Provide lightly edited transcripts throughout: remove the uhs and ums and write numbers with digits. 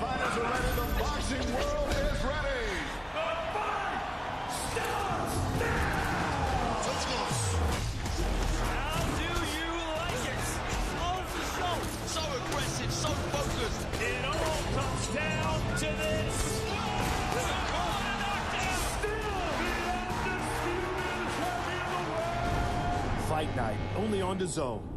fighters are ready. The boxing world is ready. The fight starts now. Let's go. How do you like it? On the show. So aggressive, so focused. It all comes down to this. Fight Night, only on the Zone.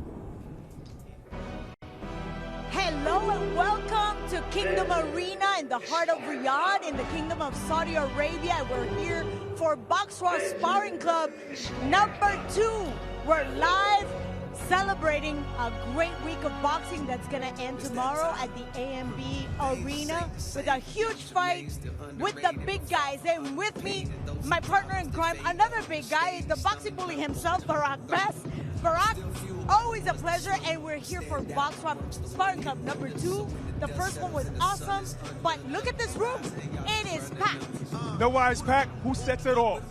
Hello and welcome to Kingdom Arena in the heart of Riyadh in the Kingdom of Saudi Arabia. We're here for BoxRaw Sparring Club number 2. We're live celebrating a great week of boxing that's going to end tomorrow at the AMB Arena with a huge fight with the big guys. And with me, my partner in crime, another big guy, the boxing bully himself, Barak Best. Barak, always a pleasure, and we're here for BoxRaw Sparring Club number 2. The first one was awesome, but look at this room. It is packed. Know why it's packed? Who sets it off?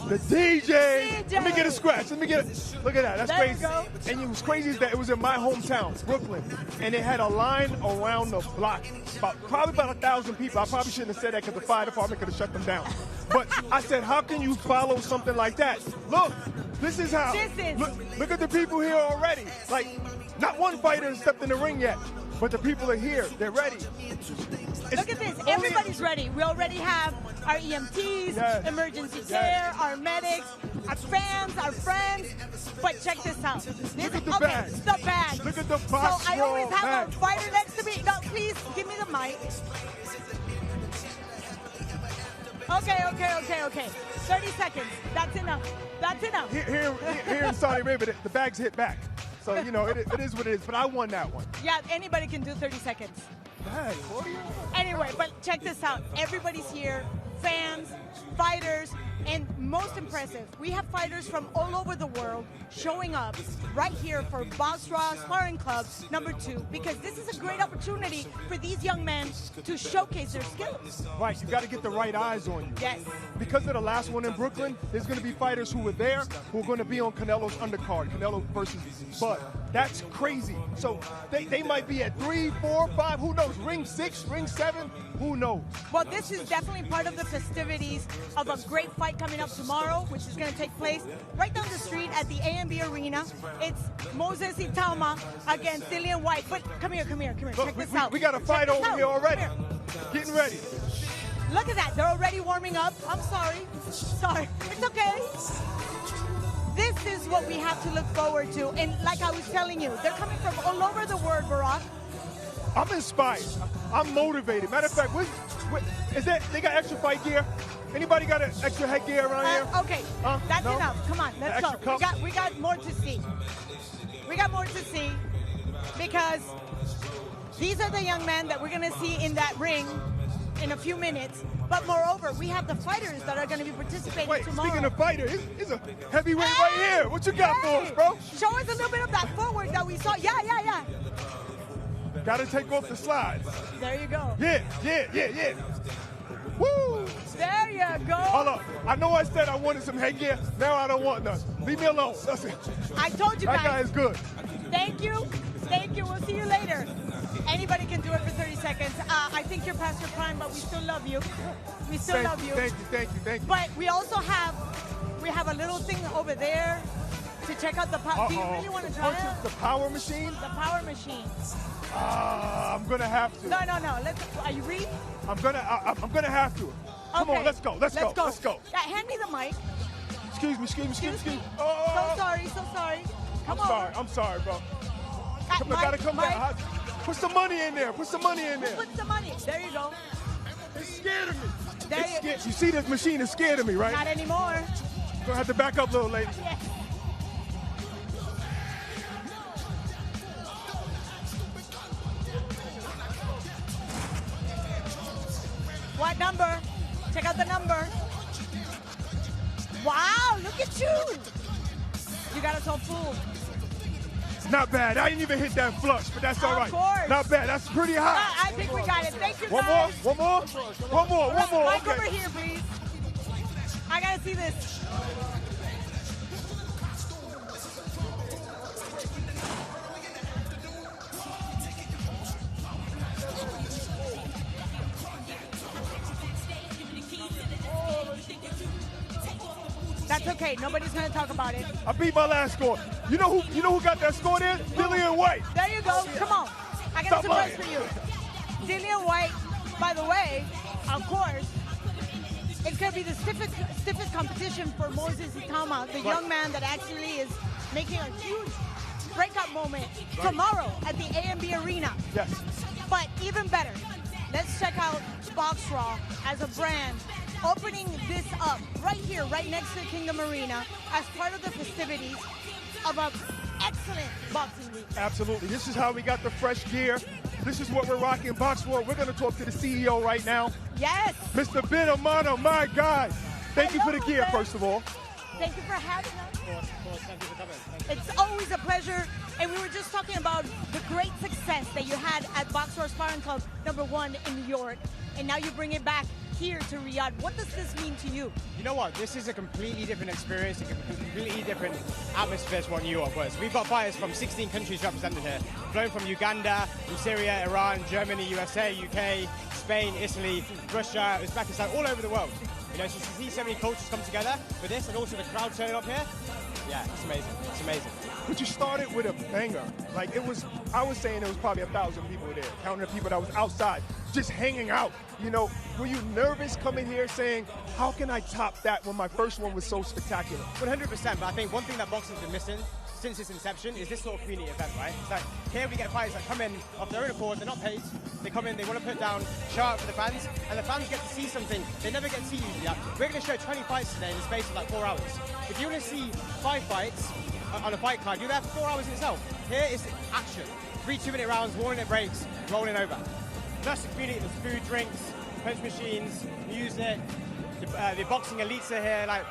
The DJ. Let me get a scratch. Let me get it. Look at that. That's there crazy. You go. And it was crazy is that it was in my hometown, Brooklyn, and it had a line around the block. Probably about 1,000 people. I probably shouldn't have said that because the fire department could have shut them down. But I said, how can you follow something like that? Look, this is how. Look at the people here already. Like, not one fighter has stepped in the ring yet, but the people are here. They're ready. Look at this. Everybody's ready. We already have our EMTs, emergency care, our medics, our fans, our friends. But check this out. Look at the bag. The bag. Look at the box. So I always have a fighter next to me. No, please give me the mic. Okay. 30 seconds. That's enough. That's enough. Here in Saudi Arabia, the bags hit back. So, you know, it is what it is. But I won that one. Yeah, anybody can do 30 seconds. Anyway, but check this out. Everybody's here, fans, fighters, and most impressive, we have fighters from all over the world showing up right here for BoxRaw Sparring Club number 2, because this is a great opportunity for these young men to showcase their skills. Right, you got to get the right eyes on you. Yes. Because of the last one in Brooklyn, there's going to be fighters who were there who are going to be on Canelo's undercard, Canelo versus Bud. That's crazy. So they might be at 3, 4, 5, who knows? Ring 6, ring 7, who knows? Well, this is definitely part of the festivities of a great fight coming up tomorrow, which is going to take place right down the street at the AMB Arena. It's Moses Itama against Dillian White. But come here. Look, check this out. We got a fight over here already. Getting ready. Look at that. They're already warming up. I'm sorry. It's okay. This is what we have to look forward to. And like I was telling you, they're coming from all over the world, Barak. I'm inspired. I'm motivated. Matter of fact, is that they got extra fight gear? Anybody got an extra headgear around here? Okay, that's enough. Come on, let's go. We got more to see. Because these are the young men that we're going to see in that ring in a few minutes. But moreover, we have the fighters that are going to be participating tomorrow. Speaking of fighters, it's a heavyweight right here. What you got for us, bro? Show us a little bit of that footwork that we saw. Yeah. Got to take off the slides. There you go. Yeah. Woo! There you go. Hold up. I know I said I wanted some headgear. Now I don't want none. Leave me alone. That's it. I told you guys. That guy is good. Thank you. We'll see you later. Anybody can do it for 30 seconds. I think you're past your prime, but we still love you. Love you. Thank you. But we also have a little thing over there to check out the power. Do you really want to try it? The power machine? The power machine. I'm gonna have to. No. Are you ready? I'm gonna have to. Come on, let's go. Yeah, hand me the mic. Excuse me. So sorry. I'm sorry, bro. Gotta come back. Put some money in there. Put some money. There you go. It's scared of me. You see, this machine is scared of me, right? Not anymore. Gonna have to back up, little lady. Yes. What number? Check out the number. Wow, look at you. You got us all fooled. Not bad. I didn't even hit that flush, but that's all right. Of course. Not bad. That's pretty high. I think we got it. Thank you, One guys. more. Mike, Okay. over here, please. I got to see this. okay. Nobody's going to talk about it. I beat my last score. You know who got that score there? Dillian White. There you go. Come on. I got a surprise for you. Dillian White, by the way, of course, it's going to be the stiffest competition for Moses Itama, the young man that actually is making a huge breakout moment tomorrow at the AMB Arena. Yes. But even better, let's check out BoxRaw as a brand opening this up right here, right next to Kingdom Arena as part of the festivities of an excellent boxing week. Absolutely. This is how we got the fresh gear. This is what we're rocking BoxRaw. We're going to talk to the CEO right now. Yes. Mr. Ben Amano, my guy. Thank you for the gear, first of all. Thank you for having us. Of course. Thank you for coming. It's always a pleasure. And we were just talking about the great success that you had at BoxRaw Sparring Club #1 in New York. And now you bring it back here to Riyadh. What does this mean to you? You know what? This is a completely different experience, a completely different atmosphere to what New York was. We've got fighters from 16 countries represented here, flown from Uganda, from Syria, Iran, Germany, USA, UK, Spain, Italy, Russia, Uzbekistan, all over the world. You know, so to see so many cultures come together for this, and also the crowd turning up here, yeah, it's amazing. It's amazing. But you started with a banger. Like, it was, I was saying there was probably 1,000 people there, counting the people that was outside, just hanging out. You know, were you nervous coming here saying, how can I top that when my first one was so spectacular? 100%, but I think one thing that boxing's been missing since its inception is this sort of community event, right? It's like, here we get fighters that come in off their own accord, they're not paid, they come in, they want to put down, show out for the fans, and the fans get to see something they never get to see usually. Like, we're going to show 20 fights today in the space of like 4 hours. If you want to see 5 fights on a fight card, you're there for 4 hours in itself. Here is action. 3 2-minute rounds, 1 minute breaks, rolling over. Plus the community, there's food, drinks, punch machines, music, the boxing elites are here, like,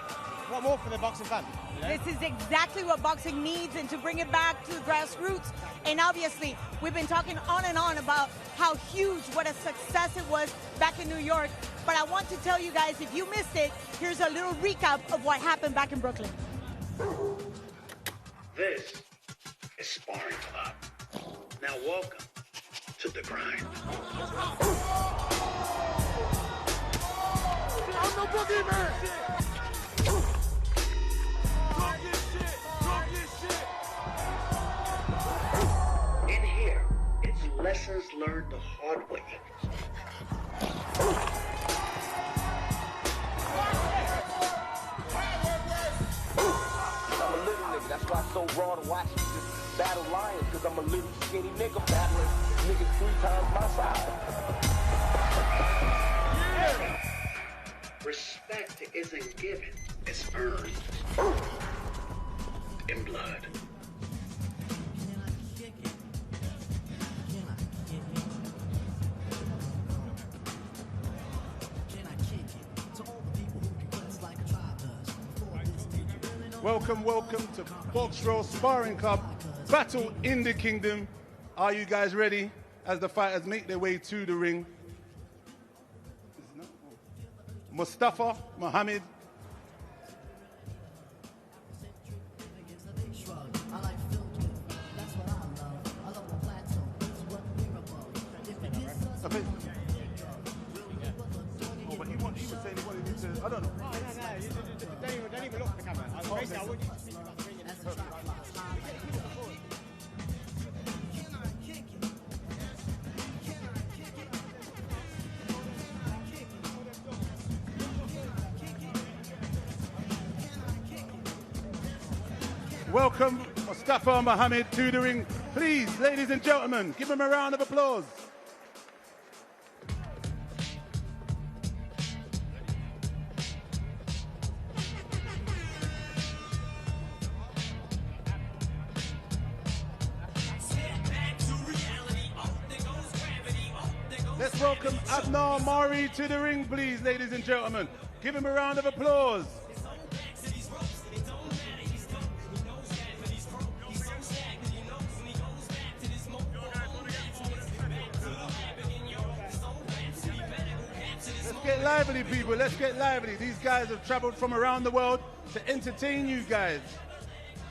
what more for the boxing fan? You know? This is exactly what boxing needs, and to bring it back to the grassroots. And obviously, we've been talking on and on about how huge, what a success it was back in New York. But I want to tell you guys, if you missed it, here's a little recap of what happened back in Brooklyn. This is Sparring Club. Now welcome to the grind. I'm no boogeyman. In here, it's lessons learned the hard way. I'm a little nigga, that's why it's so raw to watch me just battle lions, cause I'm a little skinny nigga battling niggas 3 times my size. Respect isn't given, it's earned. In blood. Welcome to BoxRaw Sparring Club, Battle in the Kingdom. Are you guys ready as the fighters make their way to the ring? Mustafa, Mohammed. Okay. Oh, but he was saying he wanted me to, I don't know. No, don't even look at the camera. Basically, I want you to speak about the ring and Welcome Mustafa Mohammed to the ring. Please, ladies and gentlemen, give him a round of applause. Let's welcome Abnar Mari to the ring, please, ladies and gentlemen. Give him a round of applause. Let's get lively, people. Let's get lively. These guys have traveled from around the world to entertain you guys.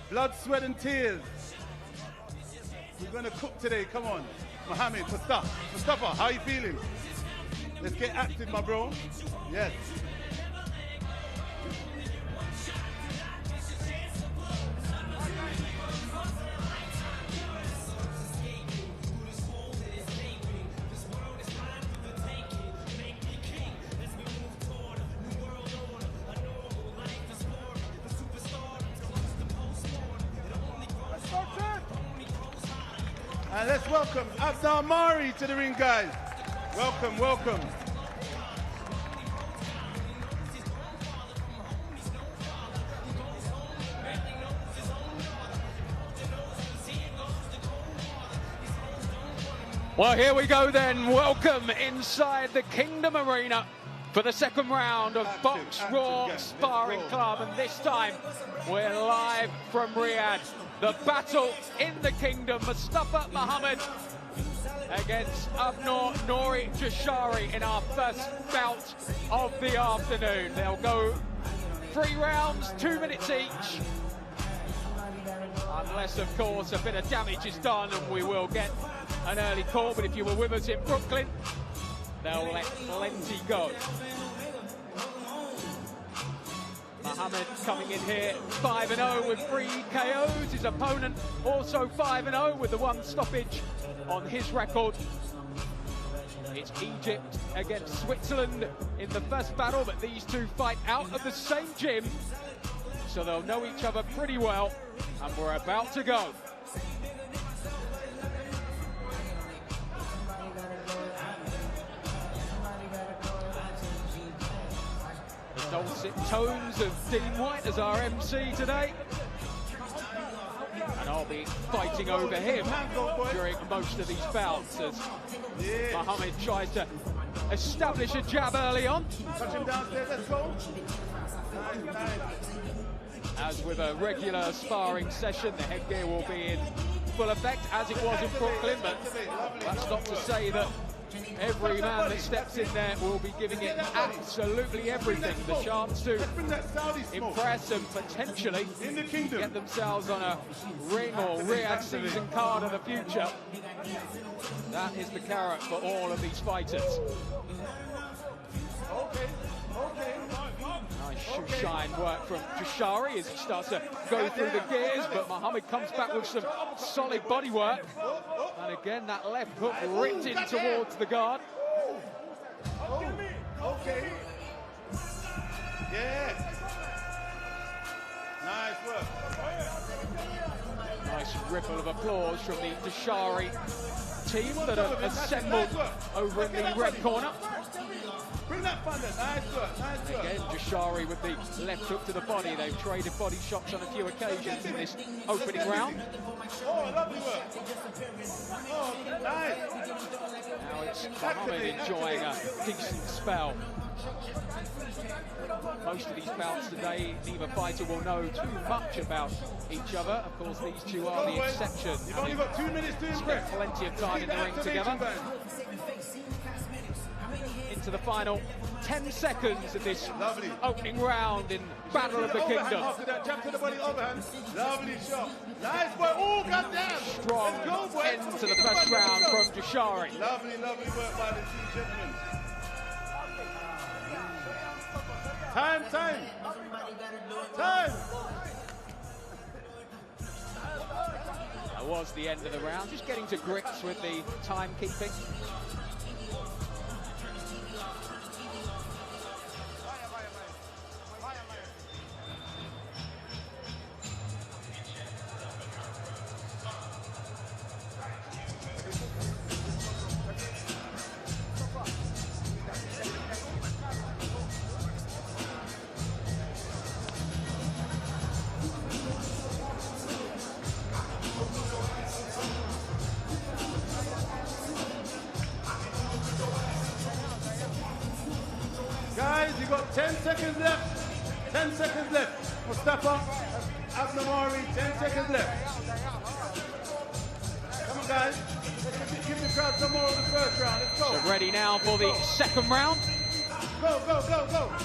Blood, sweat, and tears. We're going to cook today. Come on. Mohammed, Mustafa, how are you feeling? Let's get active, my bro. Yes. And let's welcome Abdul Mari to the ring, guys. Welcome, welcome. Well, here we go then. Welcome inside the Kingdom Arena for the second round of BoxRaw Sparring Club. And this time, we're live from Riyadh. The battle in the Kingdom, Mustafa Muhammad against Abnor Nori Jashari in our first bout of the afternoon. They'll go 3 rounds, 2 minutes each. Unless, of course, a bit of damage is done and we will get an early call. But if you were with us in Brooklyn, they'll let plenty go. Muhammad coming in here 5-0 with 3 KOs. His opponent also 5-0 with the 1 stoppage on his record. It's Egypt against Switzerland in the first battle, but these two fight out of the same gym, so they'll know each other pretty well, and we're about to go. The dulcet tones of Dean White as our MC today. And I'll be fighting over him during most of these bouts as Muhammad tries to establish a jab early on. Touch him downstairs, let's go. As with a regular sparring session, the headgear will be in full effect as it was in Brooklyn, but that's not to say that every man that steps in there will be giving it absolutely everything. The chance to impress and potentially get themselves on a ring or Riyadh season card of the future. That is the carrot for all of these fighters. Nice shoe shine work from Jashari as he starts to go through the gears, but Muhammad comes back with some solid body work. And again, that left hook ripped in towards the guard. Okay. Yeah. Nice work. Nice ripple of applause from the Jashari team that have assembled over in the red corner. Bring that thunder. Nice work. Nice work. Again, Jashari with the left hook to the body. They've traded body shots on a few occasions in this opening round. Oh, lovely work. Oh, nice. Now it's Muhammad enjoying a decent spell. Most of these bouts today, neither fighter will know too much about each other. Of course, these two are the exception. You've only got 2 minutes to impress. Plenty of time in the ring together. Into the final 10 seconds of this opening round in Battle of the Kingdom. After that jump to the body overhand. Lovely shot. Nice boy. Oh, goddamn. Strong end to the first round from Jashari. Lovely, lovely work by the two gentlemen. Time. That was the end of the round. Just getting to grips with the timekeeping. Guys, you got 10 seconds left. 10 seconds left. Mustafa, Abnamari, 10 seconds left. Come on, guys. Let's give the crowd some more of the first round. Let's go. So ready now for the second round. Go.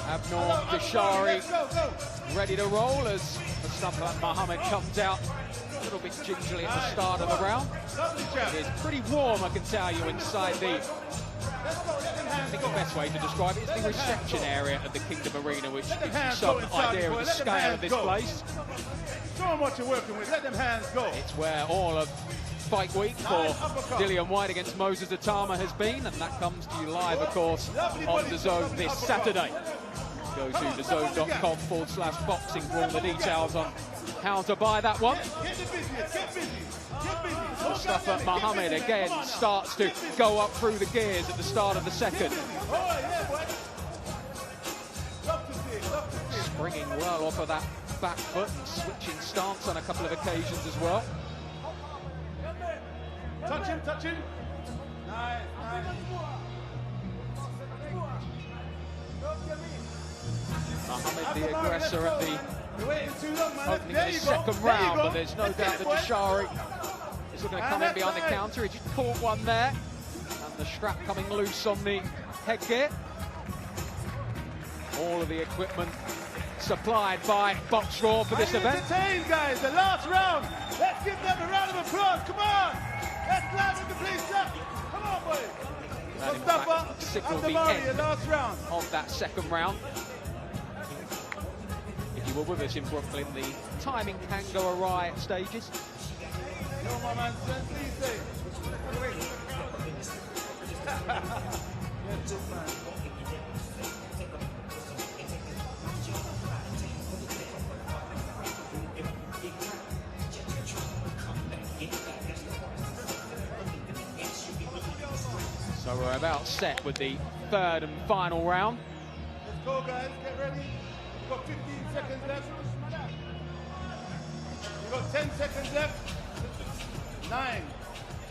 Abnor Jashari ready to roll as Mustafa Muhammad comes out a little bit gingerly at the start of the round. It is pretty warm, I can tell you, inside the... I think the best way to describe it is the reception area of the Kingdom Arena, which gives you some idea of the scale of this place. Show them what you're working with. Let them hands go. It's where all of Fight Week for Dillian White against Moses Atama has been, and that comes to you live, of course, on DAZN this Saturday. Go to DAZN.com/boxing for all the details on how to buy that one. Get the business, get busy, get busy. Mustafa Mohammed again starts to go up through the gears at the start of the second. Springing well off of that back foot and switching stance on a couple of occasions as well. Touch him, touch him. Nice, nice. Mohammed, the aggressor at the opening of the second round, but there's no doubt that Jashari is going to come in behind the counter. He just caught one there, and the strap coming loose on the headgear. All of the equipment supplied by BoxRaw for this event. Entertained, guys, the last round. Let's give them a round of applause. Come on. Let's liven the place up. Come on, boys. Mustafa, signal the end last round of that second round. If you were with us in Brooklyn, the timing can go awry at stages. Yo, my man, please say. So we're about set with the third and final round. Let's go, guys. Get ready. We've got 15 seconds left. We've got 10 seconds left. 9,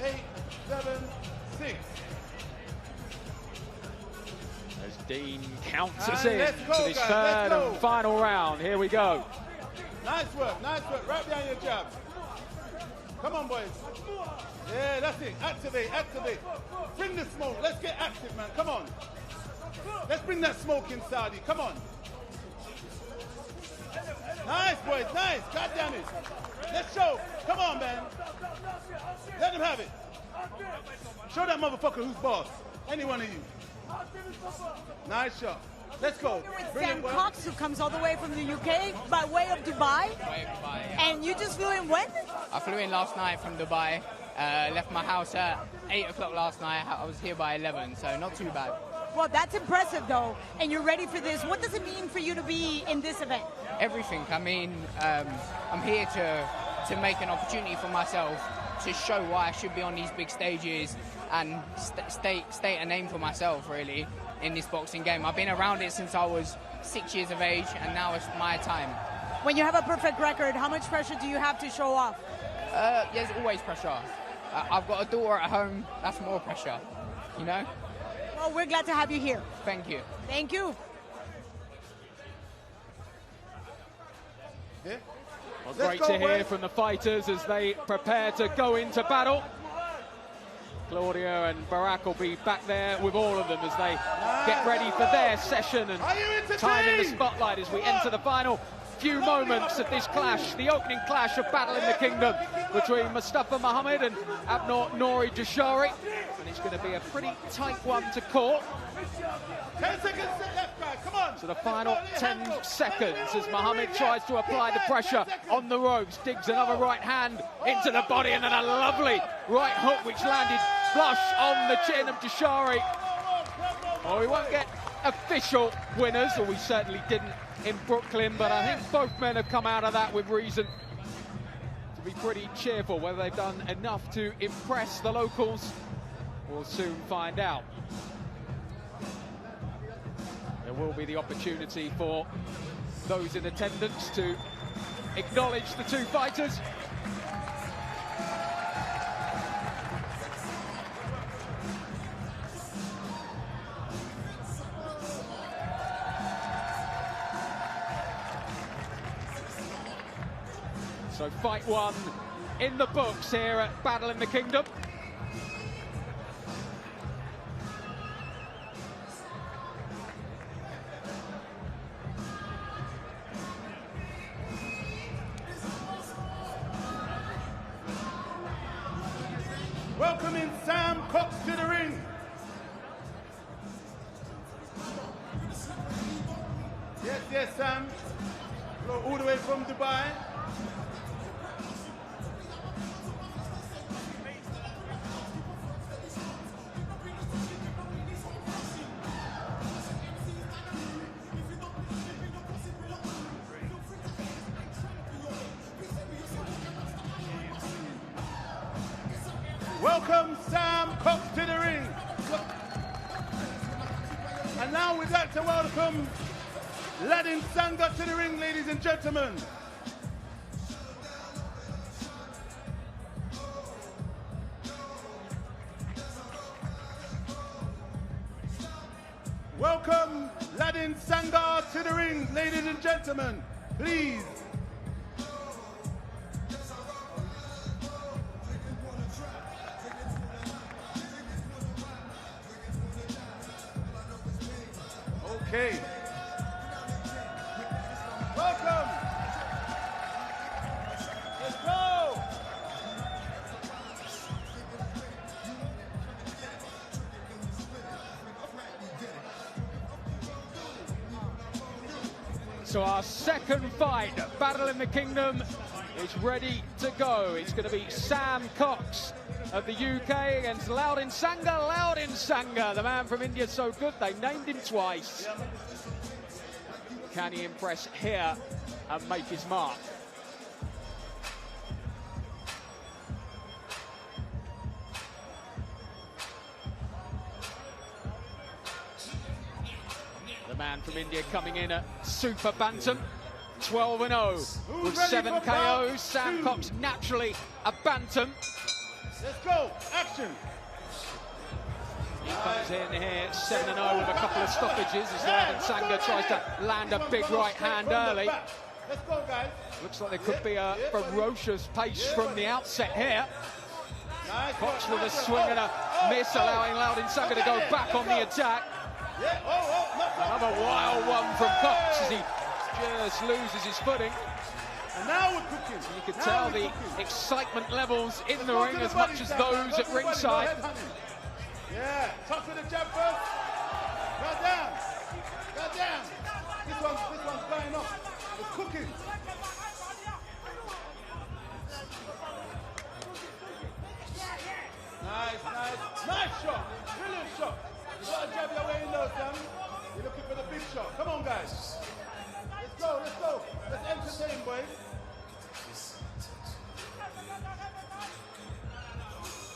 8, 7, 6. As Dean counts us And in let's go, to this guys. third Let's go. and final round. Here we go. Nice work, right behind your jab. Come on, boys. Yeah, that's it. Activate, activate. Bring the smoke. Let's get active, man. Come on. Let's bring that smoke in, Saudi. Come on. Nice, boys. Nice. God damn it. Let's show. Come on, man. Let them have it. Show that motherfucker who's boss. Any one of you. Nice shot. Let's go. With Sam Cox, who comes all the way from the UK by way of Dubai. And you just flew in when? I flew in last night from Dubai. Left my house at 8 o'clock last night. I was here by 11, so not too bad. Well, that's impressive, though, and you're ready for this. What does it mean for you to be in this event? Everything. I mean, I'm here to make an opportunity for myself to show why I should be on these big stages and state a name for myself, really, in this boxing game. I've been around it since I was 6 years of age, and now it's my time. When you have a perfect record, how much pressure do you have to show off? There's always pressure. I've got a daughter at home. That's more pressure, you know? Well, we're glad to have you here. Thank you. Thank you. Yeah. Well, great to hear from the fighters as they prepare to go into battle. Claudia and Barack will be back there with all of them as they get ready for their session and time in the spotlight as we enter the final few moments of this clash, the opening clash of Battle in the Kingdom between Mustafa Mohammed and Abnor Nori Jashari. And it's going to be a pretty tight one to call. 10 seconds left, guys. Come on. So the final 10 seconds as Mohammed tries to apply the pressure on the ropes, digs another right hand into the body and then a lovely right hook which landed flush on the chin of Jashari. Well, we won't get official winners, or we certainly didn't in Brooklyn, but I think both men have come out of that with reason to be pretty cheerful. Whether they've done enough to impress the locals, we'll soon find out. There will be the opportunity for those in attendance to acknowledge the two fighters. So fight one in the books here at Battle in the Kingdom. Welcoming Sam Cox to the ring. Yes, Sam. All the way from Dubai. Welcome Sam Cox to the ring. And now we'd like to welcome Ladin Sanga to the ring, ladies and gentlemen. Welcome Ladin Sanga to the ring, ladies and gentlemen. Please. Okay. Welcome. Let's go. So our second fight, Battle in the Kingdom, is ready to go. It's going to be Sam Cox of the UK against Loudin Sanga. Loudin Sanga, the man from India, so good they named him twice. Can he impress here and make his mark? The man from India coming in at Super Bantam, 12-0 with 7 KOs. Sam Cox naturally a Bantam. Let's go, action. He comes in here 7-0 with a couple of stoppages as Loudin Sanga tries to land a big right hand early. Let's go, guys. Looks like there could be a ferocious pace from the outset here. Cox with a swing and a miss, allowing Loudin Sanga to go back on the attack. Another wild one from Cox as he just loses his footing. And now we're cooking. You can tell the excitement levels in the ring as much as those at ringside. Yeah, touch with the jab first. Got down. Got down. This one's going up. It's cooking. Nice shot. Brilliant shot. You got to jab your way in those, Sam. You're looking for the big shot. Come on, guys. Let's go. Let's entertain, boys.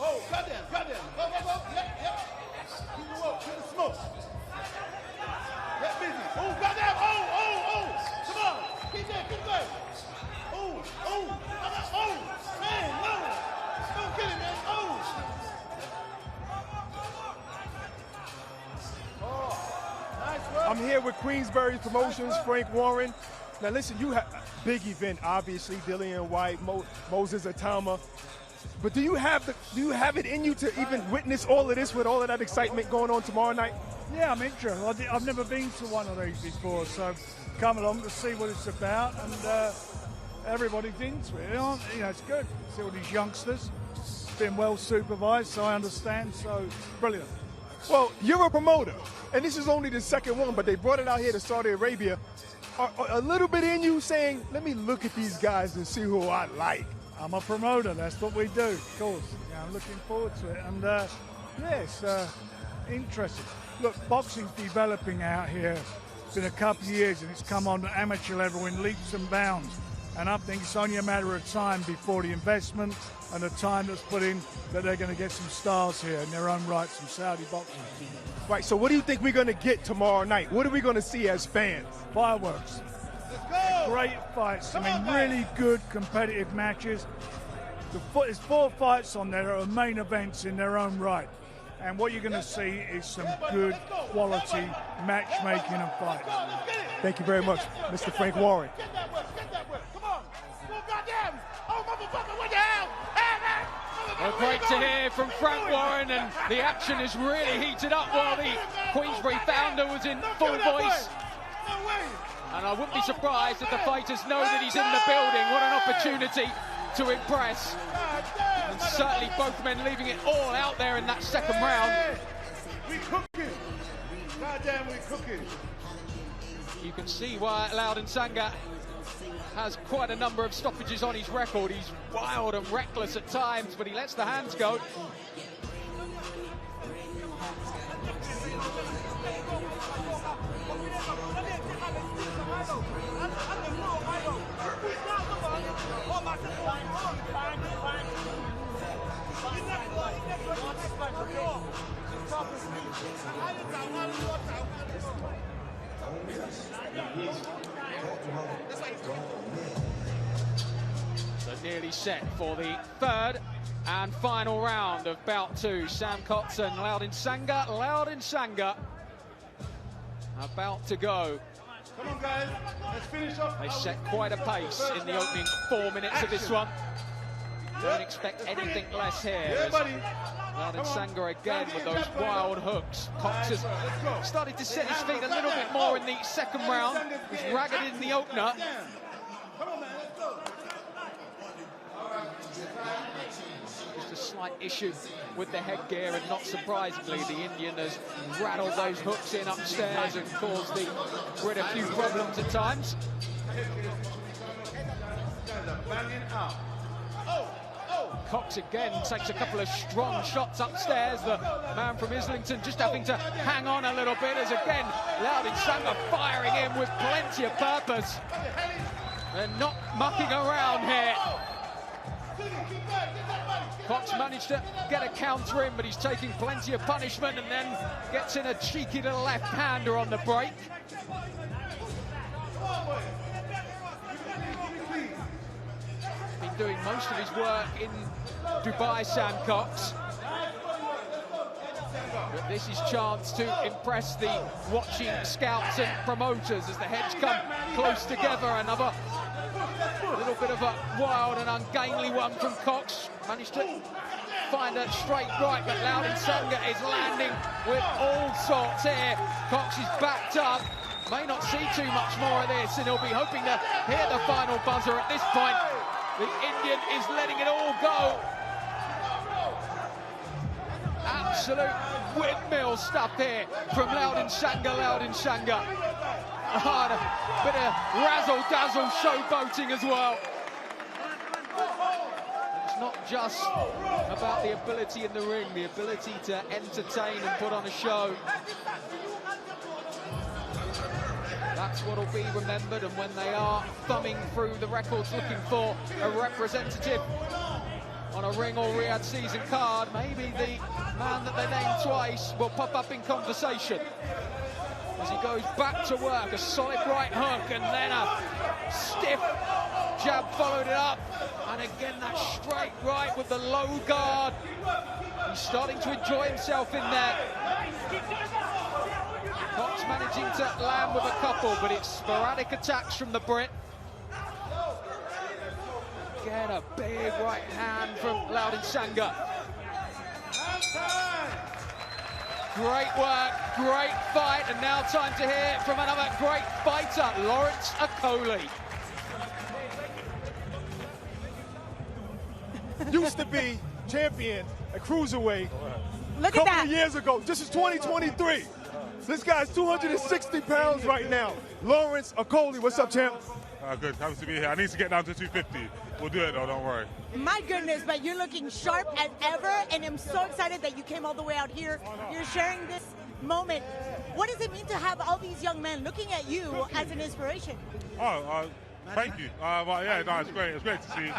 Oh, goddamn. Go. Yep. Keep the walk, keep the smoke. Get busy. Oh, goddamn. Oh. Come on. Keep going. Oh. Man, no. Don't get it, man. Nice work. I'm here with Queensberry Promotions, Frank Warren. Now listen, you have a big event, obviously, Dillian White, Moses Atama. But do you have it in you to even witness all of this with all of that excitement going on tomorrow night? Yeah, I'm interested. I've never been to one of these before, so come along to see what it's about, and everybody's into it. You know, it's good. See all these youngsters. It's been well supervised, so I understand. So brilliant. Well, you're a promoter, and this is only the second one, but they brought it out here to Saudi Arabia. Are a little bit in you saying, let me look at these guys and see who I like? I'm a promoter, that's what we do, of course. Yeah, I'm looking forward to it, and it's interesting. Look, boxing's developing out here. It's been a couple of years, and it's come on to amateur level in leaps and bounds. And I think it's only a matter of time before the investment and the time that's put in that they're going to get some stars here in their own right, some Saudi boxing. Right, so what do you think we're going to get tomorrow night? What are we going to see as fans? Fireworks. Great fights. Really good competitive matches. There's 4 fights on there that are main events in their own right. And what you're going to see is some good quality matchmaking and fighting. Thank you very much, Mr. Frank Warren. Well, great to hear from Frank Warren, and the action is really heated up while the Queensberry founder was in full voice. And I wouldn't be surprised if the fighters know that he's in the building. What an opportunity to impress. And certainly both men leaving it all out there in that second round. We cooking. Goddamn, we cooking. You can see why Loudin Sanga has quite a number of stoppages on his record. He's wild and reckless at times, but he lets the hands go. So nearly set for the third and final round of Bout 2. Sam Cox and Loudon Sanga. Loudon Sanga about to go. Come on, guys. Let's finish up. They set quite a pace in the opening 4 minutes of this one. Don't expect anything less here. Yeah, buddy. Loudon Sanga again with those wild hooks. Cox has started to set his feet a little bit more in the second round. He's ragged in the opener. Come on, man. Let's go. Just a slight issue with the headgear, and not surprisingly, the Indian has rattled those hooks in upstairs and caused the Brit a few problems at times. Cox again takes a couple of strong shots upstairs. The man from Islington just having to hang on a little bit as again Loudon Sanga firing in with plenty of purpose. They're not mucking around here. Cox managed to get a counter in, but he's taking plenty of punishment and then gets in a cheeky little left-hander on the break. Been doing most of his work in Dubai, Sam Cox. But this is chance to impress the watching scouts and promoters as the heads come close together. Another little bit of a wild and ungainly one from Cox. Managed to find a straight right, but Loudon Sanga is landing with all sorts here. Cox is backed up. May not see too much more of this, and he'll be hoping to hear the final buzzer at this point. The Indian is letting it all go. Absolute windmill stuff here from Loudon Sanga. Loudon Sanga. A bit of razzle-dazzle showboating as well. It's not just about the ability in the ring, the ability to entertain and put on a show. That's what will be remembered, and when they are thumbing through the records looking for a representative on a Ring or Riyadh season card, maybe the man that they named twice will pop up in conversation. As he goes back to work, a solid right hook, and then a stiff jab followed it up. And again, that straight right with the low guard. He's starting to enjoy himself in there. Cox managing to land with a couple, but it's sporadic attacks from the Brit. Again, a big right hand from Loudon Sanga. Great work, great fight, and now time to hear from another great fighter, Lawrence Okolie. Used to be champion at cruiserweight Look a at couple that. of years ago. This is 2023. This guy's 260 pounds right now. Lawrence Okolie, what's up, champ? Good, happy to be here. I need to get down to 250. We'll do it though, don't worry. My goodness, but you're looking sharp as ever, and I'm so excited that you came all the way out here. You're sharing this moment. What does it mean to have all these young men looking at you as an inspiration? Thank you. But yeah, no, it's great. It's great to see.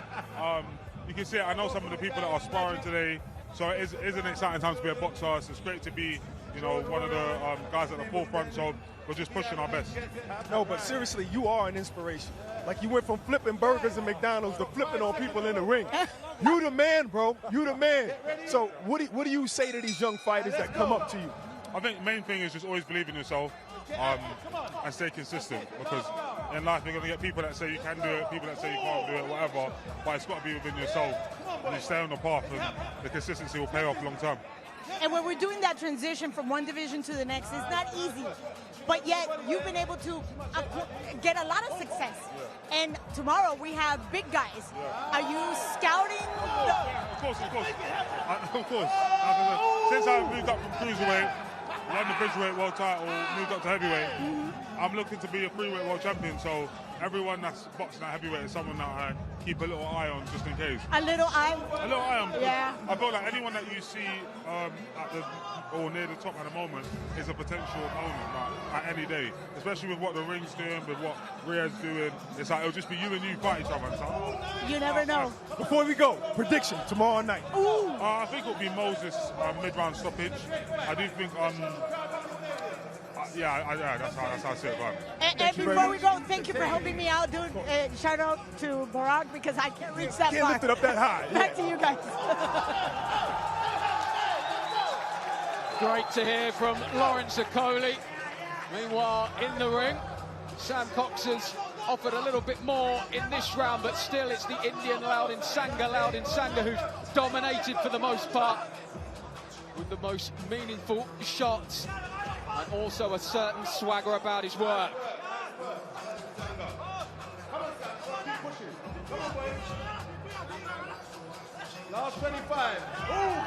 You can see, I know some of the people that are sparring today, so it is an exciting time to be a boxer. It's great to be, you know, one of the guys at the forefront. So we're just pushing our best. No, but seriously, you are an inspiration. Like, you went from flipping burgers at McDonald's to flipping on people in the ring. You the man, bro. You the man. So what do you say to these young fighters that come up to you? I think the main thing is just always believe in yourself and stay consistent, because in life you're going to get people that say you can do it, people that say you can't do it, whatever, but it's got to be within yourself, and you stay on the path, and the consistency will pay off long term. And when we're doing that transition from one division to the next, it's not easy. But yet, you've been able to get a lot of success. And tomorrow we have big guys. Are you scouting? Of course. Since I moved up from cruiserweight, won the Bridgeweight world title, moved up to heavyweight, I'm looking to be a freeweight world champion. So everyone that's boxing at heavyweight is someone that I keep a little eye on, just in case. A little eye? A little eye on. Yeah. I feel like anyone that you see at the or near the top at the moment is a potential opponent, like, at any day. Especially with what the ring's doing, with what Riyadh's doing. It's like it'll just be you and you fight each other. So, you never know. Before we go, prediction tomorrow night. I think it'll be Moses mid-round stoppage. I do think yeah, that's how I see it, man. And before we go, thank you for helping me out, dude. Shout out to Barack because I can't reach that Can't far. lift it up that high. Back to you guys. Great to hear from Lawrence Okolie. Meanwhile, in the ring, Sam Cox has offered a little bit more in this round, but still it's the Indian Loudon Sangha who's dominated for the most part with the most meaningful shots and also a certain swagger about his work. Last 25.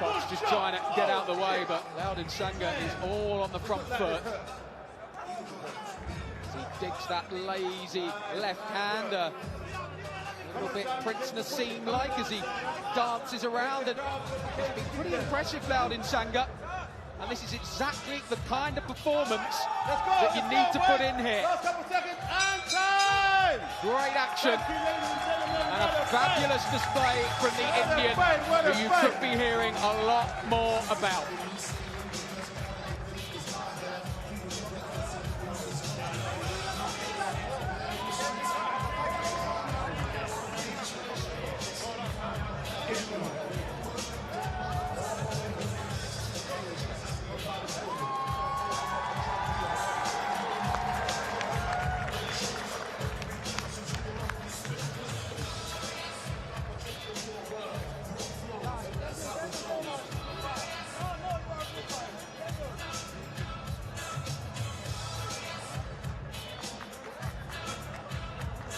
Cox just trying to get out of the way, but Loudon Sangha is all on the front foot. As he digs that lazy left hand, a little bit Prince Nassim-like as he dances around, and it's been pretty impressive, Loudon Sangha. And this is exactly the kind of performance that you need to put in here. Last couple seconds and time! Great action and a fabulous display from the Indian, who you could be hearing a lot more about.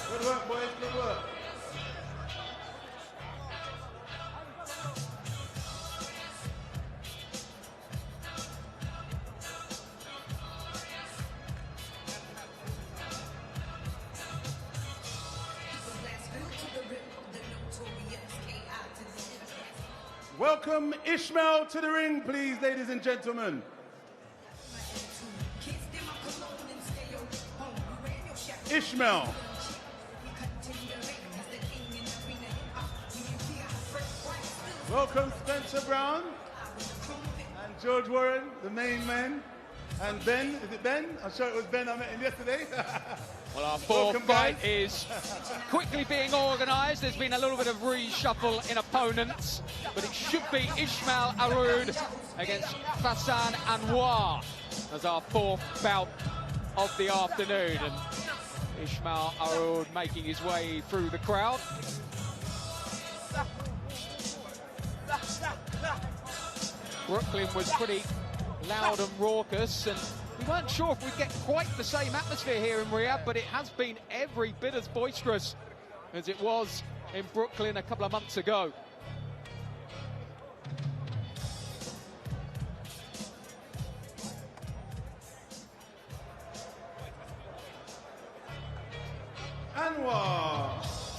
Good work, boys, good work. Welcome Ishmael to the ring, please, ladies and gentlemen. Ishmael. Welcome Spencer Brown and George Warren, the main men. And Ben, is it Ben? I'm sure it was Ben, I met him yesterday. Well, our fourth fight is quickly being organised. There's been a little bit of reshuffle in opponents, but it should be Ismail Aroud against Fassan Anwar as our fourth bout of the afternoon. And Ismail Aroud making his way through the crowd. Brooklyn was pretty loud and raucous, and we weren't sure if we'd get quite the same atmosphere here in Riyadh, but it has been every bit as boisterous as it was in Brooklyn a couple of months ago. Anwar.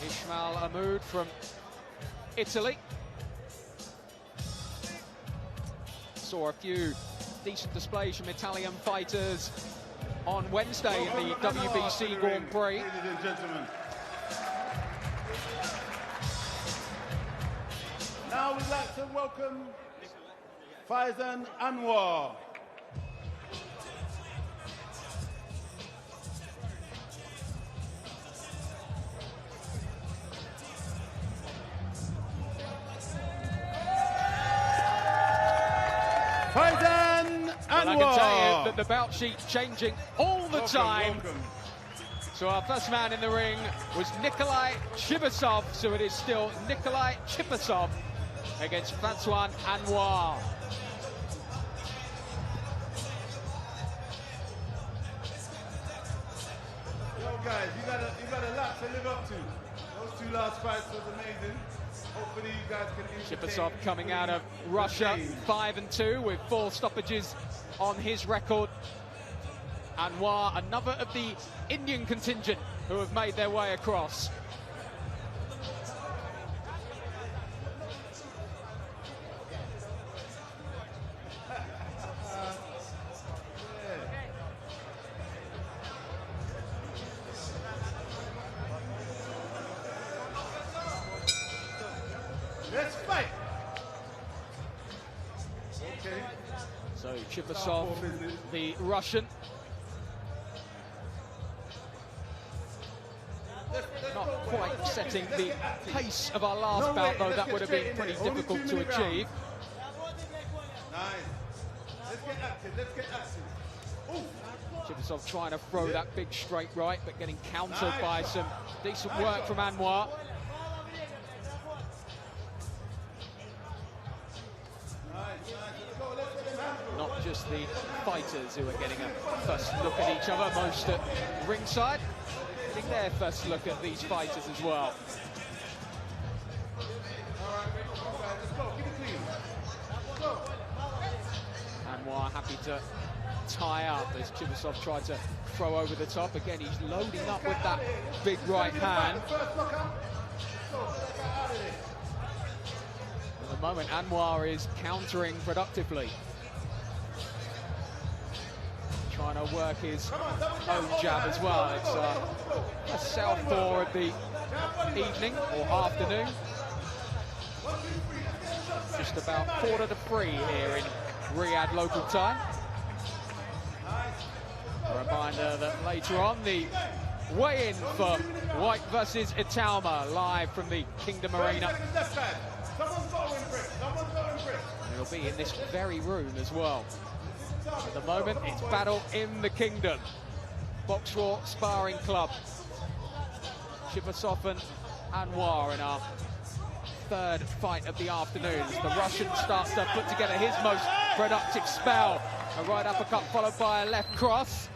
Ismail Aroud from Italy. Saw a few decent displays from Italian fighters on Wednesday in the WBC Grand Prix. Ladies and gentlemen. Now we'd like to welcome Faizan Anwar. Faizan Anwar. Well, I can tell you that the bout sheet changing all the time. Welcome. So our first man in the ring was Nikolai Chibasov. So it is still Nikolai Chibasov against Faizan Anwar. Yo, guys, you got a lot to live up to. Those two last fights was amazing. Hopefully you guys can entertain. Chibasov coming out of Russia, 5-2 with 4 stoppages on his record. Anwar, another of the Indian contingent who have made their way across. Let's fight. Okay. So Chibasov, the Russian, representing the pace of our last bout, though that would have been pretty difficult to achieve. Nice. Let's get active. Let's get active. Chibisov trying to throw that big straight right, but getting countered by some decent work from Anwar. Not just the fighters who are getting a first look at each other, most at ringside getting their first look at these fighters as well. Anwar happy to tie up as Chibisov tried to throw over the top. Again, he's loading up with that big right hand. At the moment, Anwar is countering productively. Trying to work his own jab as well. It's a southpaw of the evening or afternoon. Just about 2:45 here in Riyadh local time. A reminder that later on the weigh-in for White versus Italma live from the Kingdom Arena. It'll be in this very room as well. At the moment, it's battle in the Kingdom. BoxRaw Sparring Club. Chibisov and Anwar in our third fight of the afternoon. As the Russian starts to put together his most productive spell. A right uppercut followed by a left cross.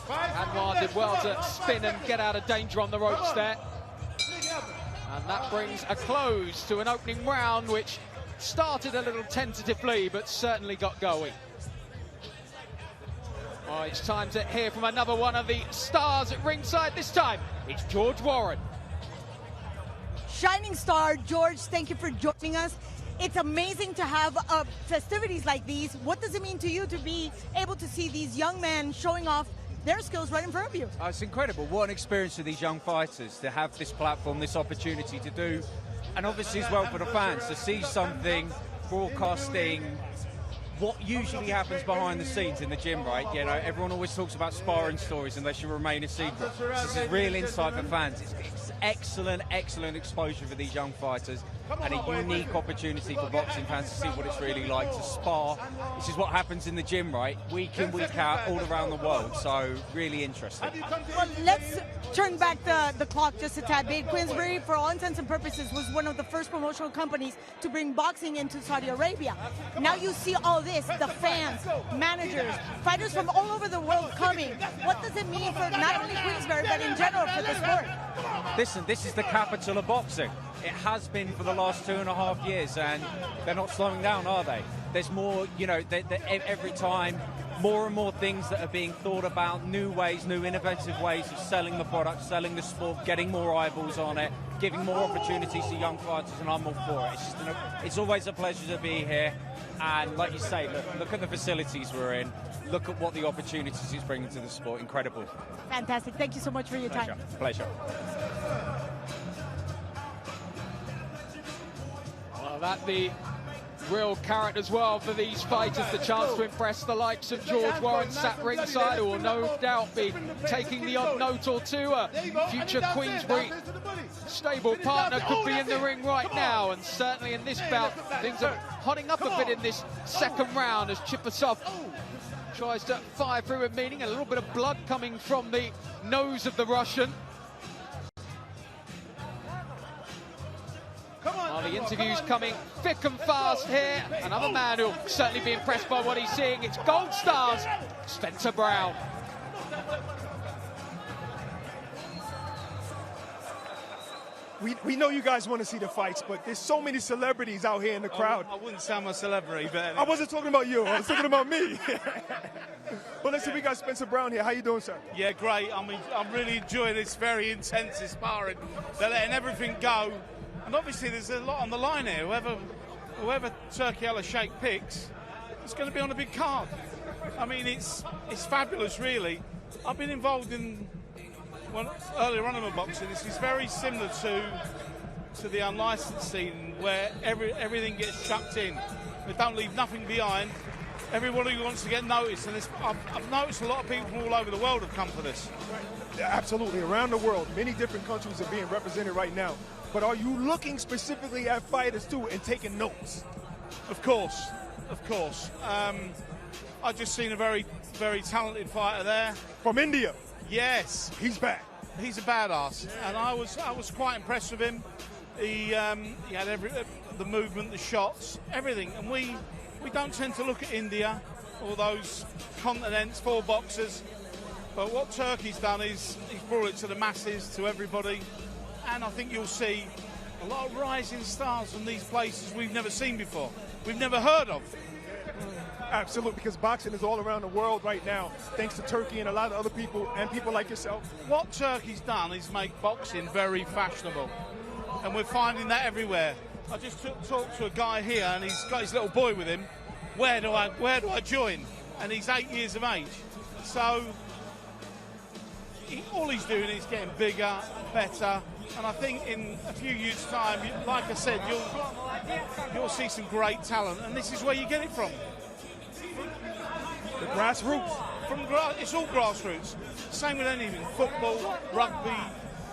Anwar did well to spin and get out of danger on the ropes there. And that brings a close to an opening round which started a little tentatively but certainly got going. Oh, it's time to hear from another one of the stars at ringside. This time it's George Warren. Shining star, George, thank you for joining us. It's amazing to have festivities like these. What does it mean to you to be able to see these young men showing off their skills right in front of you? Oh, it's incredible. What an experience for these young fighters to have this platform, this opportunity to do. And obviously as well for the fans to see something broadcasting what usually happens behind the scenes in the gym, right? You know, everyone always talks about sparring stories and they should remain a secret. This is real insight for fans. It's excellent, excellent exposure for these young fighters and a unique opportunity for boxing fans to see what it's really like to spar. This is what happens in the gym, right? Week in, week out, all around the world. So really interesting. Well, let's turn back the clock just a tad bit. Queensbury, for all intents and purposes, was one of the first promotional companies to bring boxing into Saudi Arabia. Now you see all this, the fans, managers, fighters from all over the world coming. What does it mean for not only Queensbury, but in general for the sport? Listen, this is the capital of boxing. It has been for the last 2.5 years, and they're not slowing down, are they? There's more, you know, every time, more and more things that are being thought about, new ways, new innovative ways of selling the product, selling the sport, getting more eyeballs on it, giving more opportunities to young fighters, and I'm all for it. It's always a pleasure to be here, and like you say, look at the facilities we're in, look at what the opportunities it's bringing to the sport. Incredible. Fantastic. Thank you so much for your time. Pleasure. Well, that the real carrot as well for these fighters, the chance to impress the likes of George Warren sat ringside, who will no doubt be taking the odd note or two. A future Queensbury stable partner could be in the ring right now, and certainly in this bout things are hotting up a bit in this second round as Chibisov tries to fire through with meaning. A little bit of blood coming from the nose of the Russian. While the interview's coming thick and fast here, another man who'll certainly be impressed by what he's seeing. It's Gold Stars, Spencer Brown. We know you guys want to see the fights, but there's so many celebrities out here in the crowd. I wouldn't say I'm a celebrity, but anyway. I wasn't talking about you. I was talking about me. Well, listen, we got Spencer Brown here. How you doing, sir? Yeah, great. I mean, I'm really enjoying this very intensive sparring. They're letting everything go. And obviously there's a lot on the line here. Whoever Turkey Al Sheikh picks, it's going to be on a big card. I mean, it's fabulous, really. I've been involved in earlier on in my boxing. This is very similar to the unlicensed scene, where everything gets chucked in. They don't leave nothing behind. everybody wants to get noticed, and I've noticed a lot of people from all over the world have come for this. Yeah, absolutely. Around the world, many different countries are being represented right now. But are you looking specifically at fighters too and taking notes? Of course, of course. I've just seen a very, very talented fighter there. From India? Yes. He's back. He's a badass, and I was quite impressed with him. He had the movement, the shots, everything. And we don't tend to look at India or those continents for boxers. But what Turkey's done is he's brought it to the masses, to everybody. And I think you'll see a lot of rising stars from these places we've never seen before, we've never heard of. Absolutely, because boxing is all around the world right now, thanks to Turkey and a lot of other people, and people like yourself. What Turkey's done is make boxing very fashionable, and we're finding that everywhere. I just talked to a guy here, and he's got his little boy with him. Where do I join? And he's 8 years of age. So all he's doing is getting bigger, better, and I think in a few years' time, like I said, you'll see some great talent, and this is where you get it from. The grassroots. It's all grassroots. Same with anything. Football, rugby,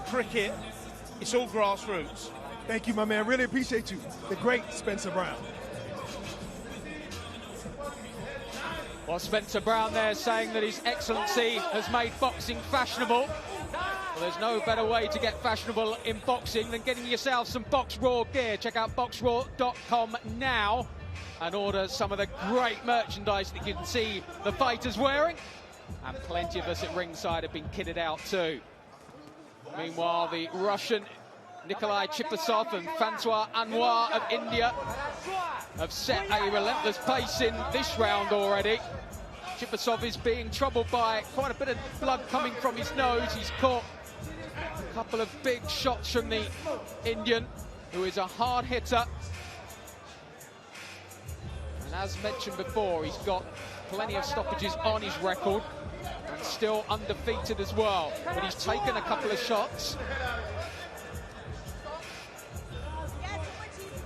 cricket. It's all grassroots. Thank you, my man. Really appreciate you. The great Spencer Brown. Well, Spencer Brown there saying that His Excellency has made boxing fashionable. Well, there's no better way to get fashionable in boxing than getting yourself some BoxRaw gear. Check out BoxRaw.com now and order some of the great merchandise that you can see the fighters wearing. And plenty of us at ringside have been kitted out too. Meanwhile, the Russian Nikolai Chipasov and Francois Anwar of India have set a relentless pace in this round already. Chipasov is being troubled by quite a bit of blood coming from his nose. He's caught a couple of big shots from the Indian, who is a hard hitter. And as mentioned before, he's got plenty of stoppages on his record and still undefeated as well. But he's taken a couple of shots.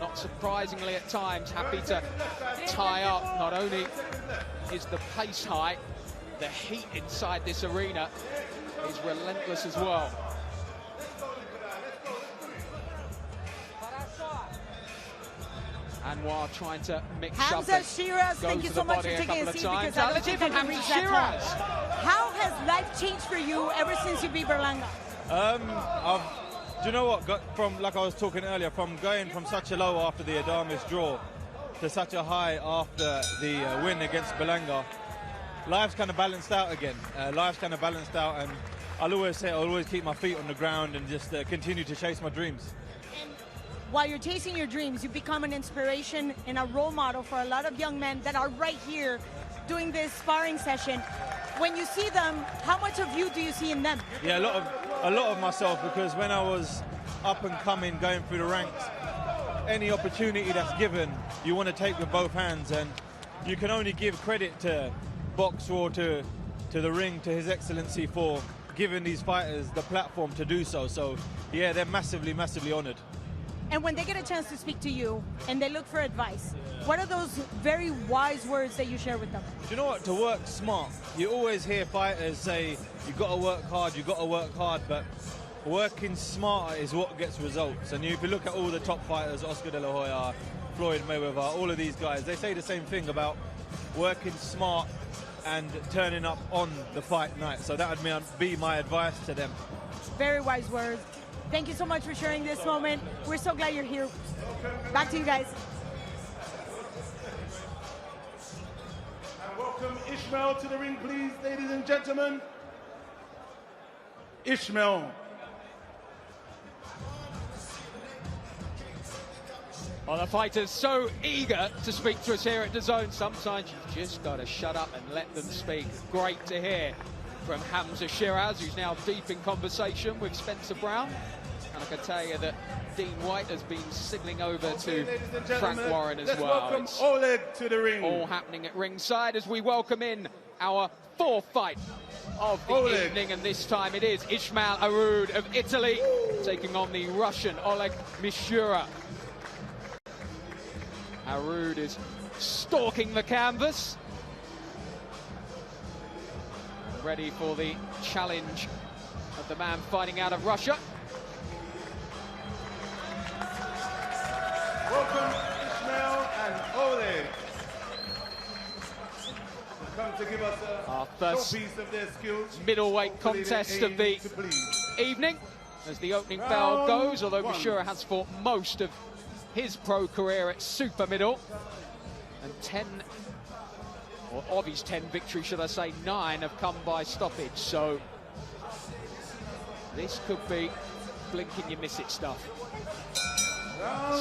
Not surprisingly at times, happy to tie up. Not only is the pace high, the heat inside this arena is relentless as well. Anwar trying to mix Hamza, up. Shiraz, thank you so much for taking a seat, because I don't think I can reach that tall. How has life changed for you ever since you beat Berlanga? Do you know what? From, like I was talking earlier, from going from such a low after the Adamis draw to such a high after the win against Berlanga, life's kind of balanced out again. Life's kind of balanced out, and I'll always say I'll always keep my feet on the ground and just continue to chase my dreams. And while you're chasing your dreams, you become an inspiration and a role model for a lot of young men that are right here doing this sparring session. When you see them, how much of you do you see in them? Yeah, a lot of myself, because when I was up and coming, going through the ranks, any opportunity that's given, you want to take with both hands, and you can only give credit to BoxRaw, to the ring, to His Excellency for giving these fighters the platform to do so. So, yeah, they're massively, massively honoured. And when they get a chance to speak to you and they look for advice, what are those very wise words that you share with them? Do you know what? To work smart. You always hear fighters say, you've got to work hard, but working smarter is what gets results. And if you look at all the top fighters, Oscar De La Hoya, Floyd Mayweather, all of these guys, they say the same thing about working smart and turning up on the fight night. So that would be my advice to them. Very wise words. Thank you so much for sharing this moment. We're so glad you're here. Back to you guys. And welcome Ishmael to the ring, please, ladies and gentlemen. Ishmael. Well, the fighters so eager to speak to us here at DAZN. Sometimes you've just got to shut up and let them speak. Great to hear from Hamza Shiraz, who's now deep in conversation with Spencer Brown. And I can tell you that Dean White has been signalling over to Frank Warren as well. Welcome Oleg to the ring. All happening at ringside as we welcome in our fourth fight of the evening, and this time it is Ismail Aroud of Italy taking on the Russian Oleg Mishura. Aroud is stalking the canvas, ready for the challenge of the man fighting out of Russia. Welcome, Ishmael and Okolie. Come to give us Our a first showpiece of their skills. middleweight contest of the evening as the opening bell goes, although Mishura has fought most of his pro career at super middle, and 10, or of his 10 victories, should I say, 9 have come by stoppage, so this could be blinking you miss it stuff.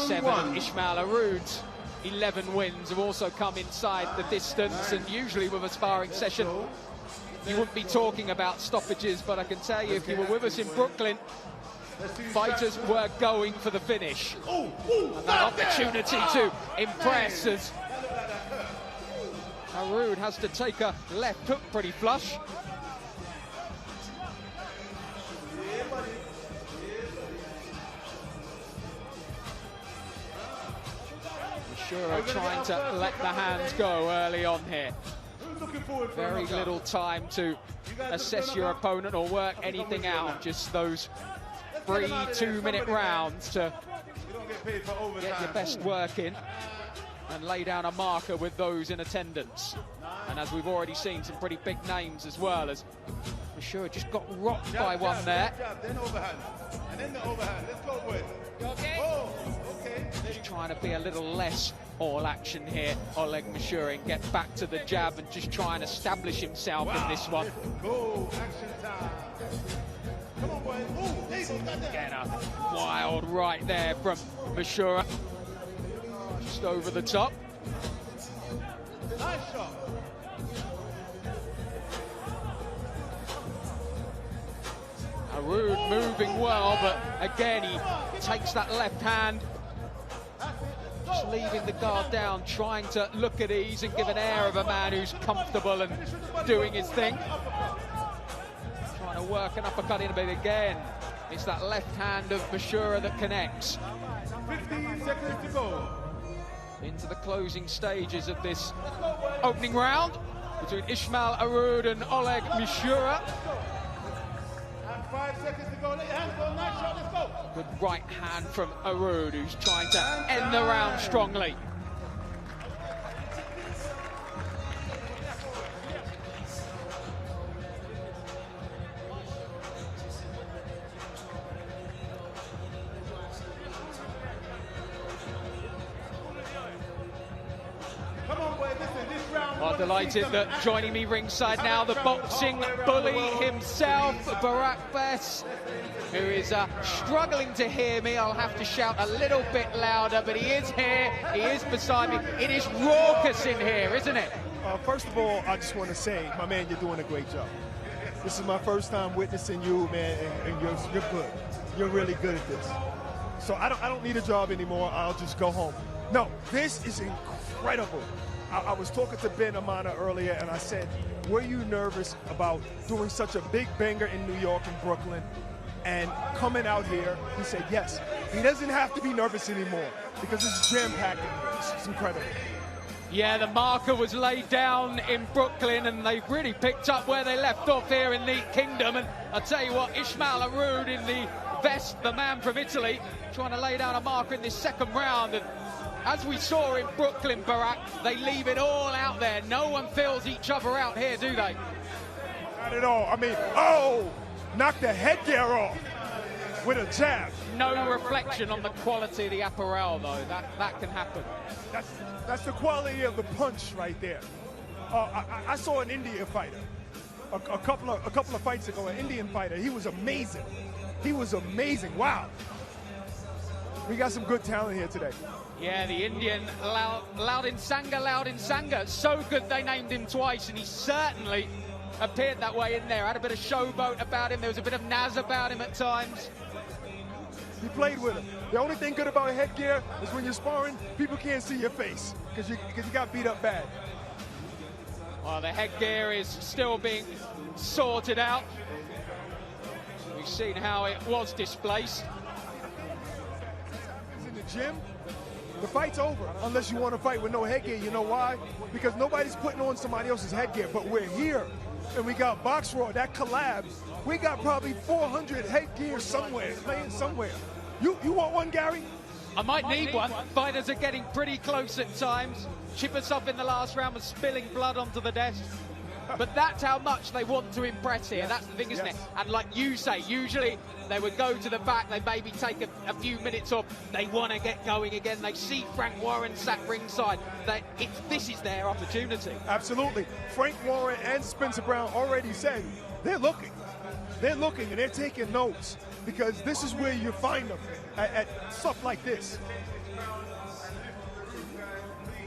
7 of Ismail Aroud's 11 wins have also come inside the distance, and usually with a sparring session you wouldn't be talking about stoppages, but I can tell you, if you were with us in Brooklyn, fighters were going for the finish. And that opportunity to impress as Aroud has to take a left hook pretty flush. Mishura trying to let the hands go early on here. Very little time to assess your opponent or work anything out, just those 3 2-minute rounds to get your best work in and lay down a marker with those in attendance. And as we've already seen, some pretty big names as well, as Mishura just got rocked by one there. Then overhand, and then the overhand. Let's go, boys. Oh, okay. Just trying to be a little less all action here, Oleg Mishura, and get back to the jab and just try and establish himself in this one. Go, action time. Come on, boys. Again, a wild right there from Mishura. Just over the top. Nice shot. Aroud moving well, but again he takes that left hand, just leaving the guard down, trying to look at ease and give an air of a man who's comfortable and doing his thing. Trying to work an uppercut in, but again, it's that left hand of Mishura that connects. 15 seconds to go. Into the closing stages of this opening round between Ismail Aroud and Oleg Mishura. And 5 seconds to go. Let your hands go. Nice shot. Let's go. Good right hand from Aroud, who's trying to end the round strongly. Well, delighted that joining me ringside now, the boxing bully himself, Barak Bess, who is struggling to hear me. I'll have to shout a little bit louder, but he is here, he is beside me. It is raucous in here, isn't it? First of all, I just want to say, my man, you're doing a great job. This is my first time witnessing you, man, and you're good. You're really good at this. So I don't need a job anymore. I'll just go home. No, this is incredible. I was talking to Ben Amana earlier, and I said, were you nervous about doing such a big banger in New York and Brooklyn and coming out here? He said, yes. He doesn't have to be nervous anymore because it's jam-packed. It's incredible. Yeah, the marker was laid down in Brooklyn, and they've really picked up where they left off here in the Kingdom. And I'll tell you what, Ismail Aroud in the vest, the man from Italy, trying to lay down a marker in this second round. And as we saw in Brooklyn, Barak, they leave it all out there. No one fills each other out here, do they? Not at all. I mean, oh, knock the headgear off with a jab. No reflection on the quality of the apparel, though. That can happen. That's the quality of the punch right there. I saw an Indian fighter a couple of fights ago, an Indian fighter. He was amazing. He was amazing. Wow. We got some good talent here today. Yeah, the Indian, Loudin Sanga. So good they named him twice, and he certainly appeared that way in there. Had a bit of showboat about him. There was a bit of naz about him at times. He played with him. The only thing good about headgear is when you're sparring, people can't see your face because you got beat up bad. Well, the headgear is still being sorted out. We've seen how it was displaced. In the gym, the fight's over unless you want to fight with no headgear. You know why? Because nobody's putting on somebody else's headgear, but we're here and we got BoxRaw, that collab. We got probably 400 headgear somewhere, laying somewhere. You want one, Gary? I might need one. Fighters are getting pretty close at times. Chipasov in the last round was spilling blood onto the desk. But that's how much they want to impress here. That's the thing, isn't it? And like you say, usually they would go to the back, they maybe take a few minutes off. They want to get going again. They see Frank Warren sat ringside. This is their opportunity. Absolutely. Frank Warren and Spencer Brown already said they're looking. They're looking and they're taking notes because this is where you find them at stuff like this.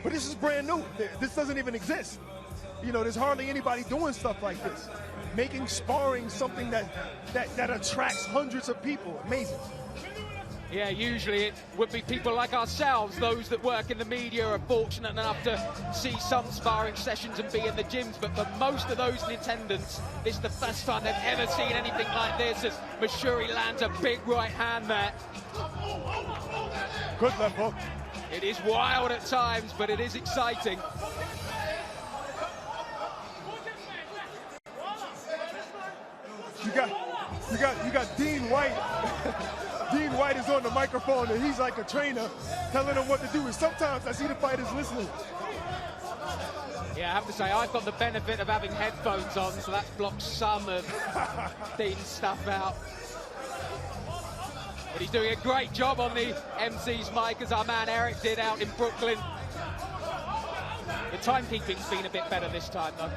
But this is brand new. This doesn't even exist. You know, there's hardly anybody doing stuff like this. Making sparring something that attracts hundreds of people. Amazing. Yeah, usually it would be people like ourselves, those that work in the media are fortunate enough to see some sparring sessions and be in the gyms, but for most of those in attendance, this is the first time they've ever seen anything like this as Mashuri lands a big right hand there. Good left hook. It is wild at times, but it is exciting. You got Dean White. Dean White is on the microphone and he's like a trainer telling them what to do. And sometimes I see the fighters listening. Yeah, I have to say, I've got the benefit of having headphones on, so that's blocked some of Dean's stuff out. But he's doing a great job on the MC's mic, as our man Eric did out in Brooklyn. The timekeeping's been a bit better this time, though.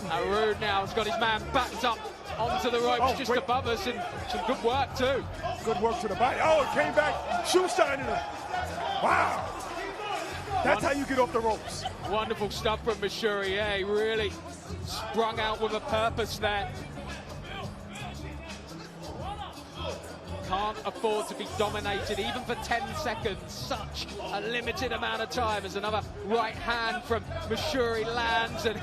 Harun now has got his man backed up onto the ropes just above us, and some good work too. Good work to the body. Oh, it came back, shoe shining him. Wow. That's how you get off the ropes. Wonderful stuff from Mashuri. Yeah, he really sprung out with a purpose there. Can't afford to be dominated even for 10 seconds. Such a limited amount of time as another right hand from Mashuri lands and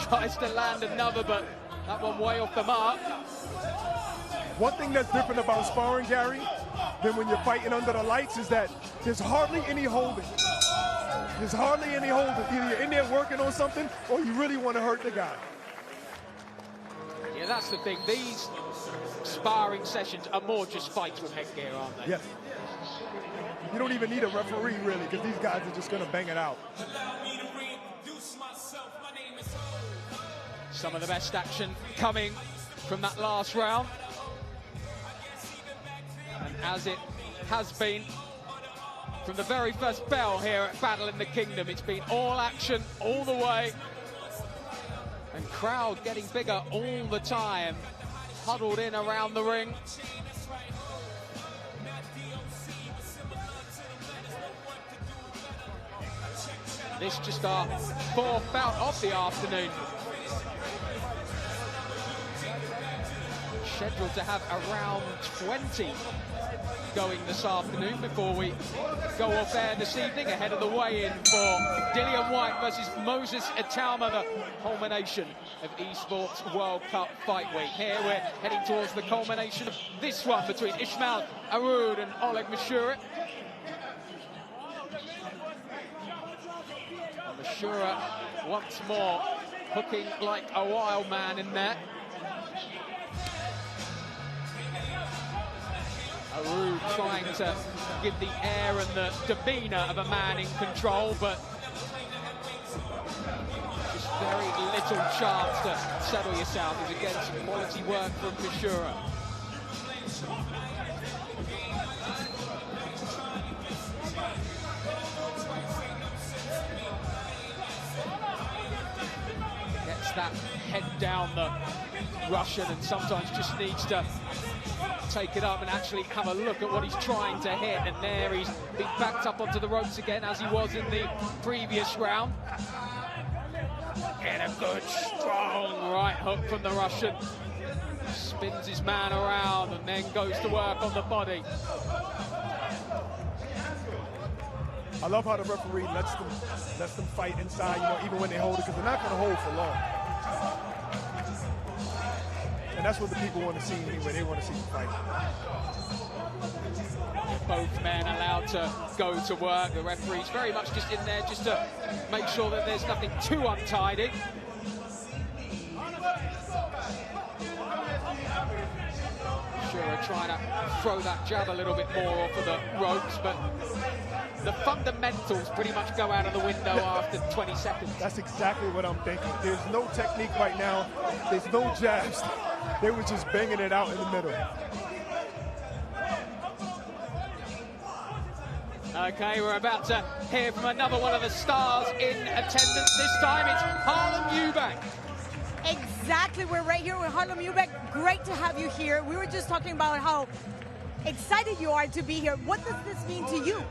tries to land another, but that one way off the mark. One thing that's different about sparring, Gary, than when you're fighting under the lights is that there's hardly any holding. There's hardly any holding. Either you're in there working on something or you really want to hurt the guy. Yeah, that's the thing. These sparring sessions are more just fights with headgear, aren't they? Yes. You don't even need a referee, really, because these guys are just going to bang it out. Some of the best action coming from that last round. And as it has been from the very first bell here at Battle in the Kingdom, it's been all action all the way. And crowd getting bigger all the time, huddled in around the ring. This just our fourth bout of the afternoon. Scheduled to have around 20 going this afternoon before we go off air this evening ahead of the weigh-in for Dillian Whyte versus Moses Itauma, the culmination of Esports World Cup Fight Week. Here we're heading towards the culmination of this one between Ismail Arud and Oleg Mashura. Mashura once more hooking like a wild man in there. Arud trying to give the air and the demeanour of a man in control, but just very little chance to settle yourself. As again, some quality work from Mashura. Gets that head down, the Russian, and sometimes just needs to take it up and actually have a look at what he's trying to hit. And there he's been backed up onto the ropes again, as he was in the previous round. Get a good, strong right hook from the Russian. Spins his man around and then goes to work on the body. I love how the referee lets them fight inside, you know, even when they hold it, because they're not going to hold for long. And that's what the people want to see anyway. They want to see the fight. Both men allowed to go to work. The referee's very much just in there just to make sure that there's nothing too untidy. trying to throw that jab a little bit more off of the ropes, but the fundamentals pretty much go out of the window after 20 seconds. That's exactly what I'm thinking. There's no technique right now. There's no jabs. They were just banging it out in the middle. Okay, we're about to hear from another one of the stars in attendance. This time it's Harlem Eubank. Exactly, we're right here with Harlem Eubank. Great to have you here. We were just talking about how excited you are to be here. What does this mean to you?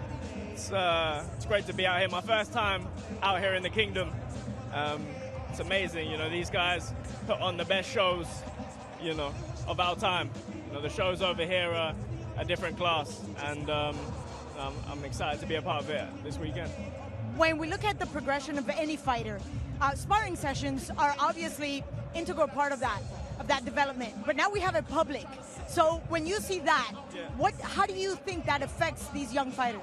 It's great to be out here. My first time out here in the Kingdom. It's amazing, you know, these guys put on the best shows, you know, of our time. You know, the shows over here are a different class, and I'm excited to be a part of it this weekend. When we look at the progression of any fighter, sparring sessions are obviously integral part of that development. But now we have it public. So when you see that, how do you think that affects these young fighters?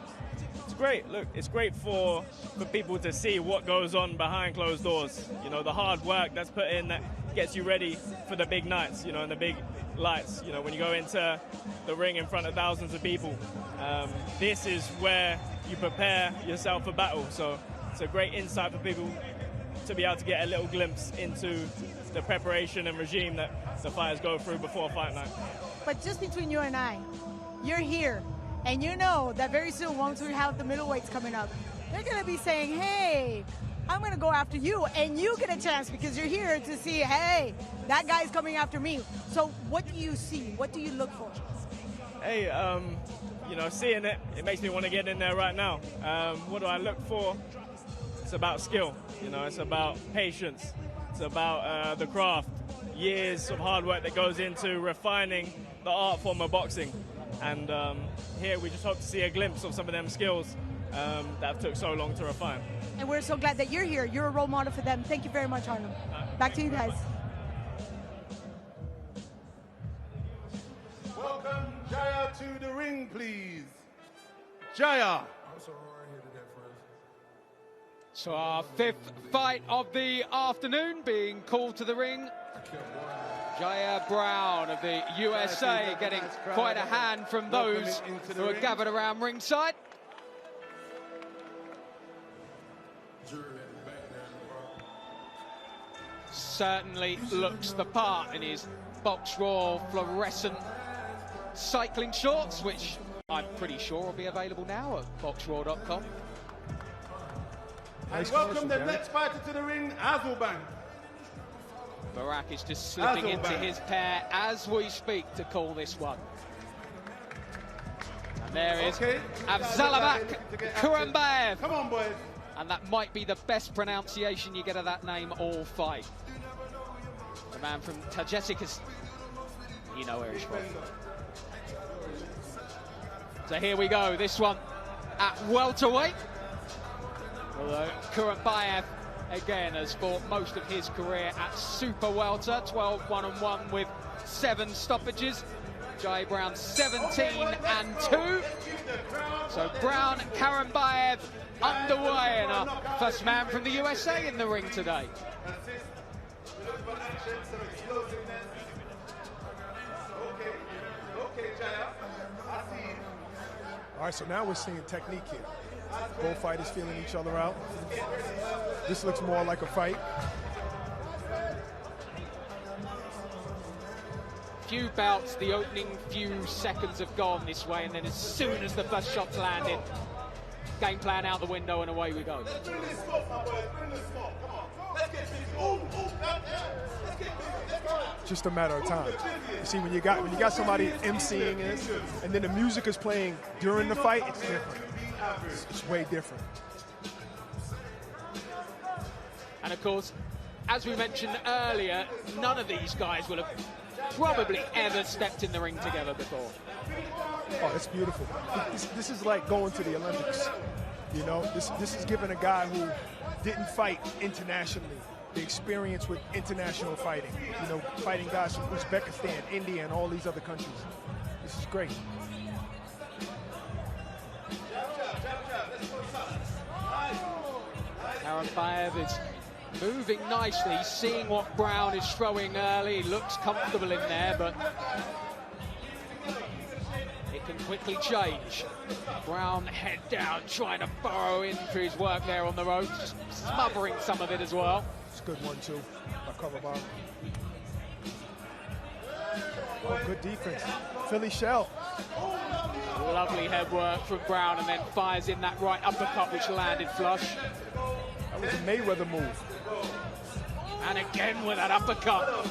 It's great. Look, it's great for people to see what goes on behind closed doors. You know, the hard work that's put in that gets you ready for the big nights, you know, and the big lights. You know, when you go into the ring in front of thousands of people, this is where you prepare yourself for battle. So it's a great insight for people to be able to get a little glimpse into the preparation and regime that the fighters go through before fight night. But just between you and I, you're here, and you know that very soon, once we have the middleweights coming up, they're going to be saying, hey, I'm going to go after you, and you get a chance because you're here to see, hey, that guy's coming after me. So what do you see? What do you look for? Hey, you know, seeing it makes me want to get in there right now. What do I look for? It's about skill, you know, it's about patience, it's about the craft, years of hard work that goes into refining the art form of boxing. And here we just hope to see a glimpse of some of them skills that have took so long to refine. And we're so glad that you're here. You're a role model for them. Thank you very much, Harlem. Back to you guys. Welcome Jaya to the ring, please. Jaya. So our fifth fight of the afternoon being called to the ring. Jaya Brown of the USA getting quite a hand from those who are gathered around ringside. Certainly looks the part in his BoxRaw fluorescent cycling shorts, which I'm pretty sure will be available now at boxraw.com. And welcome the next fighter to the ring, Eubank. Barak is just slipping into his pair as we speak to call this one. And there is Avzalabak Kurambayev. Come on, boys. And that might be the best pronunciation you get of that name all fight. The man from Tajikistan. You know where he's from. So here we go. This one at welterweight. Although Kurambayev again has fought most of his career at super welter, 12 1-1 with 7 stoppages. Jai Brown 17-2. So Brown, Kurambayev underway, and our first man from the USA in the ring today. All right, so now we're seeing technique here. Both fighters feeling each other out. This looks more like a fight. Few bouts, the opening few seconds have gone this way, and then as soon as the first shot's landed, game plan out the window and away we go. Just a matter of time. You see, when you got somebody emceeing it, and then the music is playing during the fight, it's different. It's way different. And of course, as we mentioned earlier, none of these guys will have probably ever stepped in the ring together before. Oh, it's beautiful. This is like going to the Olympics. You know, this is giving a guy who didn't fight internationally the experience with international fighting. You know, fighting guys from Uzbekistan, India, and all these other countries. This is great. Kurambayev is moving nicely, seeing what Brown is throwing early. Looks comfortable in there, but quickly change. Brown head down, trying to burrow into his work there on the ropes, just smothering some of it as well. It's a good one too. A cover bomb. Oh, good defense. Philly shell. Lovely head work from Brown, and then fires in that right uppercut, which landed flush. That was a Mayweather move. And again with that uppercut.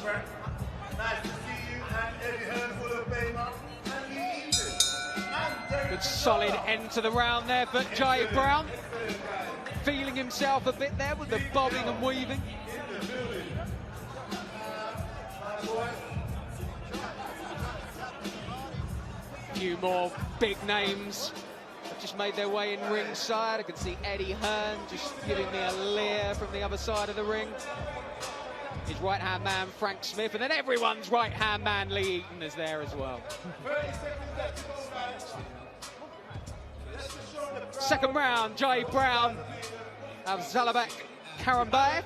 Good solid end to the round there, but Jai Brown feeling himself a bit there with the bobbing and weaving. A few more big names have just made their way in ringside. I can see Eddie Hearn just giving me a leer from the other side of the ring. His right-hand man, Frank Smith, and then everyone's right-hand man, Lee Eaton, is there as well. Second round, Jai Brown of Zalabek Karambayev.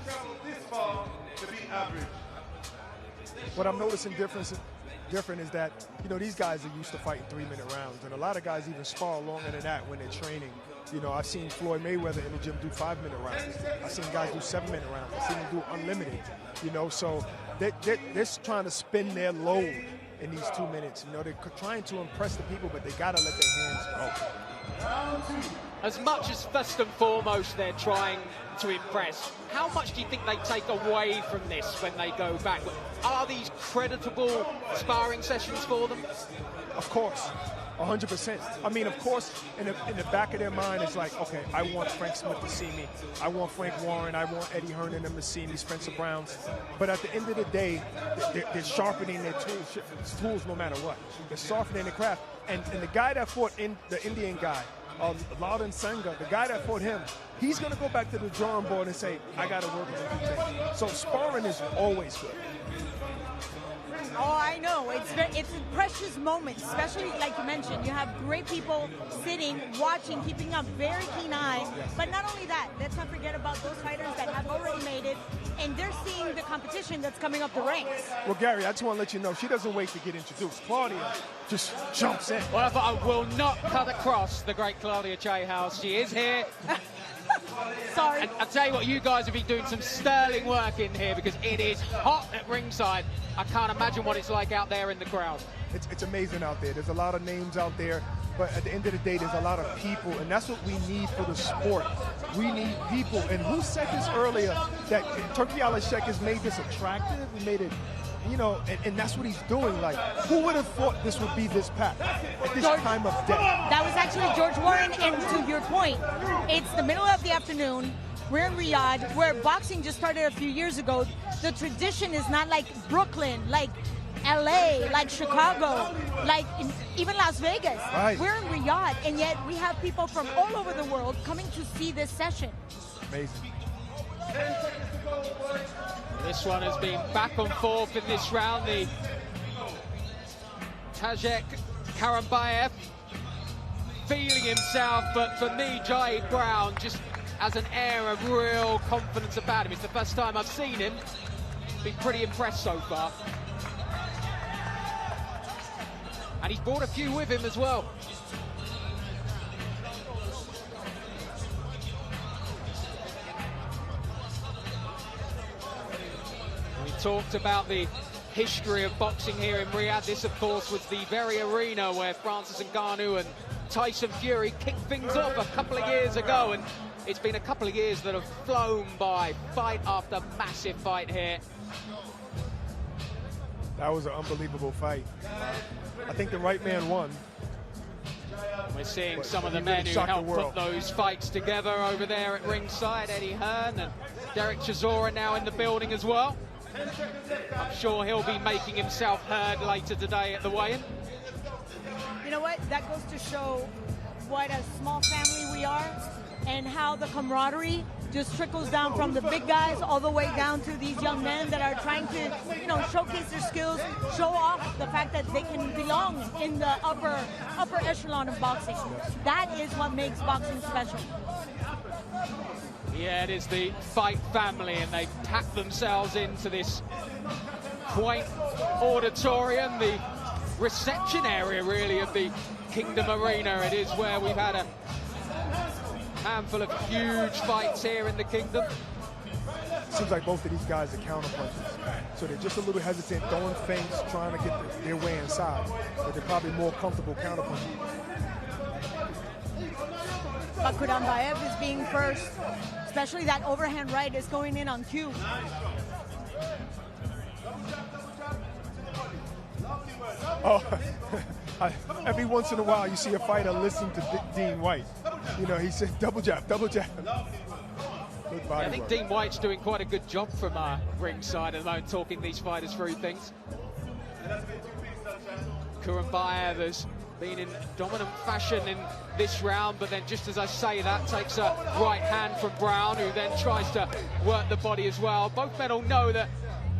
What I'm noticing different is that, you know, these guys are used to fighting 3-minute rounds, and a lot of guys even spar longer than that when they're training. You know, I've seen Floyd Mayweather in the gym do 5-minute rounds. I've seen guys do 7-minute rounds. I've seen them do unlimited, you know, so they're trying to spin their load in these 2 minutes. You know, they're trying to impress the people, but they gotta let their hands go. As much as first and foremost they're trying to impress, how much do you think they take away from this when they go back? Are these creditable sparring sessions for them? Of course, 100%. I mean, of course, in the back of their mind, it's like, okay, I want Frank Smith to see me. I want Frank Warren. I want Eddie Hearn and them to see me, Spencer Browns. But at the end of the day, they're sharpening their tools no matter what. They're sharpening their craft. And the guy that fought the Indian guy, Loudon Sangha, the guy that fought him, he's going to go back to the drawing board and say, I got to work on a few things. So sparring is always good. Oh, I know. It's a precious moment, especially like you mentioned. You have great people sitting, watching, keeping a very keen eye. But not only that, let's not forget about those fighters that have already made it, and they're seeing the competition that's coming up the ranks. Well, Gary, I just want to let you know, she doesn't wait to get introduced. Claudia just jumps in. Well, I will not cut across the great Claudia House. She is here. Sorry. And I'll tell you what, you guys have been doing some sterling work in here because it is hot at ringside. I can't imagine what it's like out there in the crowd. It's amazing out there. There's a lot of names out there, but at the end of the day, there's a lot of people, and that's what we need for the sport. We need people. And who said this earlier, that Turki Alashek has made this attractive? We made it, you know, and that's what he's doing. Like, who would have thought this would be this packed at this time of day? That was actually George Warren, and to your point, it's the middle of the afternoon. We're in Riyadh, where boxing just started a few years ago. The tradition is not like Brooklyn, like LA, like Chicago, like even Las Vegas. Right. We're in Riyadh, and yet we have people from all over the world coming to see this session. Amazing. This one has been back and forth in this round. The Tajik Karambayev feeling himself, but for me, Jai Brown just has an air of real confidence about him. It's the first time I've seen him. Been pretty impressed so far. And he's brought a few with him as well. We talked about the history of boxing here in Riyadh. This, of course, was the very arena where Francis Ngannou and Tyson Fury kicked things off a couple of years ago, and it's been a couple of years that have flown by, fight after massive fight here. That was an unbelievable fight. I think the right man won. We're seeing some of the men who helped put those fights together over there at ringside. Eddie Hearn and Derek Chisora now in the building as well. I'm sure he'll be making himself heard later today at the weigh-in. You know what? That goes to show what a small family we are, and how the camaraderie just trickles down from the big guys all the way down to these young men that are trying to, you know, showcase their skills, show off the fact that they can belong in the upper echelon of boxing. That is what makes boxing special. Yeah, it is the fight family, and they've packed themselves into this quaint auditorium. The reception area, really, of the Kingdom Arena. It is where we've had a handful of huge fights here in the Kingdom. Seems like both of these guys are counterpunchers. So they're just a little hesitant, throwing feints, trying to get their way inside. But they're probably more comfortable counterpunching. Kurambayev is being first, especially that overhand right is going in on cue. Oh, every once in a while you see a fighter listen to Dean White. You know, he said double jab, double jab. Yeah, I think Dean White's doing quite a good job from ringside at the moment, talking these fighters through things. Kurambayev has been in dominant fashion in this round, but then just as I say that, takes a right hand from Brown, who then tries to work the body as well. Both men all know that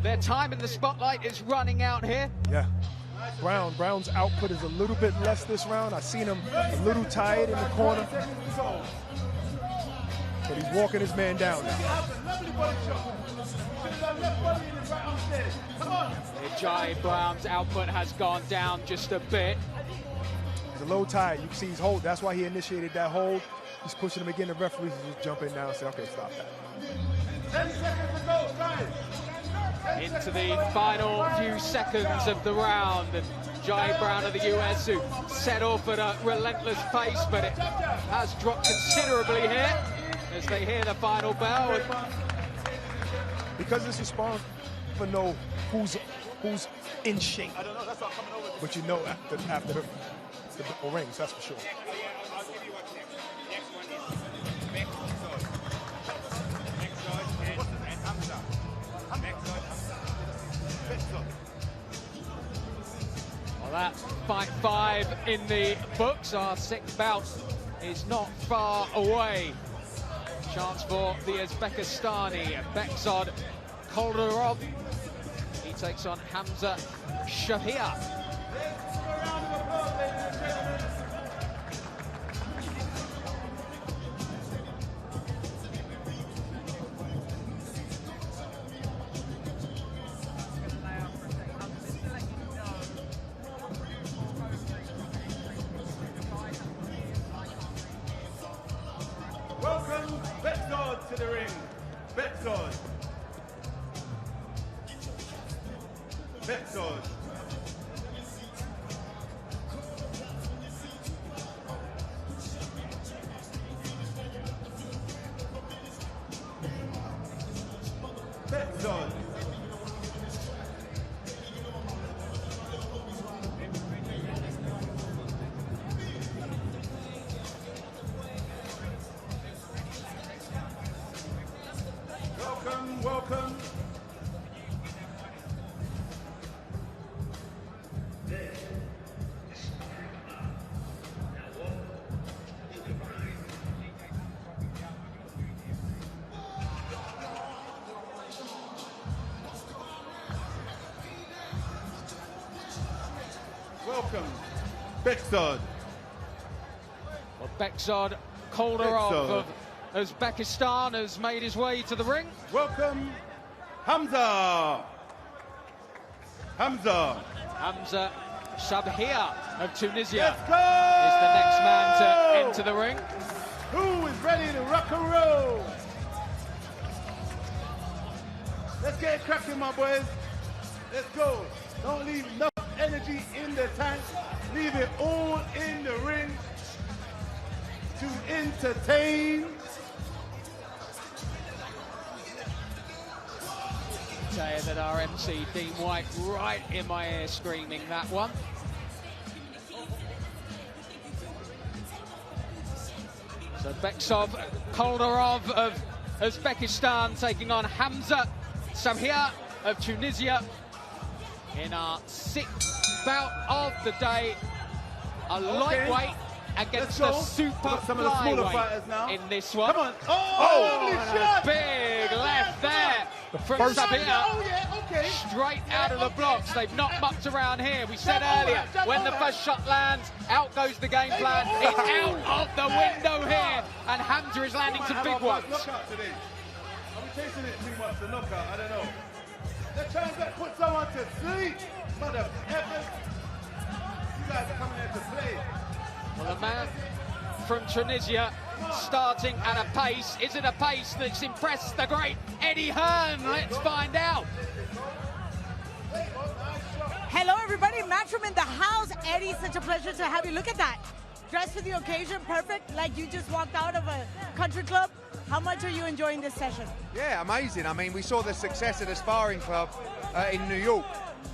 their time in the spotlight is running out here. Yeah. Brown's output is a little bit less this round. I've seen him a little tired in the corner. But he's walking his man down now. Jai Brown's output has gone down just a bit. He's a little tired. You can see he's hold. That's why he initiated that hold. He's pushing him again. The referees just jump in now and say, okay, stop that. 10 seconds to go, guys. Into the final few seconds of the round, and Jai Brown of the US, who set off at a relentless pace, but it has dropped considerably here as they hear the final bell. Because this is sparring, you never know who's in shape. But you know after the bell rings, that's for sure. Well, that's fight 5 in the books. Our 6th bout is not far away. Chance for the Uzbekistani, Beksod Koldarov. He takes on Hamza Shahir. Welcome, Beksod, to the ring. Beksod. Beksod. Beksod. Welcome. Welcome, Beksod. Well, Beksod Koldarov of Uzbekistan has made his way to the ring. Welcome, Hamza. Hamza Shabhir of Tunisia is the next man to enter the ring. Who is ready to rock and roll? Let's get it cracking, my boys. Let's go. Don't leave enough energy in the tank. Leave it all in the ring to entertain. Say that our MC Dean White right in my ear screaming that one. So Beksod Koldarov of Uzbekistan taking on Hamza Shahir of Tunisia in our 6th bout of the day. A lightweight against a super flyweight in this one. Come on. Oh, and a big left there from Shahir. Straight out of the blocks. They've not mucked around here. We said earlier, when the first shot lands, out goes the game plan. It's out of the window here, and Hamza is landing some big ones. Knockout today. Are we chasing it too much? The knockout? I don't know. They're trying to put someone to sleep. Mother effort. guys are coming here to play. Well, the man from Tunisia starting at a pace. Is it a pace that's impressed the great Eddie Hearn? Let's find out. Hello, everybody. Matchroom in the house. Eddie, such a pleasure to have you. Look at that. Dressed for the occasion, perfect, like you just walked out of a country club. How much are you enjoying this session? Yeah, amazing. I mean, we saw the success of the Sparring Club in New York.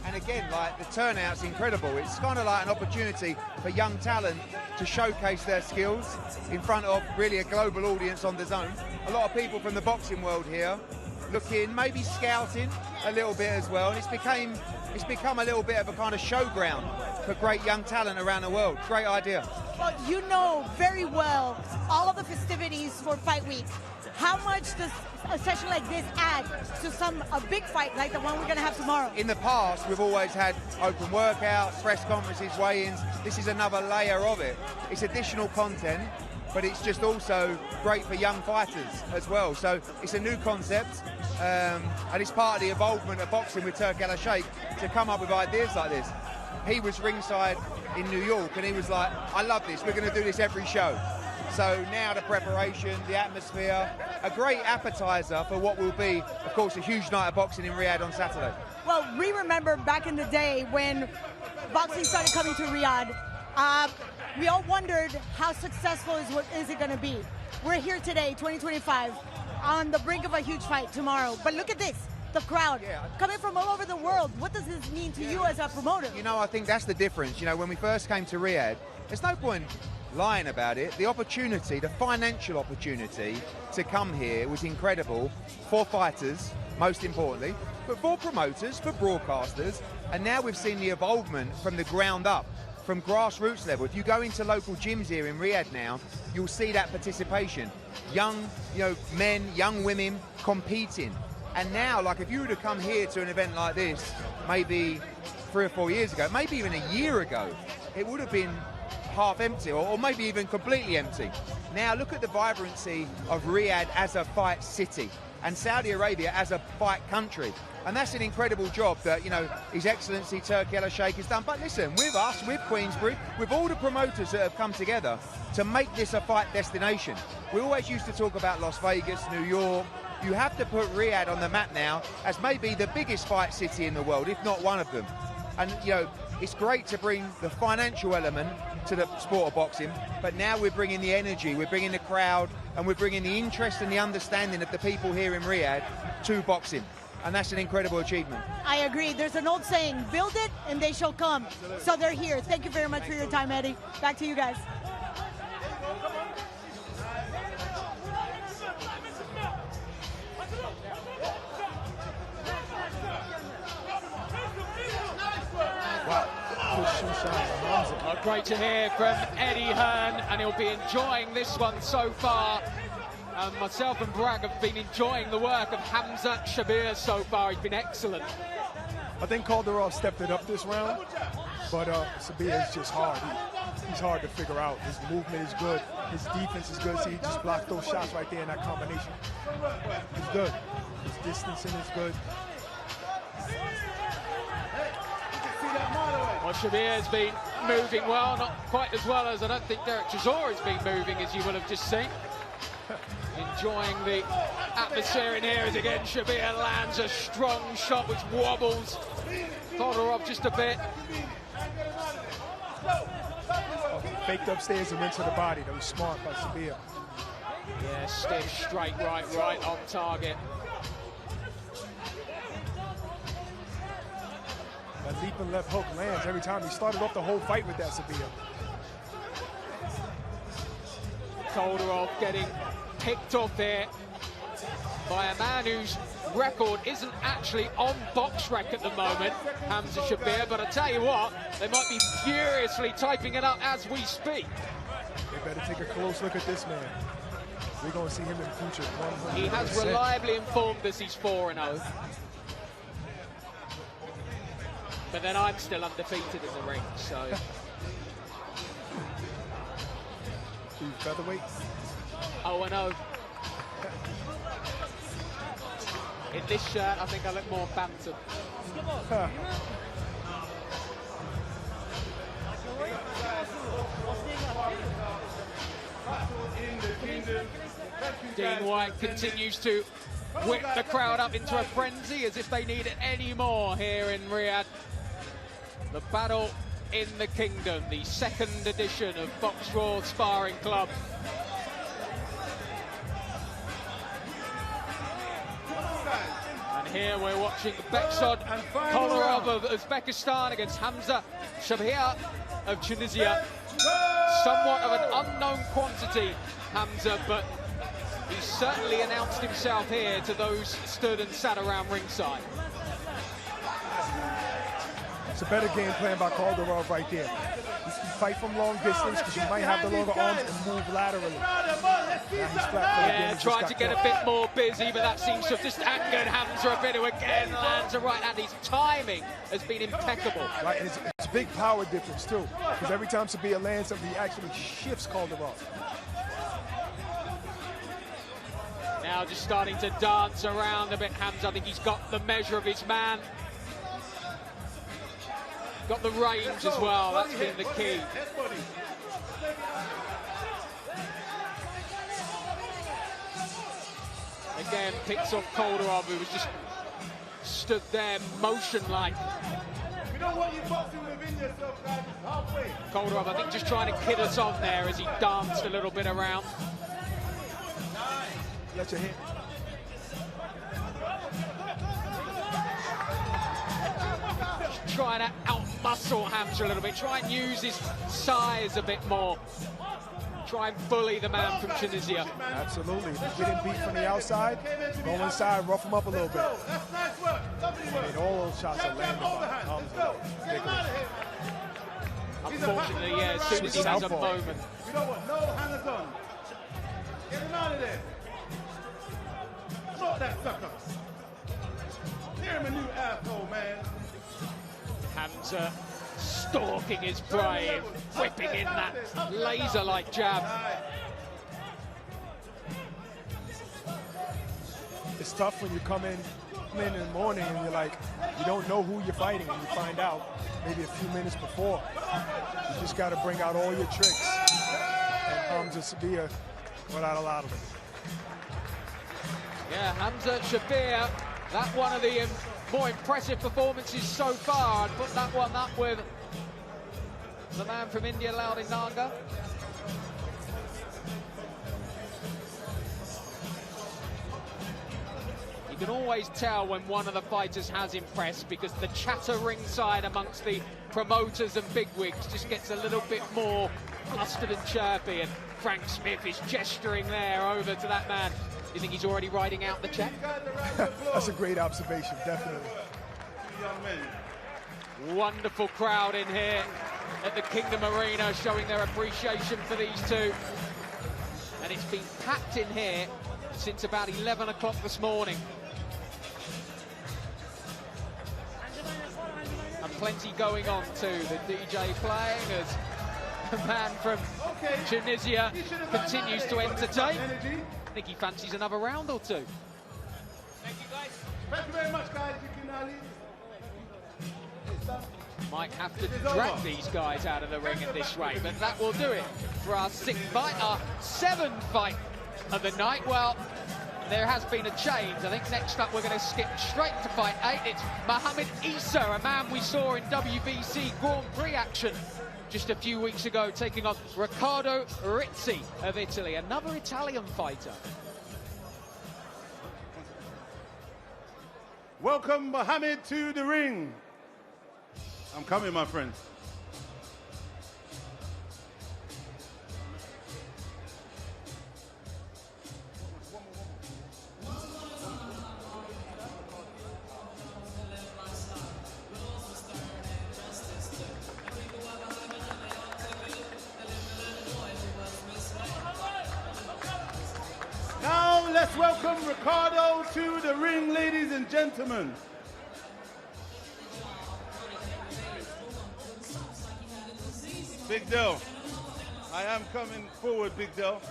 And again, like, the turnout's incredible. It's kind of like an opportunity for young talent to showcase their skills in front of really a global audience on the zone. A lot of people from the boxing world here looking, maybe scouting a little bit as well. And it's become a little bit of a kind of showground for great young talent around the world. Great idea. Well, you know very well all of the festivities for Fight Week. How much does a session like this add to a big fight like the one we're going to have tomorrow? In the past, we've always had open workouts, press conferences, weigh-ins. This is another layer of it. It's additional content, but it's just also great for young fighters as well. So it's a new concept, and it's part of the involvement of boxing with Turki Al-Sheikh to come up with ideas like this. He was ringside in New York, and he was like, I love this, we're going to do this every show. So now the preparation, the atmosphere, a great appetizer for what will be, of course, a huge night of boxing in Riyadh on Saturday. Well, we remember back in the day when boxing started coming to Riyadh, we all wondered how successful is it going to be. We're here today, 2025, on the brink of a huge fight tomorrow. But look at this, the crowd coming from all over the world. What does this mean to you as a promoter? You know, I think that's the difference. You know, when we first came to Riyadh, there's no point lying about it. The opportunity, the financial opportunity to come here was incredible for fighters, most importantly, but for promoters, for broadcasters, and now we've seen the involvement from the ground up, from grassroots level. If you go into local gyms here in Riyadh now, you'll see that participation. Young, men, young women competing. And now, like, if you were to come here to an event like this, maybe 3 or 4 years ago, maybe even a year ago, it would have been half empty or maybe even completely empty. Now look at the vibrancy of Riyadh as a fight city and Saudi Arabia as a fight country. And that's an incredible job that, His Excellency Turki Al-Sheikh has done. But listen, with us, with Queensbury, with all the promoters that have come together to make this a fight destination. We always used to talk about Las Vegas, New York. You have to put Riyadh on the map now as maybe the biggest fight city in the world, if not one of them. And, it's great to bring the financial element to the sport of boxing, but now we're bringing the energy, we're bringing the crowd, and we're bringing the interest and the understanding of the people here in Riyadh to boxing. And that's an incredible achievement. I agree. There's an old saying, build it and they shall come. So they're here. Thank you very much for your time, Eddie. Back to you guys. Great to hear from Eddie Hearn, and he'll be enjoying this one so far. Myself and Bragg have been enjoying the work of Hamza Shabir so far. He's been excellent. I think Calderon stepped it up this round, but Shabir is just hard. He's hard to figure out. His movement is good. His defense is good. See, he just blocked those shots right there in that combination. He's good. His distancing is good. Well, Shabir's been moving well, not quite as well as I don't think Derek Chisora has been moving, as you will have just seen. Enjoying the atmosphere in here as again Shabir lands a strong shot which wobbles Todorov just a bit. Faked upstairs and went to the body. That was smart by Shabir. Yeah, stiff, straight right on target. That leaping left hook lands every time. He started off the whole fight with that Shabir. Calderon getting picked off there by a man whose record isn't actually on BoxRaw at the moment, Hamza Shabir, but I tell you what, they might be furiously typing it up as we speak. They better take a close look at this man. We're going to see him in the future. 100%. He has reliably informed us he's 4-0. But then I'm still undefeated in the ring, so... Featherweight? 0-0. In this shirt, I think I look more bantam. Dean White continues to whip the crowd up into a frenzy as if they need it any more here in Riyadh. The battle in the kingdom, the second edition of BoxRaw Sparring Club. And here we're watching Beksod Kolarov of Uzbekistan against Hamza Shabir of Tunisia. Somewhat of an unknown quantity, Hamza, but he's certainly announced himself here to those stood and sat around ringside. It's a better game plan by Kolarov right there. You fight from long distance because you might have the longer arms and move laterally. Yeah, tried to get a bit more busy, but that seems to have just angered Hamza a bit, who again lands a right hand. His timing has been impeccable. Right, and it's big power difference too, because every time Shabir lands something, he actually shifts Kolarov. Now just starting to dance around a bit, Hamza. I think he's got the measure of his man. Got the range as well, that's been the key. Again, picks off Kolarov, who was just stood there motion-like. We don't want you boxing within yourself, guys. It's halfway. Kolarov, I think, just trying to kid us on there as he danced a little bit around. Let your hit. Trying to out-muscle Hamza a little bit, try and use his size a bit more. Try and bully the man from Tunisia. Absolutely. If you get him beat from the outside, go inside, rough him up a little bit. And all those shots are landed by Hamza. Unfortunately, yeah, as soon as he has a moment. We don't want no hangers on. Get him out of there. Drop that sucker. Tear him a new asshole, man. Hamza stalking his prey, whipping in that laser-like jab. It's tough when you come in the morning and you're like, you don't know who you're fighting, and you find out maybe a few minutes before. You just got to bring out all your tricks. And Hamza Shabir without a lot of them. Yeah, Hamza Shabir, that one of the more impressive performances so far. I'd put that one up with the man from India, Laudi Naga. You can always tell when one of the fighters has impressed, because the chatter ringside amongst the promoters and bigwigs just gets a little bit more flustered and chirpy, and Frank Smith is gesturing there over to that man. You think he's already riding out the check? That's a great observation, definitely. Wonderful crowd in here at the Kingdom Arena, showing their appreciation for these two. And it's been packed in here since about 11 o'clock this morning. And plenty going on too. The DJ playing as the man from Tunisia continues to entertain. I think he fancies another round or two. Thank you, guys. Thank you very much, guys. You can leave. Might have to drag these guys out of the ring in this way, but that will do it for our sixth fight, our seventh fight of the night. Well, there has been a change. I think next up we're going to skip straight to fight 8. It's Mohamed Issa, a man we saw in WBC Grand Prix action just a few weeks ago, taking on Riccardo Rizzi of Italy, another Italian fighter. Welcome, Mohamed, to the ring. I'm coming, my friend. Now let's welcome Riccardo to the ring, ladies and gentlemen. Big Del, I am coming forward, Big Del.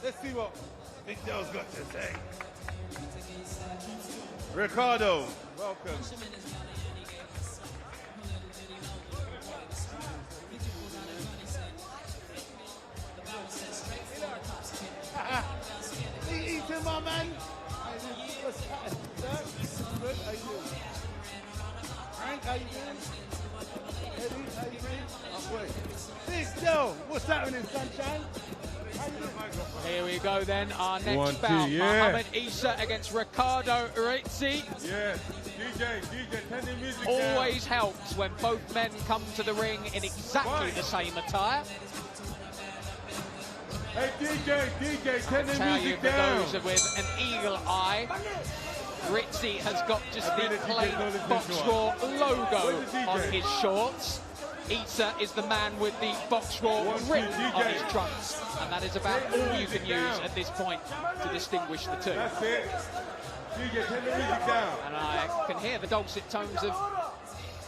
Let's see what Big Del's got to say. Riccardo, welcome. how you doing? Frank, how you doing? Eddie, how you doing? I'm great. Big Joe, what's happening, sunshine? How you doing? Here we go then, our next 1, 2, bout. yeah. Mohamed Issa against Ricardo Rizzi. Yes, DJ, turn the music Always helps when both men come to the ring in exactly the same attire. Hey, DJ, turn the Tell you music for down. those with an eagle eye, Rizzi has got just the plain BoxRaw logo on his shorts. Issa is the man with the BoxRaw written on his trunks, and that is about all you can use at this point to distinguish the two. That's it. DJ, turn the music down. And I can hear the dulcet tones of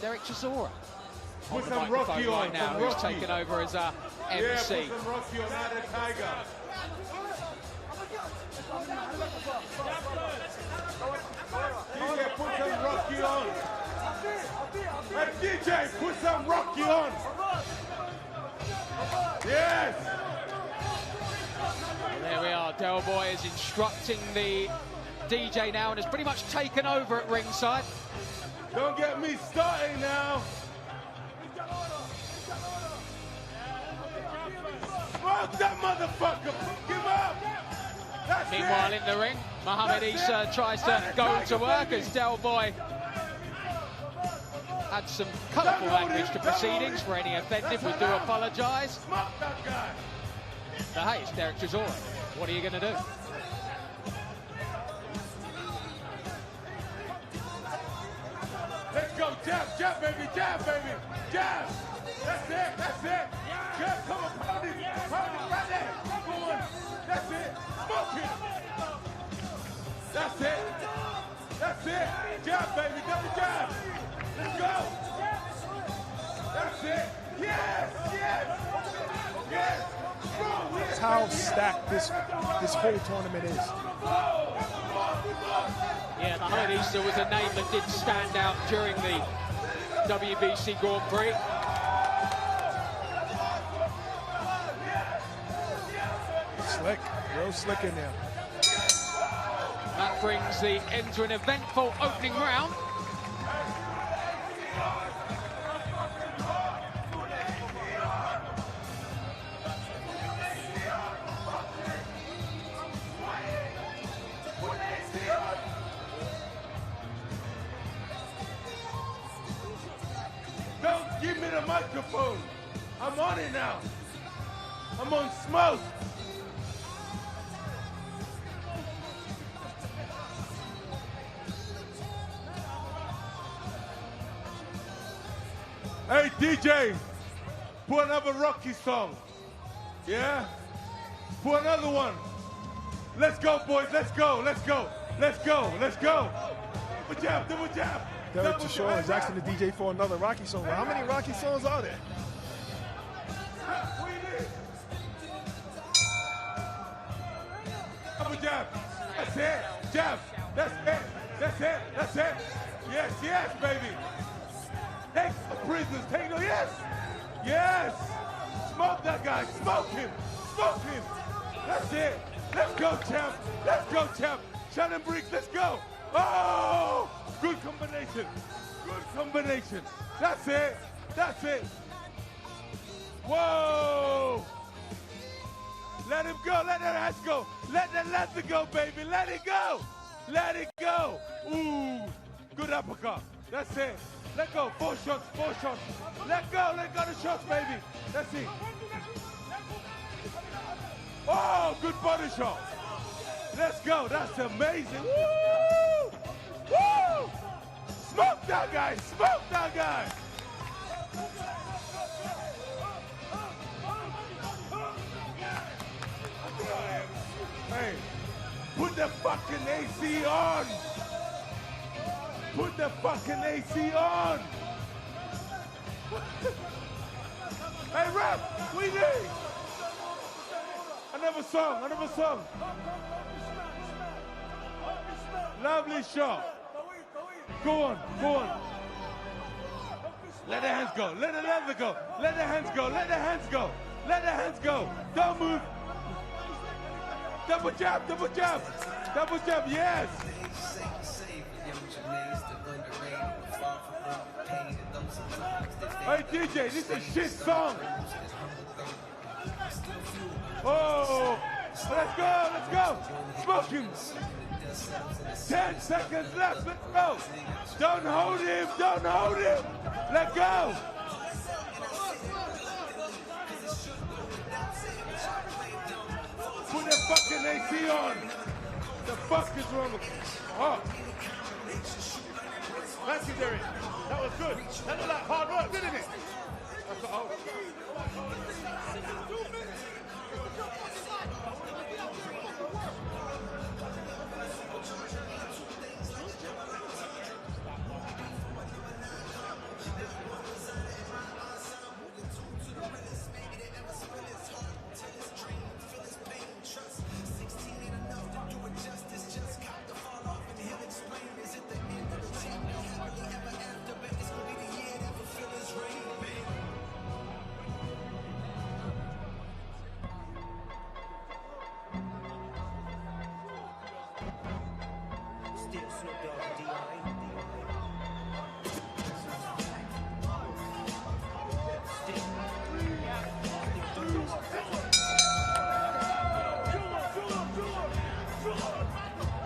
Derek Chisora on Put the some microphone Rocky right on, now, some who's Rocky. taken over as our Yeah, MC. put some Rocky on Eye of the Tiger. DJ, put some Rocky on. Hey, DJ, put some Rocky on. Yes. There we are. Del Boy is instructing the DJ now and has pretty much taken over at ringside. Don't get me started now. Smoke that motherfucker. Pick him up. That's Meanwhile, it. in the ring, Mohamed Issa tries to go to work as Del Boy had some colourful language to proceedings. For any offended, we do apologise. Smoke that guy. So hey, it's Derek Chisora. What are you going to do? Let's go, jab, baby, jab. That's it. Jab, come on, pound it right there. Come on, that's it. Smoke it. That's it. Jab, baby, double jab. Let's go. That's it. Yes. That's how stacked this whole tournament is. Yeah, Mohamed Issa was a name that did stand out during the WBC Grand Prix. Slick, real slick in there. That brings the end to an eventful opening round. Don't give me the microphone. I'm on it now. I'm on smoke. Hey, DJ, put another Rocky song. Yeah? Put another one. Let's go, boys. Let's go. Double jab. Derek Chisora is asking the DJ for another Rocky song. Well, how many Rocky songs are there? Double jab. That's it. Jab. That's it. Yes, baby. Take the prisoners. Take the yes. Smoke that guy. Smoke him. That's it. Let's go, champ. Shannon Briggs, let's go. Oh, good combination. That's it. Whoa. Let him go. Let that ass go. Let the leather go, baby. Let it go. Ooh, good uppercut. That's it. Let go. 4 shots. Let go the shots, baby. That's it. Oh, good body shot. Let's go. That's amazing. Woo! Smoke that guy. Hey, put the fucking AC on. Hey, ref, we need another song. Lovely shot. Go on. Let the hands go. Let the leather go. Let the hands go. Don't move. Double jab. Yes. Hey DJ, this is a shit song. Oh, let's go. Smoking. 10 seconds left, let's go. Don't hold him. Let go. Put that fucking AC on. The fuck is wrong with you? Oh. Thank you, Derek. That was good. That looked like hard work, didn't it? That's what I was.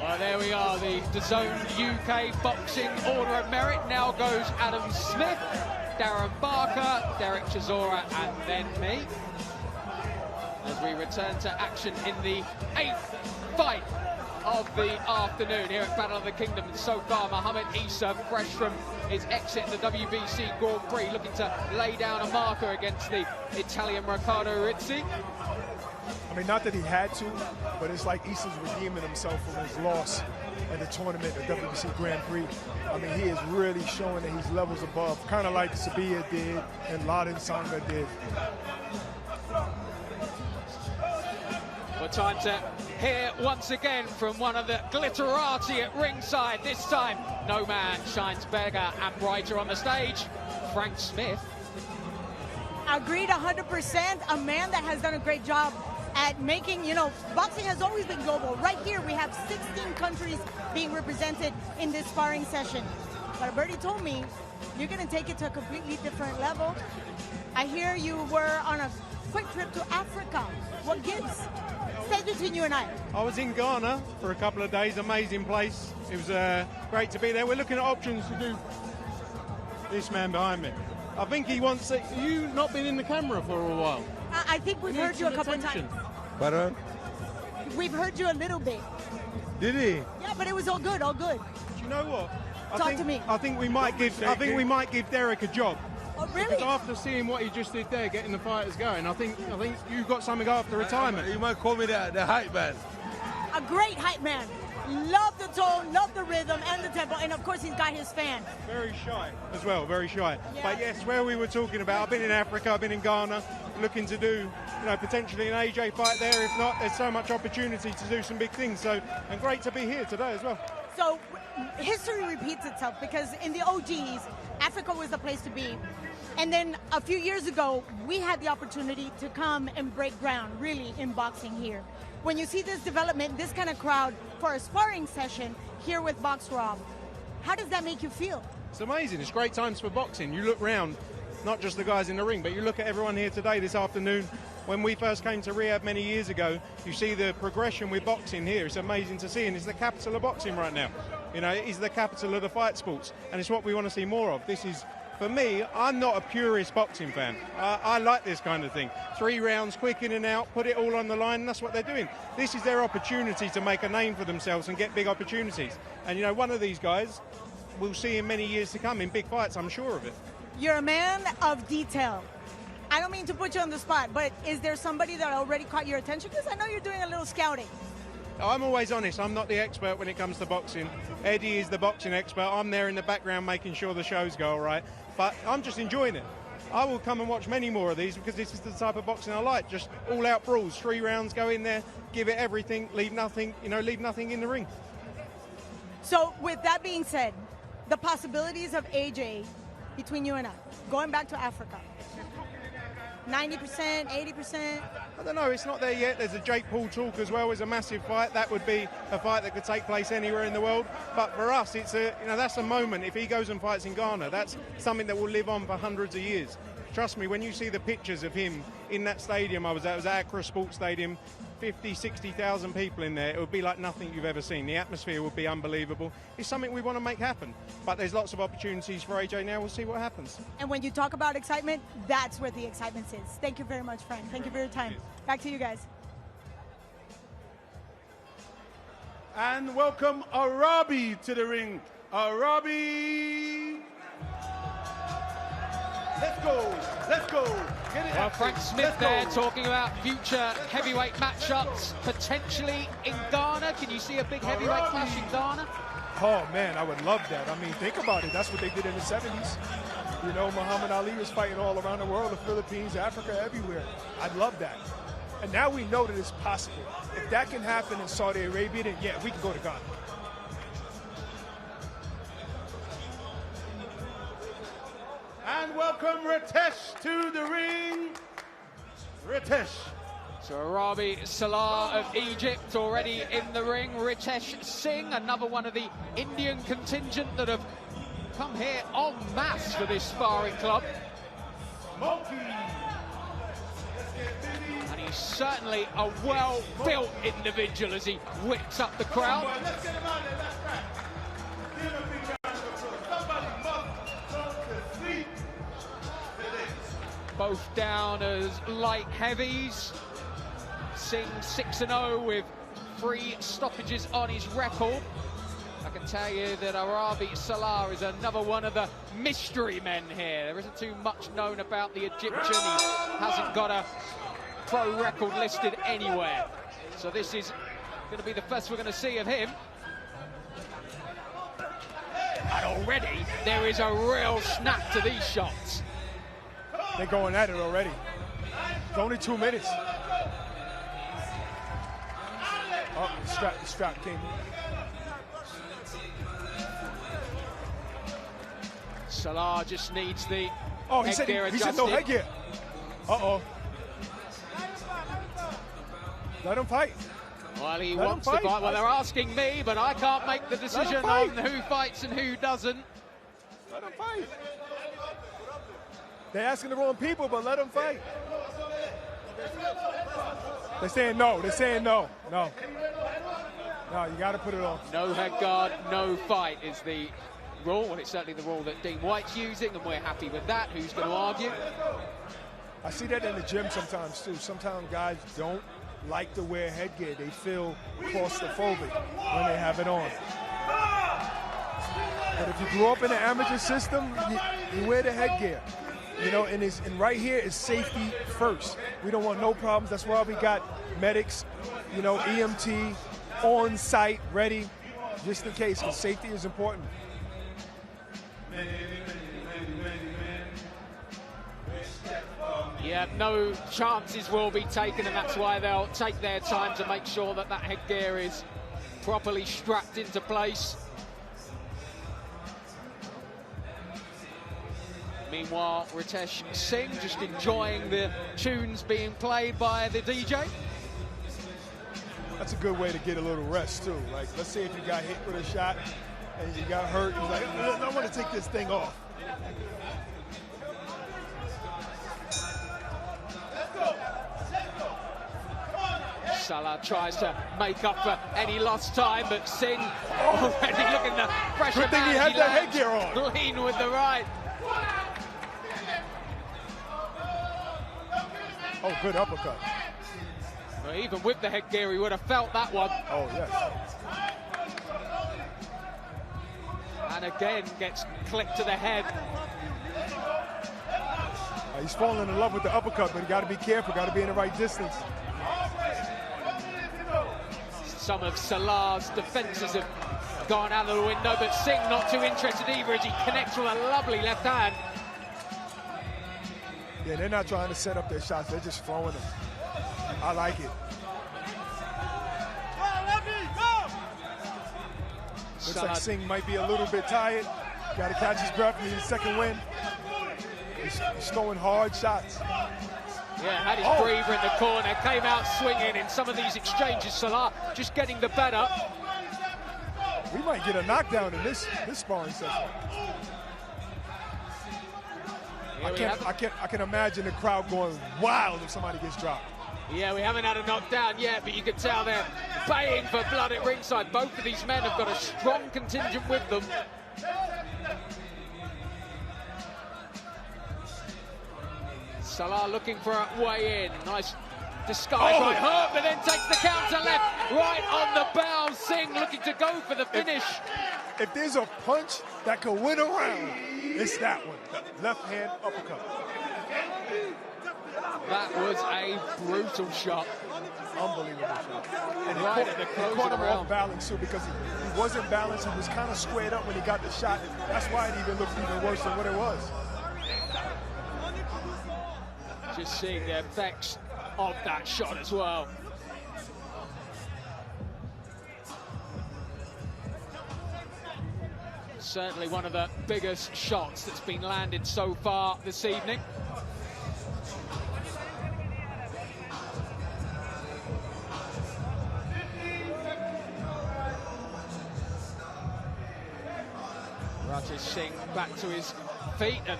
Well, there we are. The DAZN UK Boxing Order of Merit now goes Adam Smith, Darren Barker, Derek Chisora, and then me. As we return to action in the 8th fight of the afternoon here at Battle of the Kingdom. And so far, Mohamed Issa, fresh from his exit in the WBC Grand Prix, looking to lay down a marker against the Italian Riccardo Rizzi. I mean, not that he had to, but it's like Issa's redeeming himself from his loss at the tournament, the WBC Grand Prix. I mean, he is really showing that he's levels above, kind of like Sabia did and Laden Sanga did. Well, time to hear once again from one of the glitterati at ringside. This time, no man shines bigger and brighter on the stage. Frank Smith. Agreed 100%. A man that has done a great job at making, you know, boxing has always been global. Right here, we have 16 countries being represented in this sparring session. But Bertie told me, you're going to take it to a completely different level. I hear you were on a quick trip to Africa. What gives? Stay between you and I. I was in Ghana for a couple of days, amazing place. It was great to be there. We're looking at options to do this man behind me. I think he wants to, you not been in the camera for a while. I think we've heard you a couple of times. Pardon? We've heard you a little bit. Did he? Yeah, but it was all good, all good. Do you know what? Talk to me. I think we might give Derek a job. Oh, really? Because after seeing what he just did there, getting the fighters going, I think you've got something after retirement. You might call me the hype man. A great hype man. Love the tone, love the rhythm and the tempo, and of course he's got his fan. Very shy as well, very shy. Yeah. But yes, where we were talking about, I've been in Africa, I've been in Ghana, looking to do, you know, potentially an AJ fight there. If not, there's so much opportunity to do some big things. So, and great to be here today as well. So history repeats itself because in the OGs, Africa was the place to be. And then a few years ago, we had the opportunity to come and break ground, really, in boxing here. When you see this development, this kind of crowd for a sparring session here with BoxRaw, how does that make you feel? It's amazing. It's great times for boxing. You look round, not just the guys in the ring, but you look at everyone here today, this afternoon. When we first came to Riyadh many years ago, you see the progression with boxing here. It's amazing to see, and it's the capital of boxing right now. You know, it is the capital of the fight sports, and it's what we want to see more of. This is, for me, I'm not a purist boxing fan. I like this kind of thing. 3 rounds, quick in and out, put it all on the line, and that's what they're doing. This is their opportunity to make a name for themselves and get big opportunities. And, you know, one of these guys, we'll see in many years to come in big fights, I'm sure of it. You're a man of detail. I don't mean to put you on the spot, but is there somebody that already caught your attention? Because I know you're doing a little scouting. I'm always honest. I'm not the expert when it comes to boxing. Eddie is the boxing expert. I'm there in the background making sure the shows go all right. But I'm just enjoying it. I will come and watch many more of these because this is the type of boxing I like. Just all-out brawls, 3 rounds, go in there, give it everything, leave nothing, you know, leave nothing in the ring. So with that being said, the possibilities of AJ between you and I, going back to Africa. 90%, 80%? I don't know, it's not there yet. There's a Jake Paul talk as well. It's a massive fight. That would be a fight that could take place anywhere in the world. But for us, it's that's a moment. If he goes and fights in Ghana, that's something that will live on for hundreds of years. Trust me, when you see the pictures of him in that stadium, it was at Accra Sports Stadium, 50, 60,000 people in there, it would be like nothing you've ever seen. The atmosphere would be unbelievable. It's something we want to make happen. But there's lots of opportunities for AJ now. We'll see what happens. And when you talk about excitement, that's where the excitement is. Thank you very much, Frank. Thank you for your time. Back to you guys. And welcome Arabi to the ring. Arabi! Let's go, let's go. Get it. Well, Frank Smith there talking about future heavyweight matchups, potentially in Ghana. Can you see a big heavyweight clash in Ghana? Oh, man, I would love that. I mean, think about it. That's what they did in the 70s. You know, Muhammad Ali was fighting all around the world, the Philippines, Africa, everywhere. I'd love that. And now we know that it's possible. If that can happen in Saudi Arabia, then yeah, we can go to Ghana. And welcome Ritesh to the ring. Ritesh. So Arabi Salah of Egypt already in the ring. Ritesh Singh, another one of the Indian contingent that have come here en masse for this sparring club. And he's certainly a well-built individual as he whips up the crowd. Let's get him out there, that's right. Give him a big round of applause. Somebody must go to sleep today. Both down as light heavies. Singh 6-0 with 3 stoppages on his record. I can tell you that Arabi Salah is another one of the mystery men here. There isn't too much known about the Egyptian. He hasn't got a pro record listed anywhere. So this is going to be the first we're going to see of him. And already there is a real snap to these shots. They're going at it already. It's only 2 minutes. Oh, the strap came. Salah just needs the he said no headgear. Uh-oh. Let him fight. Well, he wants to fight. Well, they're asking me, but I can't make the decision on who fights and who doesn't. Let him fight. They're asking the wrong people, but let him fight. They're saying no. They're saying no. No. No, you got to put it on. No head guard, no fight is the rule. Well, it's certainly the rule that Dean White's using, and we're happy with that. Who's going to argue? I see that in the gym sometimes, too. Sometimes guys don't like to wear headgear. They feel claustrophobic when they have it on. But if you grew up in the amateur system, you wear the headgear. You know, and right here is safety first. We don't want no problems. That's why we got medics, you know, EMT on site, ready, just in case, because safety is important. Yeah, no chances will be taken, and that's why they'll take their time to make sure that that headgear is properly strapped into place. Meanwhile, Ritesh Singh just enjoying the tunes being played by the DJ. That's a good way to get a little rest, too. Like, let's say if you got hit with a shot and you got hurt, you're like, I want to take this thing off. Salah tries to make up for any lost time, but Singh already looking the pressure. Good thing he had that headgear on. Lean with the right. Oh, good uppercut. Well, even with the headgear, he would have felt that one. Oh, yes. And again, gets clipped to the head. He's falling in love with the uppercut, but you got to be careful, got to be in the right distance. Some of Salah's defences have gone out of the window, but Singh not too interested either as he connects with a lovely left hand. Yeah, they're not trying to set up their shots, they're just throwing them. I like it. Looks like Singh might be a little bit tired. Got to catch his breath, need a second win. He's throwing hard shots. Yeah, had his breather in the corner, came out swinging in some of these exchanges. Salah just getting the better. We might get a knockdown in this sparring session. I can imagine the crowd going wild if somebody gets dropped. Yeah, we haven't had a knockdown yet, but you can tell they're baying for blood at ringside. Both of these men have got a strong contingent with them. Salah looking for a way in. Nice disguise by Hearn, but then takes the counter left, right on the bow. Singh looking to go for the finish. If there's a punch that could win a round, it's that one. The left hand uppercut. That was a brutal shot. Unbelievable shot. And right at the close caught of him the off round. balance too, because he wasn't balanced. He was kind of squared up when he got the shot. That's why it even looked even worse than what it was. Just seeing the effects of that shot as well. Certainly one of the biggest shots that's been landed so far this evening. Singh back to his feet and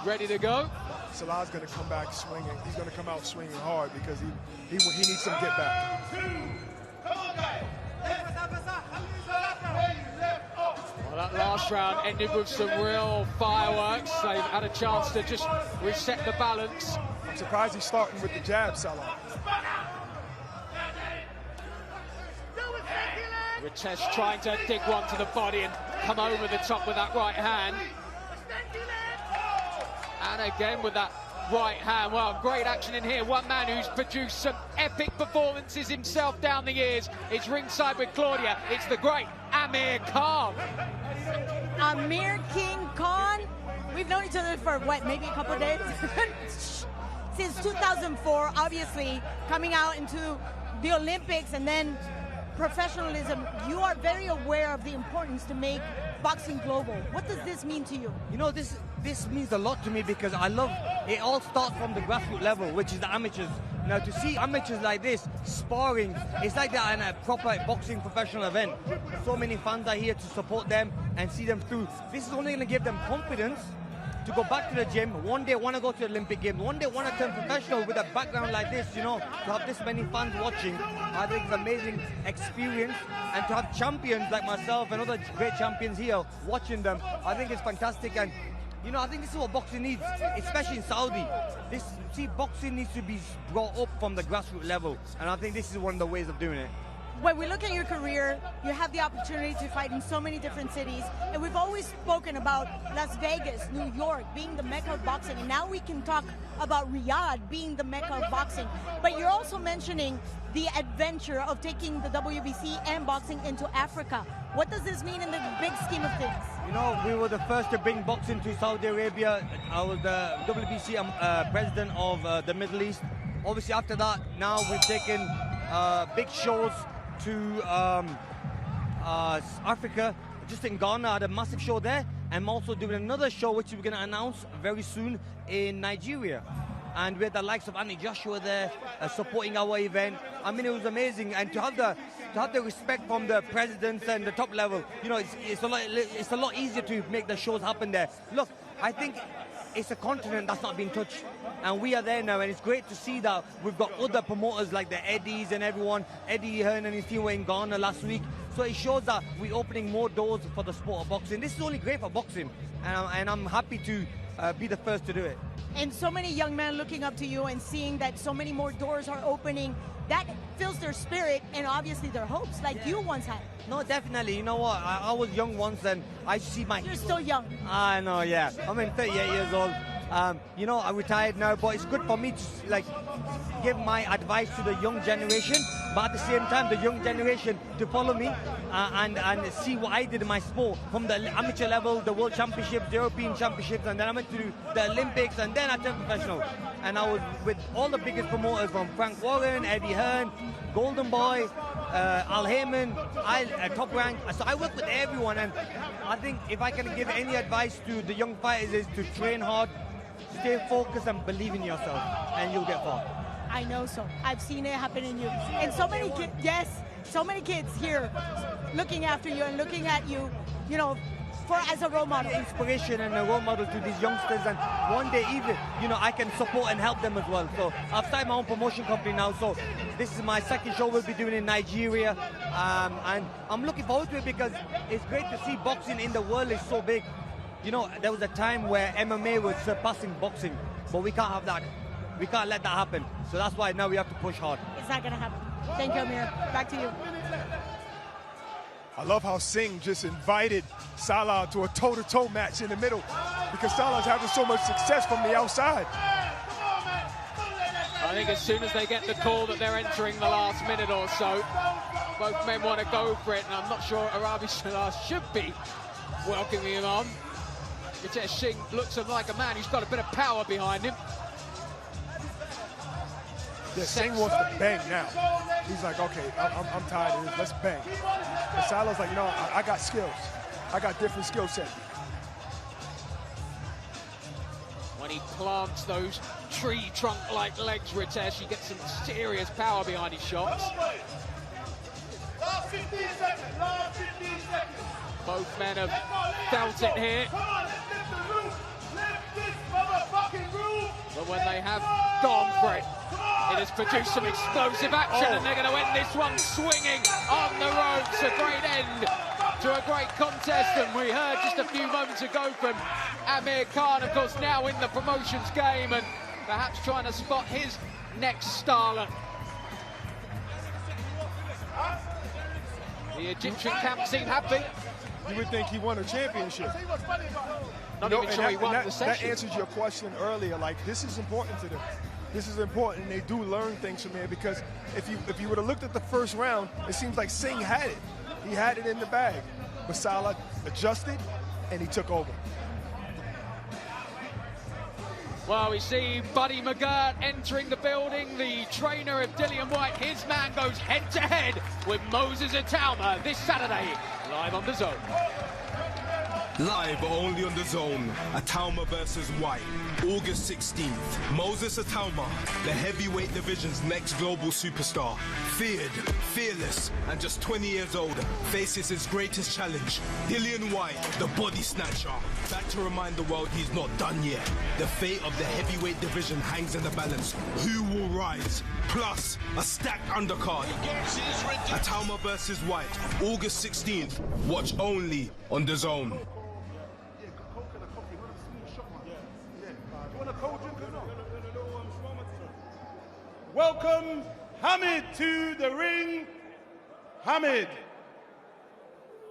ready to go. Salah's going to come back swinging. He's going to come out swinging hard because he needs some get back. Well, that last round ended with some real fireworks. They've had a chance to just reset the balance. I'm surprised he's starting with the jab, Salah. Ritesh trying to dig one to the body and come over the top with that right hand. And again with that right hand. Well, great action in here. One man who's produced some epic performances himself down the years. It's ringside with Claudia. It's the great Amir Khan. Amir King Khan. We've known each other for, what, maybe a couple of days? Since 2004, obviously, coming out into the Olympics and then professionalism. You are very aware of the importance to make boxing global. What does this mean to you? You know, this means a lot to me because I love it. All starts from the grassroots level, which is the amateurs. Now, to see amateurs like this sparring, it's like that in a proper boxing professional event. So many fans are here to support them and see them through. This is only going to give them confidence to go back to the gym, one day want to go to the Olympic Games, one day want to turn professional with a background like this, you know, to have this many fans watching. I think it's an amazing experience, and to have champions like myself and other great champions here watching them, I think it's fantastic. And you know, I think this is what boxing needs, especially in Saudi. Boxing needs to be brought up from the grassroots level, and I think this is one of the ways of doing it. When we look at your career, you have the opportunity to fight in so many different cities, and we've always spoken about Las Vegas, New York being the mecca of boxing, and now we can talk about Riyadh being the mecca of boxing. But you're also mentioning the adventure of taking the WBC and boxing into Africa. What does this mean in the big scheme of things? You know, we were the first to bring boxing to Saudi Arabia. I was the WBC president of the Middle East. Obviously, after that, now we've taken big shows to Africa, just in Ghana. I had a massive show there. I'm also doing another show which we're going to announce very soon in Nigeria. And we had the likes of Anthony Joshua there supporting our event. I mean, it was amazing. And to have the respect from the presidents and the top level, you know, it's a lot easier to make the shows happen there. Look, I think it's a continent that's not been touched, and we are there now, and it's great to see that we've got other promoters like the Eddies and everyone. Eddie Hearn and his team were in Ghana last week, so it shows that we're opening more doors for the sport of boxing. This is only great for boxing, and I'm happy to be the first to do it. And so many young men looking up to you and seeing that so many more doors are opening, that fills their spirit and obviously their hopes, like you once had. No, definitely. You know what? I was young once, and I see my... You're still young. I know, yeah. I'm 38 years old. You know, I'm retired now, but it's good for me to give my advice to the young generation, but at the same time, the young generation to follow me and see what I did in my sport from the amateur level, the World Championships, the European Championships, and then I went to the Olympics, and then I turned professional. And I was with all the biggest promoters, from Frank Warren, Eddie Hearn, Golden Boy, Al Heyman, Top Rank. So I work with everyone, and I think if I can give any advice to the young fighters is to train hard, stay focused and believe in yourself, and you'll get far. I know so. I've seen it happen in you. And so many kids, yes, so many kids here looking after you and looking at you, you know, as a role model. Inspiration and a role model to these youngsters, and one day even, you know, I can support and help them as well. So I've started my own promotion company now, so this is my second show we'll be doing in Nigeria, and I'm looking forward to it because it's great to see boxing in the world is so big. You know, there was a time where MMA was surpassing boxing, but we can't have that. We can't let that happen. So that's why now we have to push hard. It's not going to happen. Thank you, Amir. Back to you. I love how Singh just invited Salah to a toe-to-toe match in the middle because Salah's having so much success from the outside. I think as soon as they get the call that they're entering the last minute or so, both men want to go for it, and I'm not sure Arabi Shiraz should be welcoming him on. Ritesh Singh looks like a man who's got a bit of power behind him. Yeah, Singh wants to bang now. He's like, okay, I'm tired of this, let's bang. But Salah's like, no, I got skills. I got different skill sets. When he plants those tree trunk-like legs, Ritesh, he gets some serious power behind his shots. Last 15 seconds, last 15 seconds. Both men have felt it here. But when they have gone for it, it has produced some explosive action, and they're going to end this one swinging on the ropes. A great end to a great contest, and we heard just a few moments ago from Amir Khan, of course, now in the promotions game and perhaps trying to spot his next starlet. The Egyptian camp seem happy. You would think he won a championship. Not even sure he won the session. That answers your question earlier. Like, this is important to them. This is important, and they do learn things from here because if you would have looked at the first round, it seems like Singh had it. He had it in the bag. But Salah adjusted, and he took over. Well, we see Buddy McGirt entering the building, the trainer of Dillian White. His man goes head-to-head with Moses Atauma this Saturday, live on DAZN. Live only on DAZN, Atauma versus White, August 16th. Moses Atauma, the heavyweight division's next global superstar. Feared, fearless, and just 20 years old, faces his greatest challenge, Dillian White, the body snatcher. Back to remind the world he's not done yet. The fate of the heavyweight division hangs in the balance. Who will rise? Plus, a stacked undercard. Atauma versus White, August 16th. Watch only on DAZN. Welcome Hamid to the ring. Hamid.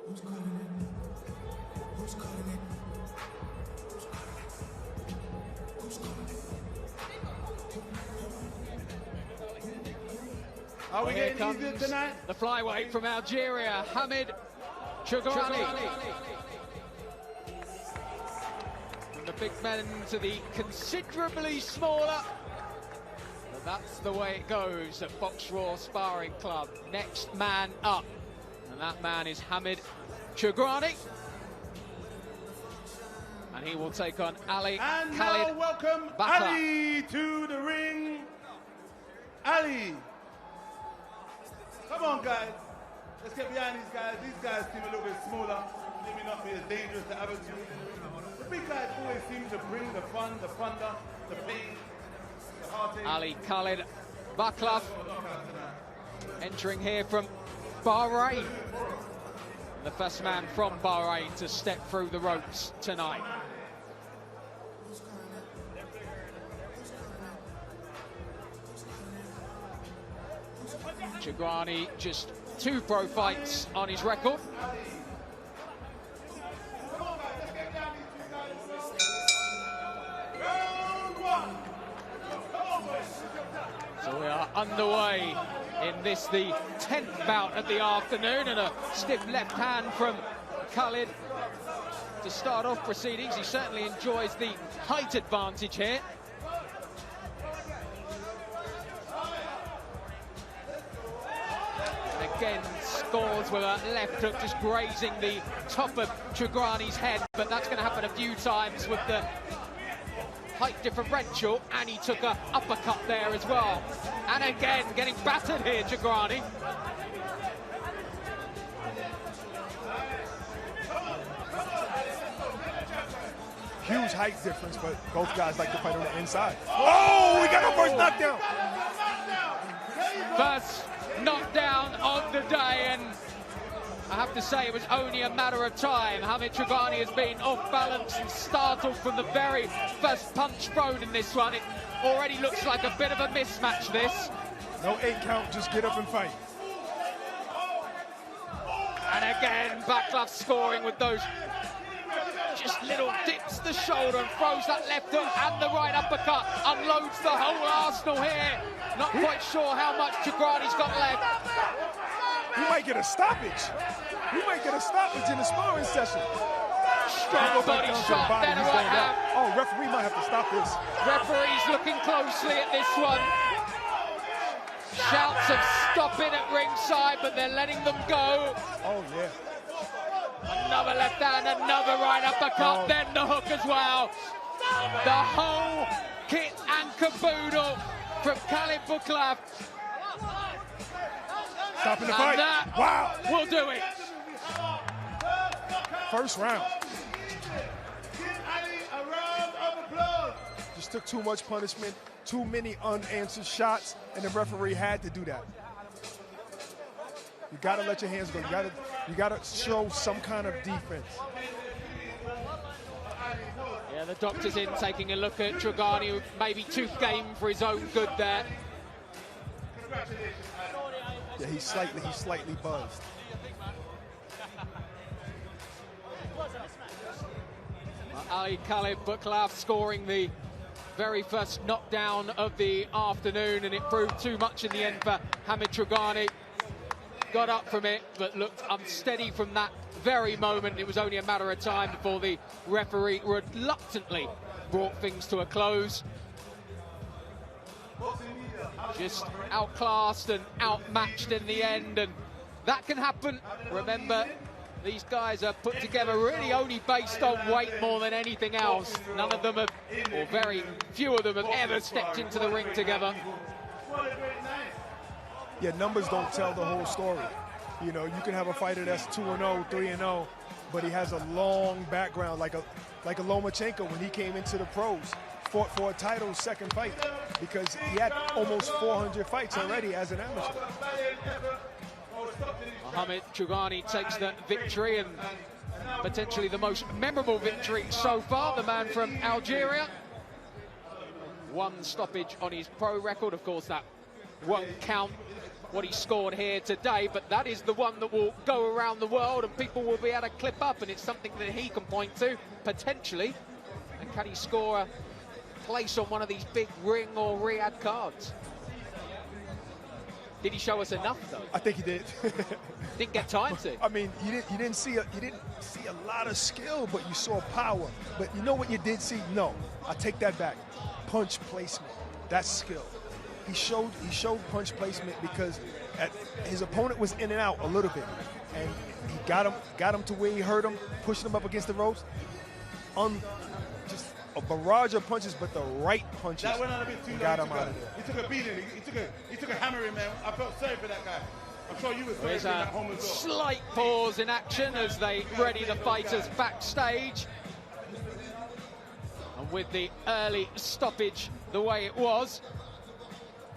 Who's calling it? Who's calling it? Who's calling it? Are we Here getting comes easier tonight? the flyweight from Algeria, Hamid Choughrani. From the big men to the considerably smaller. But that's the way it goes at BoxRaw Sparring Club. Next man up. And that man is Hamid Choughrani. And he will take on Ali And Khalid now welcome Bakla. Ali to the ring. Ali. Come on, guys. Let's get behind these guys. These guys seem a little bit smaller. They may not be as dangerous to have. The big guys always seem to bring the fun, the thunder, the pain, the heartache. Ali Khalid Bakla entering here from Bahrain. The first man from Bahrain to step through the ropes tonight. Choughrani, just 2 pro fights on his record. So we are underway in this, the 10th bout of the afternoon, and a stiff left hand from Khalid to start off proceedings. He certainly enjoys the height advantage here. Again, scores with a left hook just grazing the top of Choughrani's head, but that's going to happen a few times with the height differential, and he took a uppercut there as well. And again, getting battered here, Tigrani. Huge height difference, but both guys like to fight on the inside. Oh, we got our first knockdown. First knockdown of the day, and I have to say it was only a matter of time. Hamid Tigrani has been off balance and startled from the very first punch thrown in this one. It already looks like a bit of a mismatch, this. No 8 count, just get up and fight. And again, Baklaf scoring with those just little dips the shoulder and throws that left hook and the right uppercut. Unloads the whole arsenal here. Not quite sure how much Tigrani's got left. We might get a stoppage. We might get a stoppage in the sparring session. Strong body shot, then a right hand. Oh, referee might have to stop this. Referee's looking closely at this one. Shouts of stop it at ringside, but they're letting them go. Oh, yeah. Another left hand, another right uppercut, then the hook as well. The whole kit and caboodle from Khalid Baklaf. Stopping the fight. That wow. Will do it. First round. Just took too much punishment, too many unanswered shots, and the referee had to do that. You gotta let your hands go. You gotta show some kind of defense. Yeah, the doctor's in taking a look at Tigrani, who maybe too game for his own good there. Yeah, he's slightly buzzed. Ali Khalid Baklaf scoring the very first knockdown of the afternoon, and it proved too much in the end for Hamid Tigrani. Got up from it, but looked unsteady from that very moment. It was only a matter of time before the referee reluctantly brought things to a close. Just outclassed and outmatched in the end, and that can happen. Remember, these guys are put together really only based on weight more than anything else. None of them have, or very few of them have ever stepped into the ring together. Yeah, numbers don't tell the whole story. You know, you can have a fighter that's 2-0, 3-0, but he has a long background, like a Lomachenko when he came into the pros, fought for a title second fight, because he had almost 400 fights already as an amateur. Hamid Tigrani takes the victory, and potentially the most memorable victory so far. The man from Algeria. One stoppage on his pro record. Of course, that won't count what he scored here today, but that is the one that will go around the world and people will be able to clip up, and it's something that he can point to, potentially. And can he score a place on one of these big Ring or Riyadh cards? Did he show us enough, though? I think he did. Didn't get time to. I mean, you didn't see a lot of skill, but you saw power. But you know what you did see? No, I take that back. Punch placement. That's skill. He showed punch placement because his opponent was in and out a little bit, and he got him to where he hurt him, pushing him up against the ropes. Just a barrage of punches, but the right punches that went on a bit too got long. him out of there. He took a beating. He took a hammering, man. I felt sorry for that guy. I'm sure you were sorry There's for that a home as well. slight pause in action as they ready the fighters backstage. And with the early stoppage the way it was,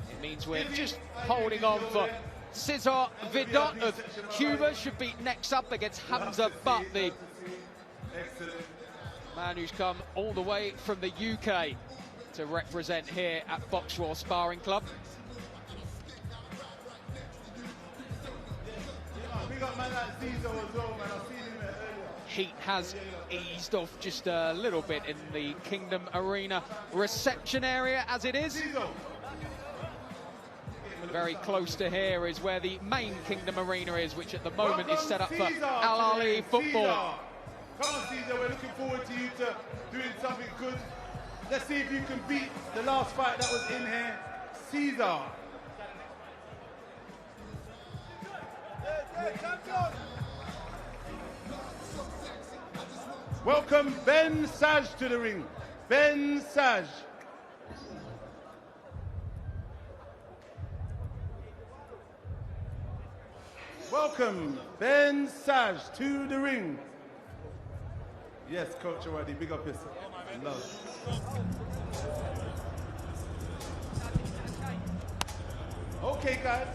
it means we're just holding on for Cesar Vidot of Cuba. Should be next up against Hamza Bout, the man who's come all the way from the UK to represent here at BoxRaw Sparring Club. Heat has eased off just a little bit in the Kingdom Arena reception area as it is. Very close to here is where the main Kingdom Arena is, which at the moment is set up for Al Ali football. Come on, Cesar, we're looking forward to you doing something good. Let's see if you can beat the last fight that was in here. Cesar. Welcome Ben Saj to the ring. Ben Saj. Welcome, Ben Saj, to the ring. Yes, Coach Awadi, big up yourself. Love. Okay, guys.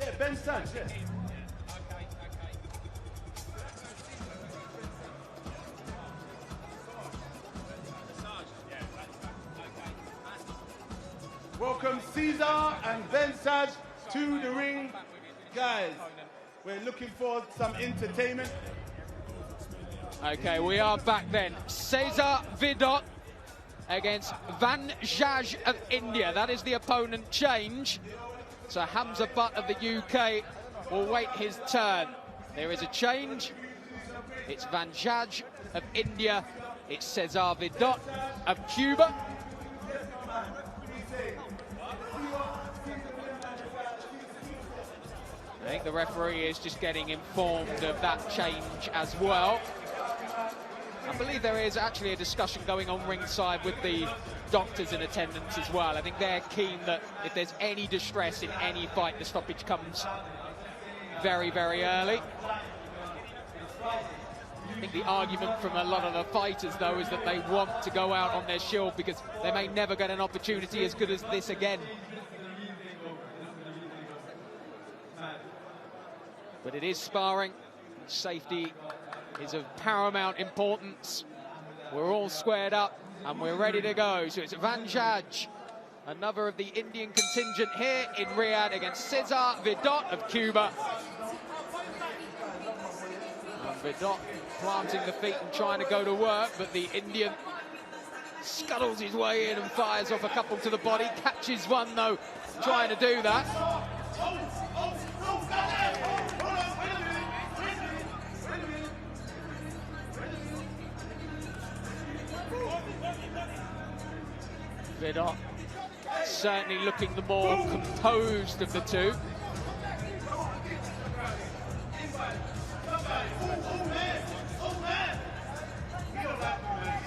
Yeah, Ben Saj, yeah. Welcome Caesar and Ben Saj to the ring. Guys, we're looking for some entertainment. Okay, we are back then. Cesar Vidot against Van Jaj of India. That is the opponent change. So Hamza Butt of the UK will wait his turn. There is a change. It's Van Jaj of India. It's Cesar Vidot of Cuba. I think the referee is just getting informed of that change as well. I believe there is actually a discussion going on ringside with the doctors in attendance as well. I think they're keen that if there's any distress in any fight, the stoppage comes very, very early. I think the argument from a lot of the fighters, though, is that they want to go out on their shield because they may never get an opportunity as good as this again. But it is sparring. Safety is of paramount importance. We're all squared up and we're ready to go. So it's Van Jaj, another of the Indian contingent here in Riyadh, against Cesar Vidot of Cuba. And Vidot planting the feet and trying to go to work, but the Indian scuttles his way in and fires off a couple to the body. Catches one, though, trying to do that. Vidot certainly looking the more composed of the two.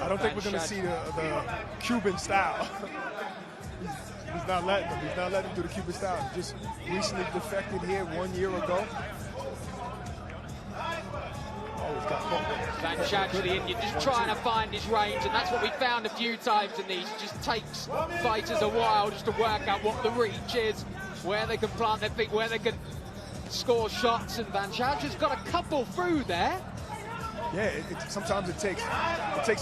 I don't think we're going to see the Cuban style. He's not letting them. He's not letting them do the Cuban style. He just recently defected here 1 year ago. Van Jaj, the Indian, just trying to find his range, and that's what we found a few times in these. It just takes fighters a while just to work out what the reach is, where they can plant their feet, where they can score shots, and Van Jaj has got a couple through there. Yeah, sometimes it takes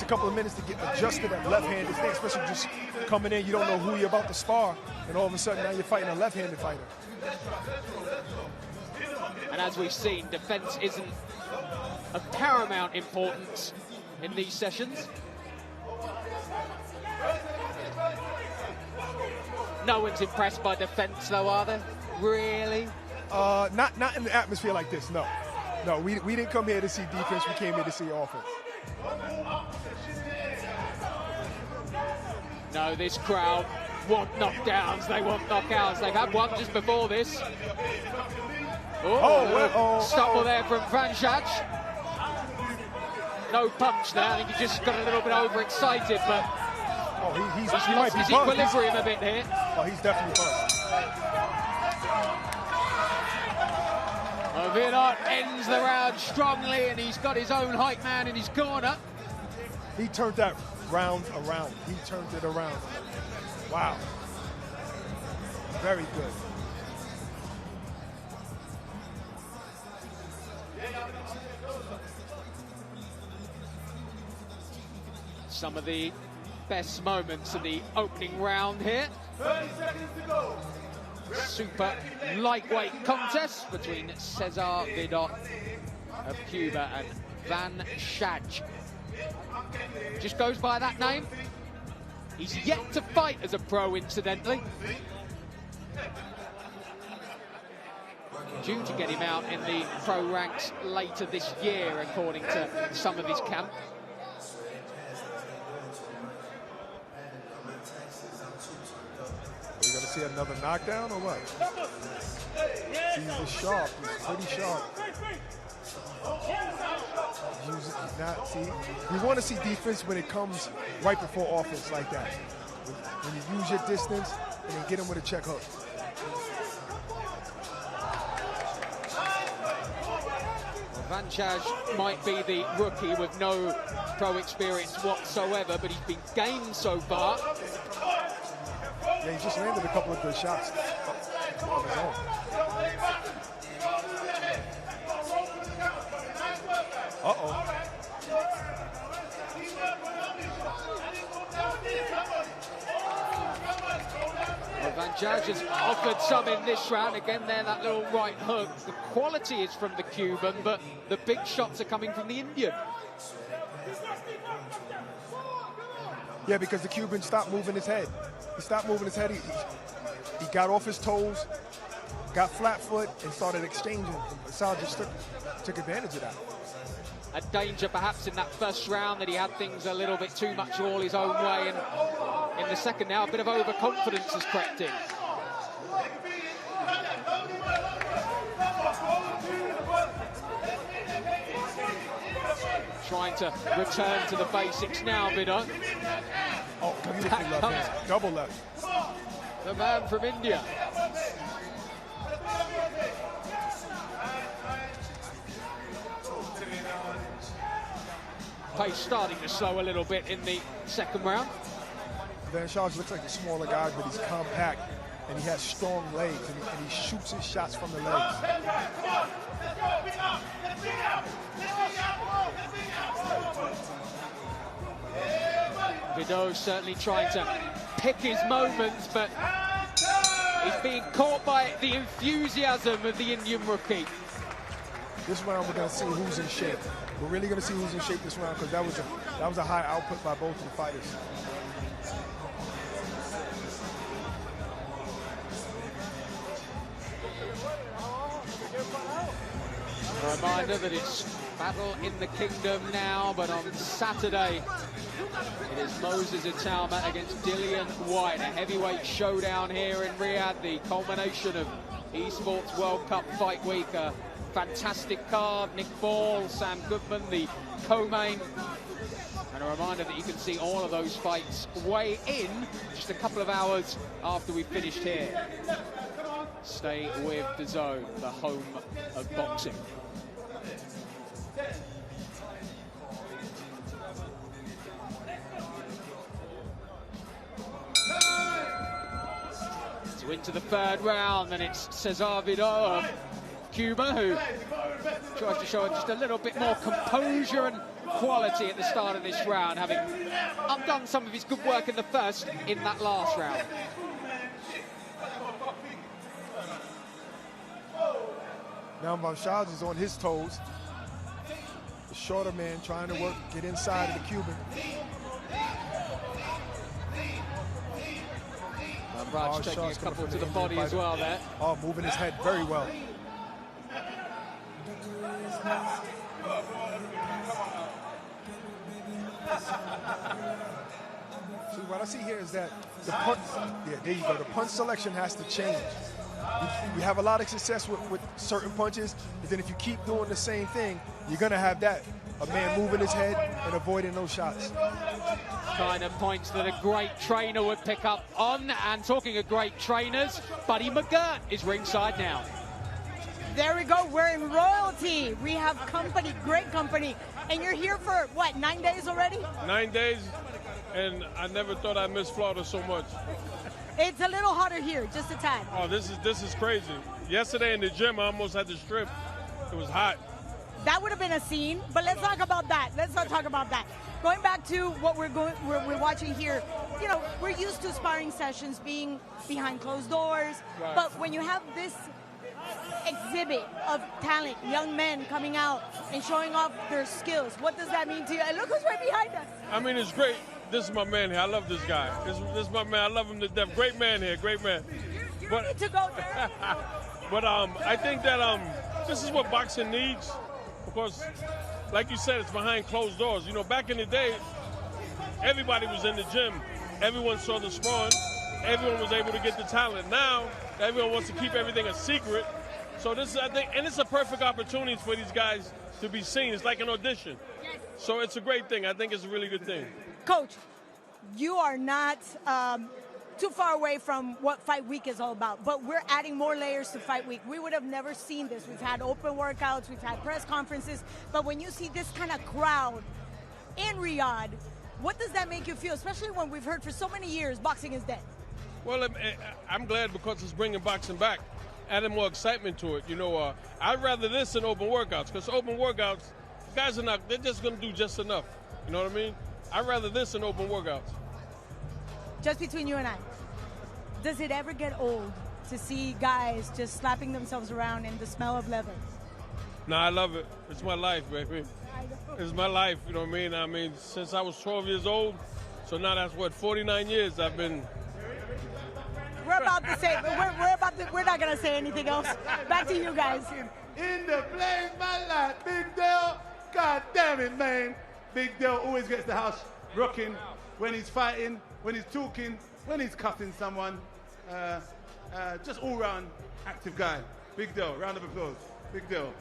a couple of minutes to get adjusted at left-handed thing, especially just coming in, you don't know who you're about to spar, and all of a sudden now you're fighting a left-handed fighter. And as we've seen, defense isn't of paramount importance in these sessions. No one's impressed by defense, though, are they? Really? Not in the atmosphere like this, no. No, we didn't come here to see defense, we came here to see offense. No, this crowd want knockdowns, they want knockouts. They've had one just before this. Stumble there from Van Jaj. No punch there. I think he just got a little bit overexcited, but he's lost his equilibrium a bit here. Oh, he's definitely buzzed. Vidot ends the round strongly, and he's got his own hype man in his corner. He turned that round around. He turned it around. Wow. Very good. Some of the best moments of the opening round here. 30 seconds to go. Super lightweight contest between Cesar Vidot of Cuba and Van Jaj. Just goes by that name. He's yet to fight as a pro, incidentally. Due to get him out in the pro ranks later this year, according to some of his camp. Are we going to see another knockdown or what? He's sharp. He's pretty sharp. We want to see defense when it comes right before offense like that. When you use your distance and then get him with a check hook. Van Chaj might be the rookie with no pro experience whatsoever, but he's been game so far. Yeah, he just landed a couple of good shots on his own. Uh-oh. Well, Van Chaj has offered some in this round. Again, there, that little right hook. The quality is from the Cuban, but the big shots are coming from the Indian. Yeah, because the Cuban stopped moving his head. He stopped moving his head. He got off his toes, got flat foot, and started exchanging. Sal just took advantage of that. A danger perhaps in that first round that he had things a little bit too much all his own way, and in the second now a bit of overconfidence has crept in. Trying to return to the basics now, Vidal. Oh, beautiful left hand. Double left. The man from India. Pace starting to slow a little bit in the second round. Van Chaj looks like a smaller guy, but he's compact and he has strong legs, and he shoots his shots from the legs. Vidal certainly trying to pick his moments, but he's being caught by the enthusiasm of the Indian rookie. This round we're going to see who's in shape. We're really going to see who's in shape this round, because that was a high output by both of the fighters. A reminder that it's Battle in the Kingdom now, but on Saturday it is Moses Itauma against Dillian White, a heavyweight showdown here in Riyadh, the culmination of Esports World Cup Fight Week. A fantastic card. Nick Ball, Sam Goodman, the co-main. And a reminder that you can see all of those fights weigh in just a couple of hours after we finished here. Stay with DAZN, the home of boxing. So into the third round, and it's Cesar Vidal of Cuba, who tries to show just a little bit more composure and quality at the start of this round, having undone some of his good work in the first in that last round. Now Van Chaj is on his toes. The shorter man trying to get inside of the Cuban. Raj taking a couple to the body as well there. Oh, moving his head very well. See, what I see here is that the punch, yeah, there you go. The punch selection has to change. We have a lot of success with certain punches, but then if you keep doing the same thing, you're gonna have that. A man moving his head and avoiding those shots. Kind of points that a great trainer would pick up on. And talking of great trainers, Buddy McGirt is ringside now. There we go, we're in royalty. We have company, great company. And you're here for, what, 9 days already? 9 days, and I never thought I'd miss Florida so much. It's a little hotter here, just a tad. Oh, this is crazy. Yesterday in the gym, I almost had to strip. It was hot. That would have been a scene, but let's talk about that. Let's not talk about that. Going back to what we're watching here, you know, we're used to sparring sessions being behind closed doors, right. But when you have this exhibit of talent, young men coming out and showing off their skills, what does that mean to you? And look who's right behind us. I mean, it's great. this is my man here. I love this guy. This is my man. I love him to death. Great man here. Great man. You need to go there. But I think that this is what boxing needs, because, like you said, it's behind closed doors. You know, back in the day, everybody was in the gym. Everyone saw the sparring. Everyone was able to get the talent. Now, everyone wants to keep everything a secret. So this is, I think, and it's a perfect opportunity for these guys to be seen. It's like an audition. So it's a great thing. I think it's a really good thing. Coach, you are not too far away from what Fight Week is all about, but we're adding more layers to Fight Week. We would have never seen this. We've had open workouts, we've had press conferences, but when you see this kind of crowd in Riyadh, what does that make you feel, especially when we've heard for so many years boxing is dead? Well, I'm glad because it's bringing boxing back, adding more excitement to it. You know, I'd rather this than open workouts, because open workouts, guys are not, they're just going to do just enough. You know what I mean? I'd rather this than open workouts. Just between you and I, does it ever get old to see guys just slapping themselves around in the smell of leather? No, I love it. It's my life, baby. It's my life, you know what I mean? I mean, since I was 12 years old, so now that's what, 49 years I've been. We're about to say, we're not gonna say anything else. Back to you guys. In the place, my life, Big Dale. God damn it, man. Big Dale always gets the house rocking when he's fighting, when he's talking, when he's cussing someone. Just all-round active guy. Big Dale, round of applause. Big Dale.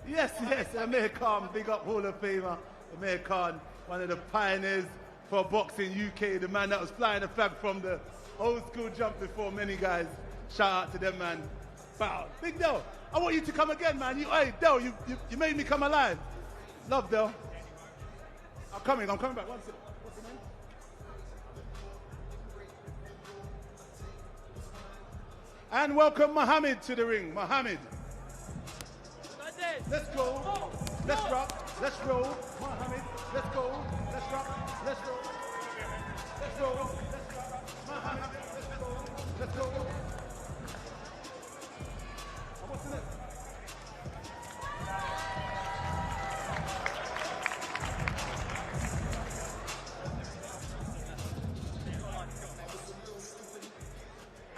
Yes, Amir Khan, big up Hall of Famer. Amir Khan, one of the pioneers for boxing UK, the man that was flying the flag from the old school jump before many guys. Shout out to them, man. Bout. Big Del, I want you to come again, man. Hey, Del, you made me come alive. Love, Del. I'm coming back. One second. What's the name? And welcome Mohammed to the ring. Mohammed. Let's go. Let's rock. Let's roll. Mohammed. Let's go. Let's rock. Let's roll. Let's roll. Let's rock. Mohammed. Let's go. Let's go. What's the next?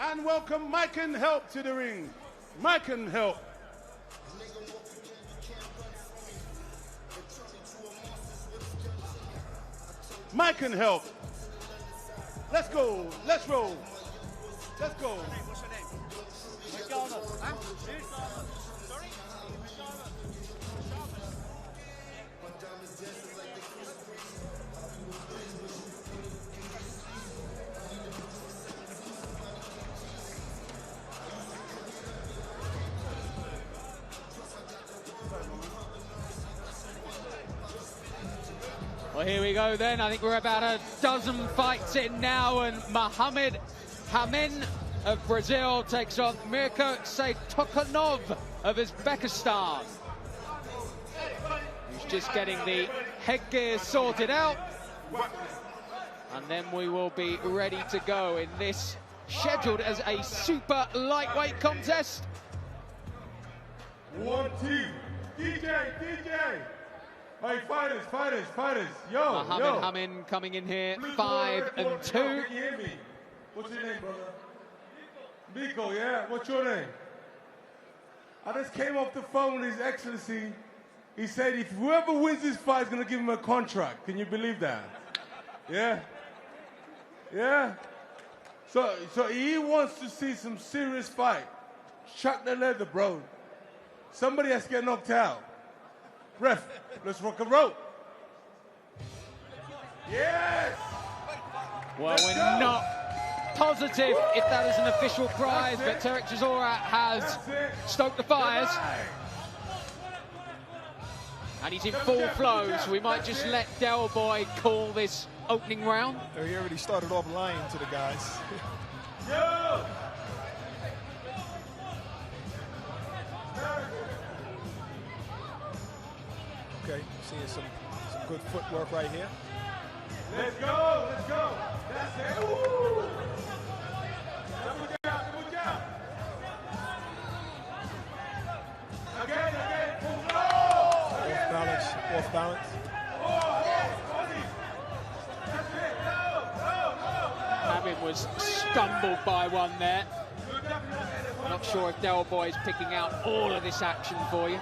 And welcome Mike and Help to the ring. Mike and Help. Mike can help. Let's go. Let's roll. Let's go. What's your name? McDonald. Huh? Sorry? Well, here we go then. I think we're about a dozen fights in now, and Mohamed Hamin of Brazil takes on Mirko Saytokanov of Uzbekistan. He's just getting the headgear sorted out. And then we will be ready to go in this scheduled as a super lightweight contest. 1, 2, DJ. Hey, fighters. Yo, Mohamed Hamin coming in here, 5 and 2. Can you hear me? What's your name, brother? Nico, yeah? What's your name? I just came off the phone with His Excellency. He said if whoever wins this fight is going to give him a contract. Can you believe that? Yeah? Yeah? So he wants to see some serious fight. Chuck the leather, bro. Somebody has to get knocked out. Ref, let's rock and roll. Yes! Well, we're not positive if that is an official prize, but Tarek Chisora has stoked the fires. And he's in full flow, so we might just let Del Boy call this opening round. He already started off lying to the guys. Yo! Okay, seeing some Good footwork right here. Let's go, let's go. That's it. Woo! Double jab, double jab. Again. Oh! Off balance, off balance. Hamid was stumbled by one there. Not sure if Del Boy is picking out all of this action for you.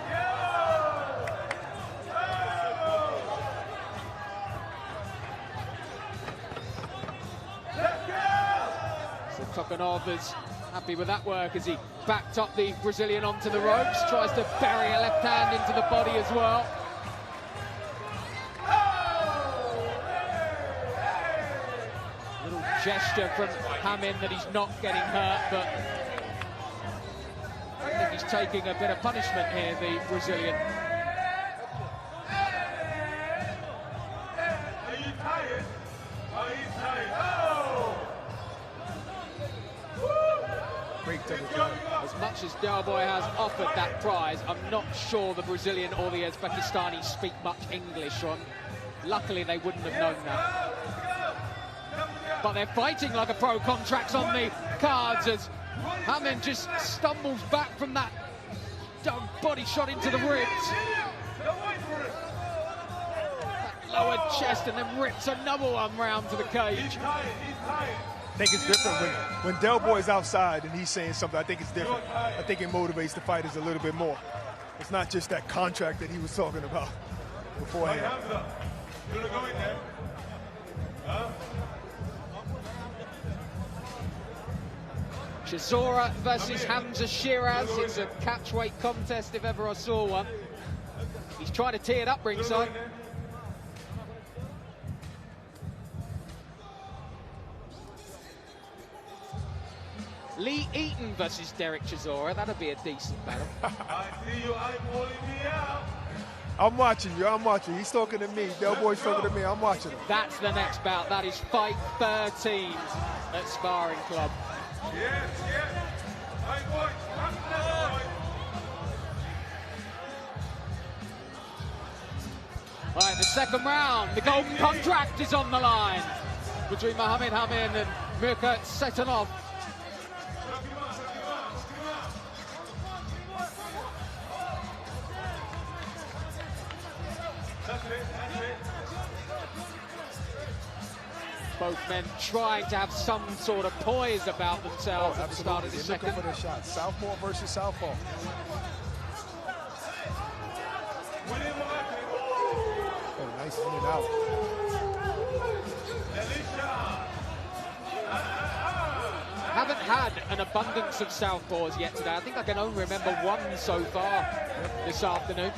So Tokanov is happy with that work as he backed up the Brazilian onto the ropes, tries to bury a left hand into the body as well. Little gesture from Hamid that he's not getting hurt, but I think he's taking a bit of punishment here, the Brazilian. Are you tired? Are you tired? Oh! Great double jab. As much as Del Boy has offered that prize, I'm not sure the Brazilian or the Uzbekistani speak much English on. Luckily, they wouldn't have known that. But they're fighting like a pro. Contracts on the cards as Hamid just stumbles back from that body shot into the ribs. That lowered chest and then rips another one round to the cage. I think it's different when Del Boy's outside and he's saying something. I think it's different. I think it motivates the fighters a little bit more. It's not just that contract that he was talking about beforehand. Hamza, you wanna go in there? Huh? Chisora versus Hamza Shiraz. It's a catchweight contest if ever I saw one. He's trying to tee it up ringside. Lee Eaton versus Derek Chisora. That'll be a decent battle. I see you eyeballing me out. I'm watching you. I'm watching. He's talking to me. Del Boy's talking to me. I'm watching him. That's the next bout. That is fight 13 at Sparring Club. Yes. Hey, boys, come down, boys. All right, the second round. The golden contract is on the line between Mohamed Hamid and Mirka Setanov. Both men trying to have some sort of poise about themselves at the start of the second. Looking for the shot. Southpaw versus southpaw. Oh, nice in and out. Haven't had an abundance of southpaws yet today. I think I can only remember one so far this afternoon.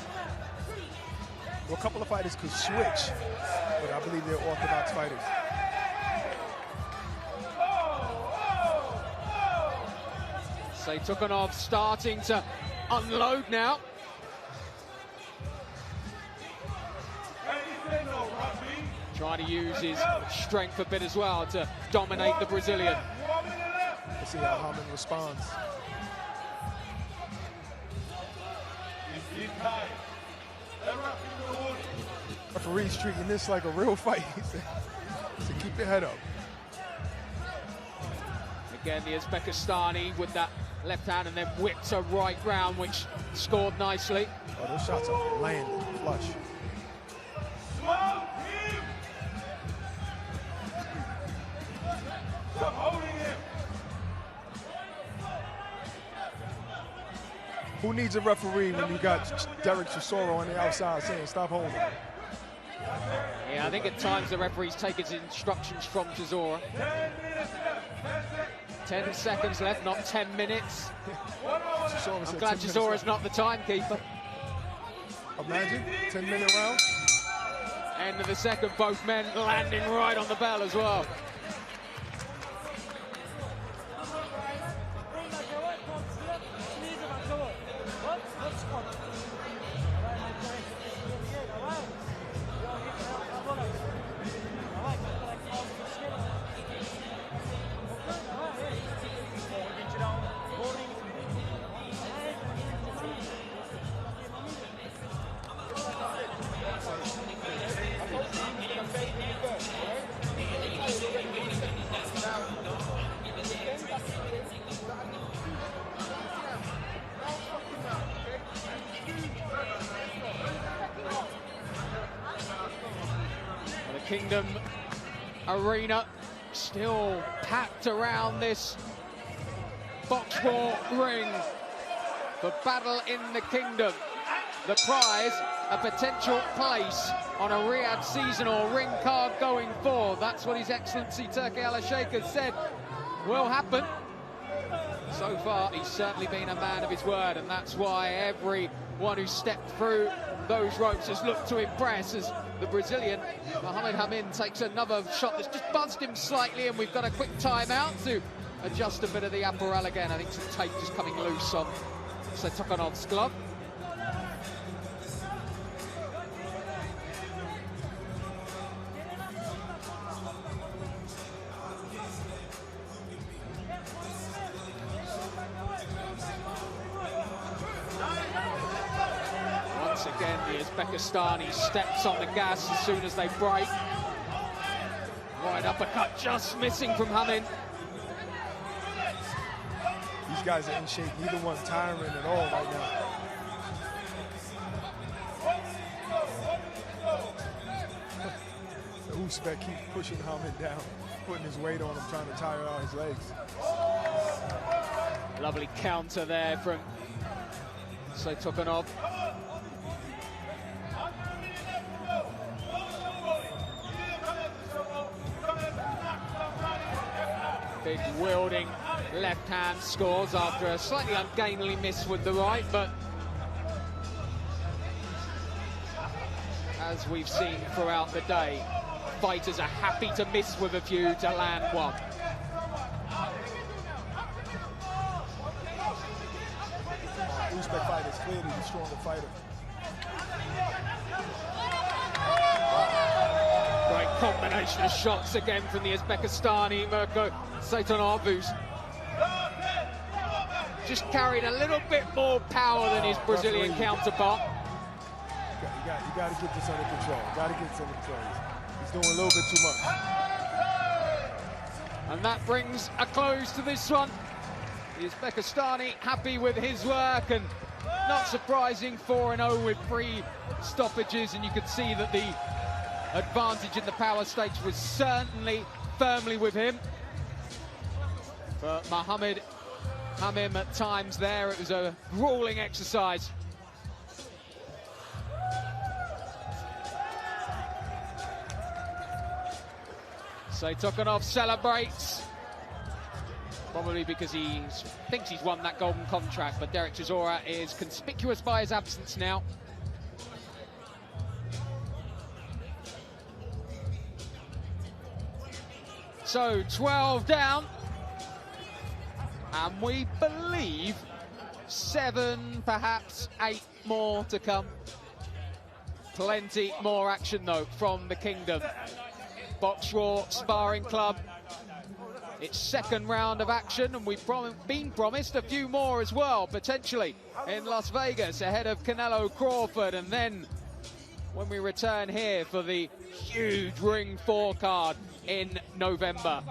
Well, a couple of fighters could switch, but I believe they're orthodox fighters. So Tukanov starting to unload now. Trying to use his strength a bit as well to dominate the Brazilian. Let's see how Harlem responds. Referee's treating this like a real fight. So keep your head up. Again, the Uzbekistani with that left hand and then whips a right round, which scored nicely. Oh, those shots are landing flush. Stop holding him. Who needs a referee when you got Derek Chisora on the outside saying stop holding him? Yeah, I think at times the referees take his instructions from Chisora. 10 seconds left, not 10 minutes. I'm glad Chisora's not the timekeeper. Imagine, 10-minute round. End of the second, both men landing right on the bell as well. Kingdom Arena, still packed around this BoxRaw ring. The battle in the Kingdom. The prize, a potential place on a Riyadh seasonal ring card going forward. That's what His Excellency Turki Al-Sheikh has said will happen. So far, he's certainly been a man of his word, and that's why everyone who stepped through those ropes has looked to impress, as the Brazilian Mohamed Hamin takes another shot that's just buzzed him slightly, and we've got a quick timeout to adjust a bit of the apparel again. I think some tape just coming loose on Setokanov's glove. Once again, the Uzbekistani steps on the gas as soon as they break. Right uppercut just missing from Hamin. These guys are in shape. Neither one tiring at all right now. The Uzbek keeps pushing Hamin down, putting his weight on him, trying to tire out his legs. Lovely counter there from Setokanov. Big wielding left hand scores after a slightly ungainly miss with the right, but as we've seen throughout the day, fighters are happy to miss with a few to land one. Uzbek fighter is clearly the stronger fighter. Great combination of shots again from the Uzbekistani Mirko Seitonov, who's just carried a little bit more power than his Brazilian counterpart. You got to get this under control. Got to get this under control. He's doing a little bit too much. And that brings a close to this one. The Uzbekistani happy with his work, and not surprising, 4-0 with 3 stoppages, and you could see that the advantage in the power stage was certainly firmly with him. But Mohamed Hamim at times there, it was a grueling exercise. Setokanov celebrates, probably because he thinks he's won that golden contract, but Derek Chisora is conspicuous by his absence now. So 12 down, and we believe 7, perhaps 8 more to come. Plenty more action though from the Kingdom. BoxRaw Sparring Club, its second round of action, and we've been promised a few more as well, potentially in Las Vegas ahead of Canelo Crawford, and then when we return here for the huge Ring 4 card in November.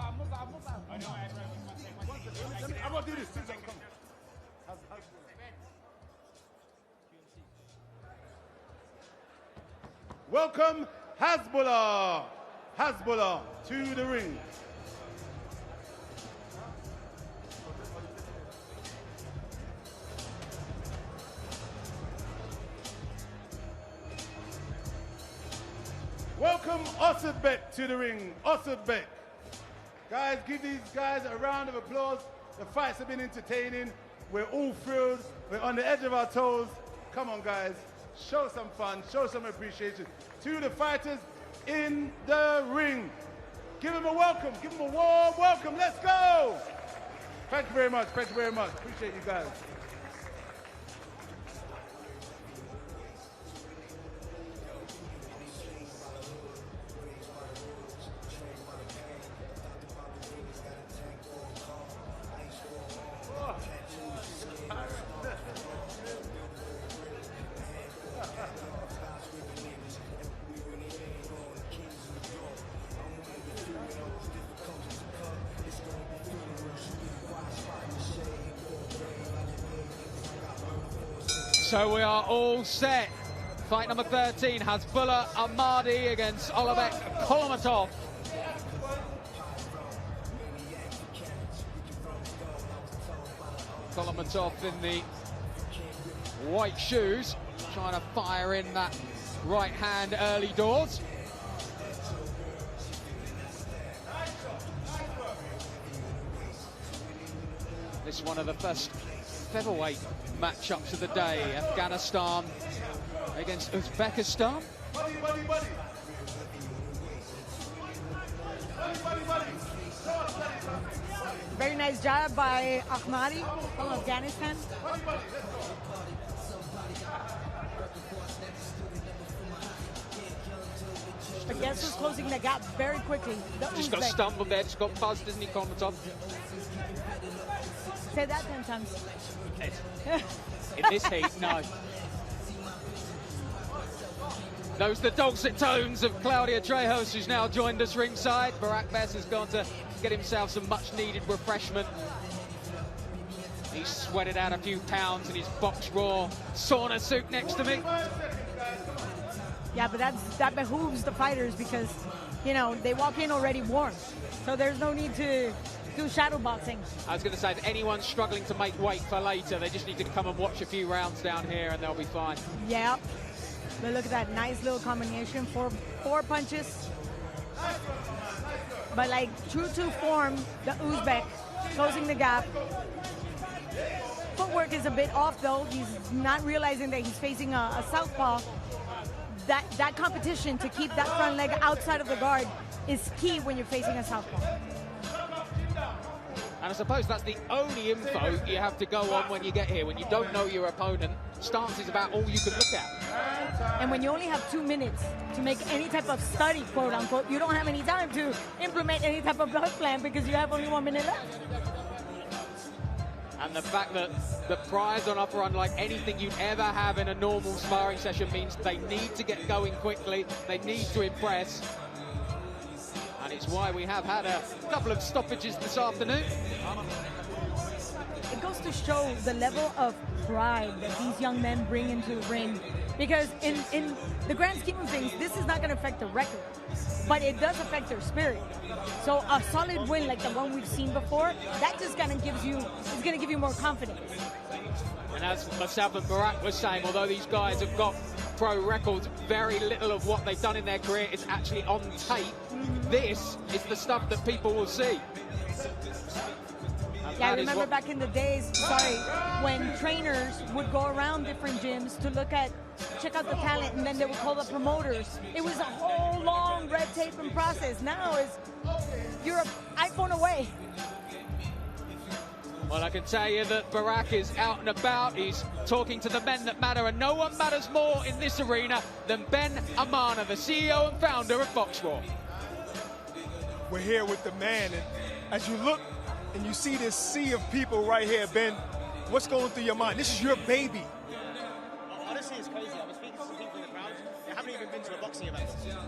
Welcome Hezbollah. Hezbollah to the ring. Welcome Osadbek to the ring. Osadbek. Guys, give these guys a round of applause. The fights have been entertaining. We're all thrilled. We're on the edge of our toes. Come on, guys. Show some fun. Show some appreciation to the fighters in the ring. Give them a welcome. Give them a warm welcome. Let's go. Thank you very much. Thank you very much. Appreciate you guys. So we are all set Fight number 13, Hasbullah Ahmadi against Olabek Kolomatov. Kolomatov in the white shoes, trying to fire in that right hand early doors. This is one of the first featherweight matchups of the day. Afghanistan against Uzbekistan. Very nice job by Ahmadi from Afghanistan. I guess who's closing the gap very quickly. Just got stumbled there, just got buzzed, doesn't he, Kolomatov? Say that 10 times. In this heat, no. Those are the dulcet tones of Claudia Trejos, who's now joined us ringside. Barak Bess has gone to get himself some much-needed refreshment. He's sweated out a few pounds in his BoxRaw sauna suit next to me. Yeah, but that behooves the fighters because, you know, they walk in already warm. So there's no need to do shadow boxing. I was going to say, if anyone's struggling to make weight for later, they just need to come and watch a few rounds down here and they'll be fine. Yeah. But look at that nice little combination. Four punches. But like true to form, the Uzbek closing the gap. Footwork is a bit off though. He's not realizing that he's facing a southpaw. That competition to keep that front leg outside of the guard is key when you're facing a southpaw. And I suppose that's the only info you have to go on when you get here. When you don't know your opponent, stance is about all you can look at. And when you only have 2 minutes to make any type of study, quote unquote, you don't have any time to implement any type of blood plan because you have only 1 minute left. And the fact that the prize on offer, unlike anything you'd ever have in a normal sparring session, means they need to get going quickly. They need to impress. And it's why we have had a couple of stoppages this afternoon. It goes to show the level of pride that these young men bring into the ring. Because in the grand scheme of things, this is not going to affect the record, but it does affect their spirit. So a solid win like the one we've seen before, that just kind of gives you, is going to give you more confidence. And as myself and Barak was saying, although these guys have got pro records, very little of what they've done in their career is actually on tape. This is the stuff that people will see. Yeah, I remember back in the days, when trainers would go around different gyms to check out the talent, and then they would call the promoters. It was a whole long red tape and process. Now you're an iPhone away. Well, I can tell you that Barak is out and about. He's talking to the men that matter, and no one matters more in this arena than Ben Amana, the CEO and founder of BoxRaw. We're here with the man, and as you look and you see this sea of people right here, Ben, what's going through your mind? This is your baby. Honestly, it's crazy. I was speaking to some people in the crowd. They haven't even been to a boxing event. You know?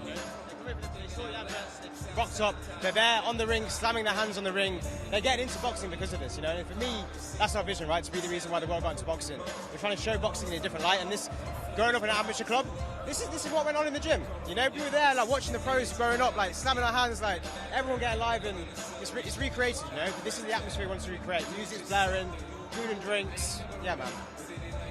They saw the adverts, they rocked up. They're there on the ring, slamming their hands on the ring. They're getting into boxing because of this. You know, and for me, that's our vision, right? To be the reason why the world got into boxing. We're trying to show boxing in a different light. And this, growing up in an amateur club, this is what went on in the gym. You know, we were there, like watching the pros growing up, like slamming our hands, like everyone getting live, and it's recreated. You know, but this is the atmosphere we want to recreate. Music's blaring, food and drinks. Yeah, man.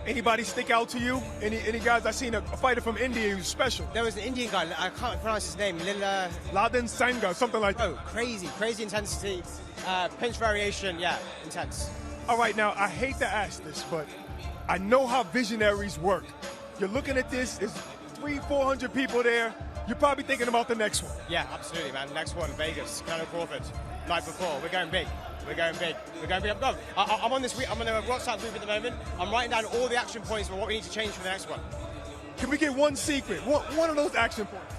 Anybody stick out to you? Any guys? I seen a fighter from India who's special. There was an Indian guy, I can't pronounce his name, Laden Sangha, something like that. Oh, crazy intensity, pinch variation, yeah, intense. All right, now I hate to ask this, but I know how visionaries work. You're looking at this, there's 300-400 people there. You're probably thinking about the next one. Yeah, absolutely, man. Next one, Vegas, Conor Crawford, night before. We're going big. We're going big. We're going big. No, I'm on a WhatsApp group at the moment. I'm writing down all the action points for what we need to change for the next one. Can we get one secret? One of those action points.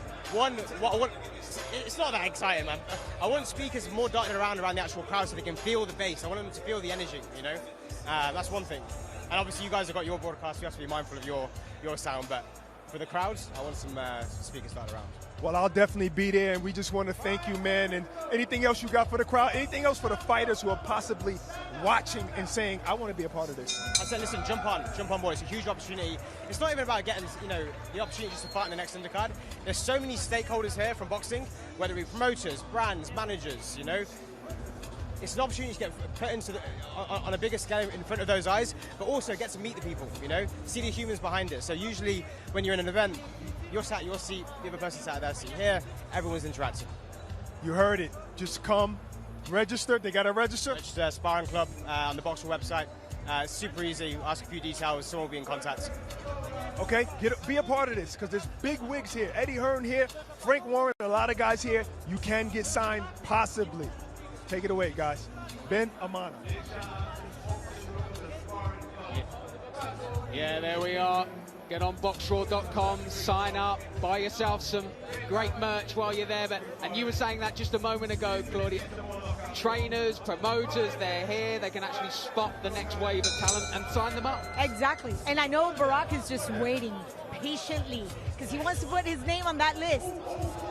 It's not that exciting, man. I want speakers more dotted around the actual crowd so they can feel the bass. I want them to feel the energy, you know? That's one thing. And obviously you guys have got your broadcast. You have to be mindful of your sound. But for the crowds, I want some speakers dotted around. Well, I'll definitely be there, and we just want to thank you, man. And anything else you got for the crowd? Anything else for the fighters who are possibly watching and saying, I want to be a part of this? I said, listen, jump on, boy. It's a huge opportunity. It's not even about getting, the opportunity just to fight in the next undercard. There's so many stakeholders here from boxing, whether it be promoters, brands, managers, It's an opportunity to get put into on a bigger scale in front of those eyes, but also get to meet the people, see the humans behind it. So usually when you're in an event, you're sat at your seat, the other person's sat at their seat. Here, everyone's interacting. You heard it. Just come, register. They got to register? Register, Sparring Club on the BoxRaw website. It's super easy. Ask a few details. Someone will be in contact. Okay, be a part of this, because there's big wigs here. Eddie Hearn here, Frank Warren, a lot of guys here. You can get signed, possibly. Take it away, guys. Ben Amana. Yeah, there we are. Get on BoxRaw.com, sign up, buy yourself some great merch while you're there. And you were saying that just a moment ago, Claudia. Trainers, promoters, they're here. They can actually spot the next wave of talent and sign them up. Exactly. And I know Barack is just waiting patiently because he wants to put his name on that list.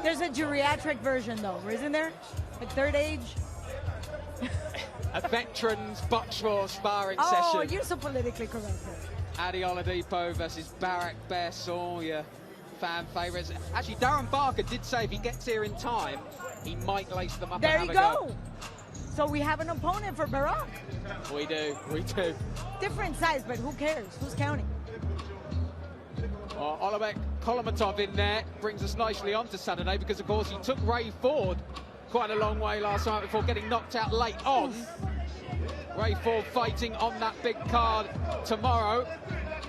There's a geriatric version, though, isn't there? Like third age? A veterans BoxRaw sparring session. Oh, you're so politically correct. Adi Oladipo versus Barack Besson, your fan favourites. Actually, Darren Barker did say if he gets here in time, he might lace them up there and you have go. So we have an opponent for Barack. We do. Different size, but who cares? Who's counting? Olabek Kolomatov in there brings us nicely on to Saturday because, of course, he took Ray Ford quite a long way last night before getting knocked out late on. Ray Ford fighting on that big card tomorrow.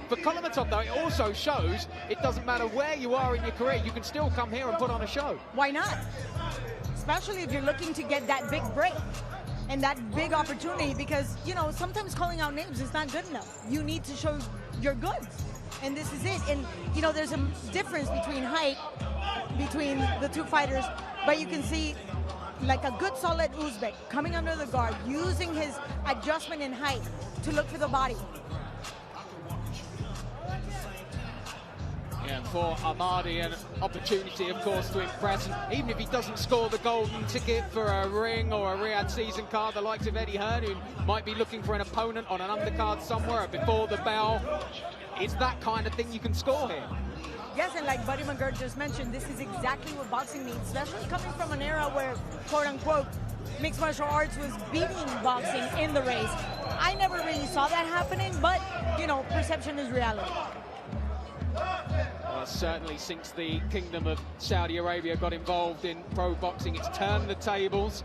For Kolomatov, though, it also shows it doesn't matter where you are in your career, you can still come here and put on a show. Why not? Especially if you're looking to get that big break and that big opportunity, because, sometimes calling out names is not good enough. You need to show your goods, and this is it. And, there's a difference between height, between the two fighters, but you can see like a good solid Uzbek coming under the guard, using his adjustment in height to look for the body. Yeah, for Ahmadi, an opportunity, of course, to impress. And even if he doesn't score the golden ticket for a ring or a Riyadh season card, the likes of Eddie Hearn, who might be looking for an opponent on an undercard somewhere before the bell, it's that kind of thing you can score here. Yes, and like Buddy McGirt just mentioned, this is exactly what boxing needs, especially coming from an era where, quote-unquote, mixed martial arts was beating boxing in the race. I never really saw that happening, but, perception is reality. Well, certainly since the Kingdom of Saudi Arabia got involved in pro boxing, it's turned the tables.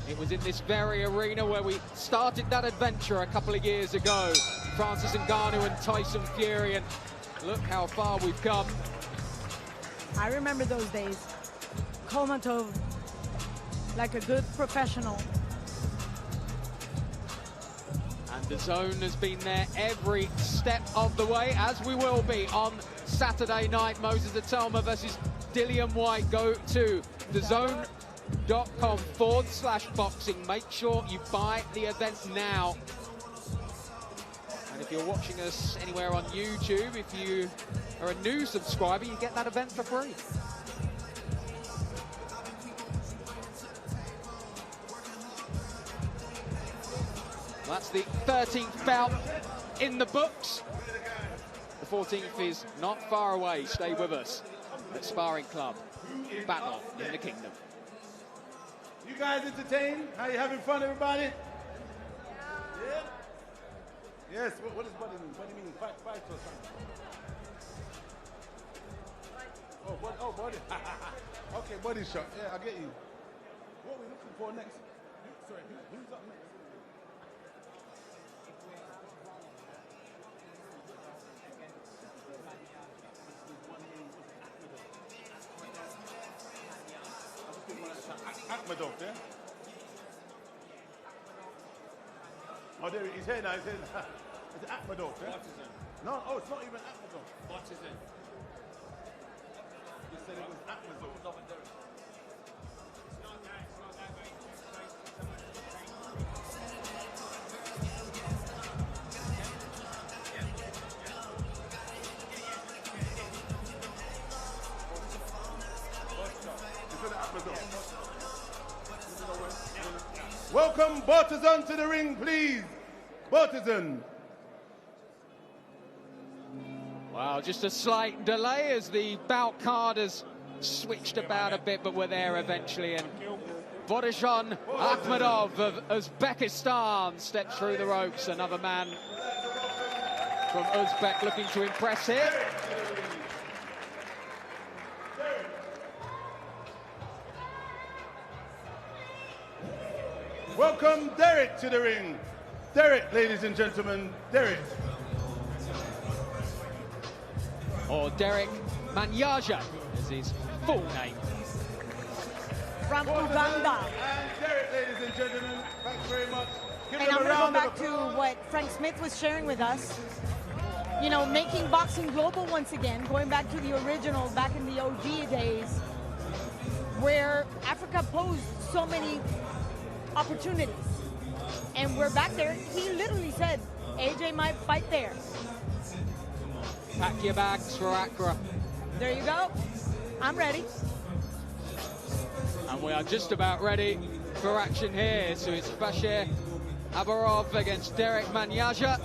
It was in this very arena where we started that adventure a couple of years ago. Francis Ngannou and Tyson Fury, and look how far we've come. I remember those days. Kolomatov, like a good professional. And the zone has been there every step of the way, as we will be on Saturday night. Moses Atelma versus Dillian White. Go to thezone.com/boxing. Make sure you buy the event now. And if you're watching us anywhere on YouTube, if you are a new subscriber, you get that event for free. That's the 13th bout in the books. The 14th is not far away. Stay with us at Sparring Club. Battle in the Kingdom. You guys entertained? How you having fun, everybody? Yeah? Yes, what does buddy mean? Buddy mean fight or something? Oh, buddy. Okay, buddy shot. Yeah, I get you. What are we looking for next? Sorry, who's up next? Akhmedov, yeah? Oh, there he's here now. He's here now. It's Akhmedov, yeah? No, it's not even Akhmedov. What is it? You said it was Akhmedov. Welcome Bartizan to the ring, please. Bartizan. Well, just a slight delay as the bout card has switched about a bit, but we're there eventually. And Borishan Akhmadov of Uzbekistan steps through the ropes. Another man from Uzbek looking to impress here. Welcome Derek to the ring. Derek, ladies and gentlemen, Derek. Or Derek Manyaja is his full name. From Uganda. And Derek, ladies and gentlemen, thanks very much. Give And him I'm a going to go round of back to applause. what Frank Smith was sharing with us. You know, making boxing global once again, going back to the original, back in the OG days, where Africa posed so many opportunities. And we're back there. He literally said, AJ might fight there. Pack your bags for Accra. There you go. I'm ready. And we are just about ready for action here. So it's Bashir Abarov against Derek Manyaja.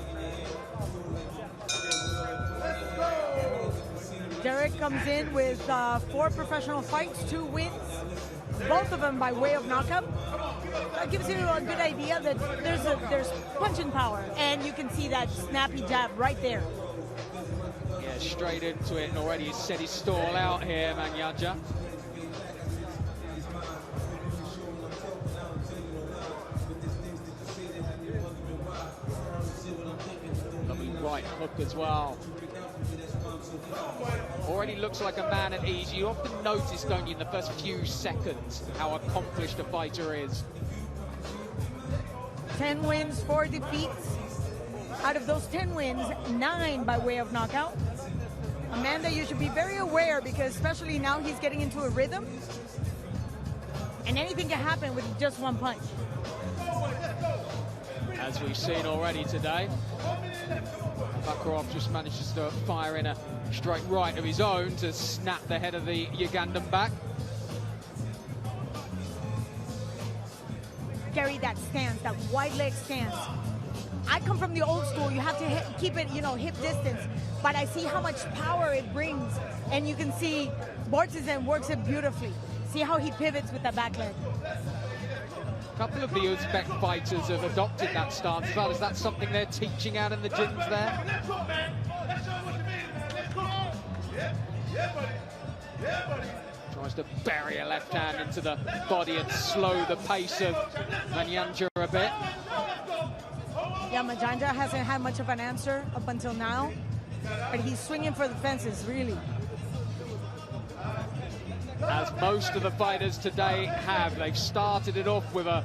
Derek comes in with 4 professional fights, 2 wins, both of them by way of knockout. That gives you a good idea that there's punching power, and you can see that snappy jab right there. Yeah, straight into it, and already he's set his stall out here, Manyaja. Lovely right hook as well. Already looks like a man at ease. You often notice, don't you, in the first few seconds, how accomplished a fighter is. 10 wins, 4 defeats. Out of those 10 wins, 9 by way of knockout. A man that you should be very aware, because especially now he's getting into a rhythm. And anything can happen with just one punch. As we've seen already today, Bakarov just manages to fire in a straight right of his own to snap the head of the Ugandan back. Carry that stance, that wide leg stance. I come from the old school. You have to keep it, you know, hip distance. But I see how much power it brings. And you can see Bartizan works it beautifully. See how he pivots with that back leg. A couple of the Uzbek fighters have adopted that stance as well. Is that something they're teaching out in the gyms there? Tries to bury a left hand into the body and slow the pace of Manyaja a bit. Yeah, Manyaja hasn't had much of an answer up until now. But he's swinging for the fences, really. As most of the fighters today have. They've started it off with a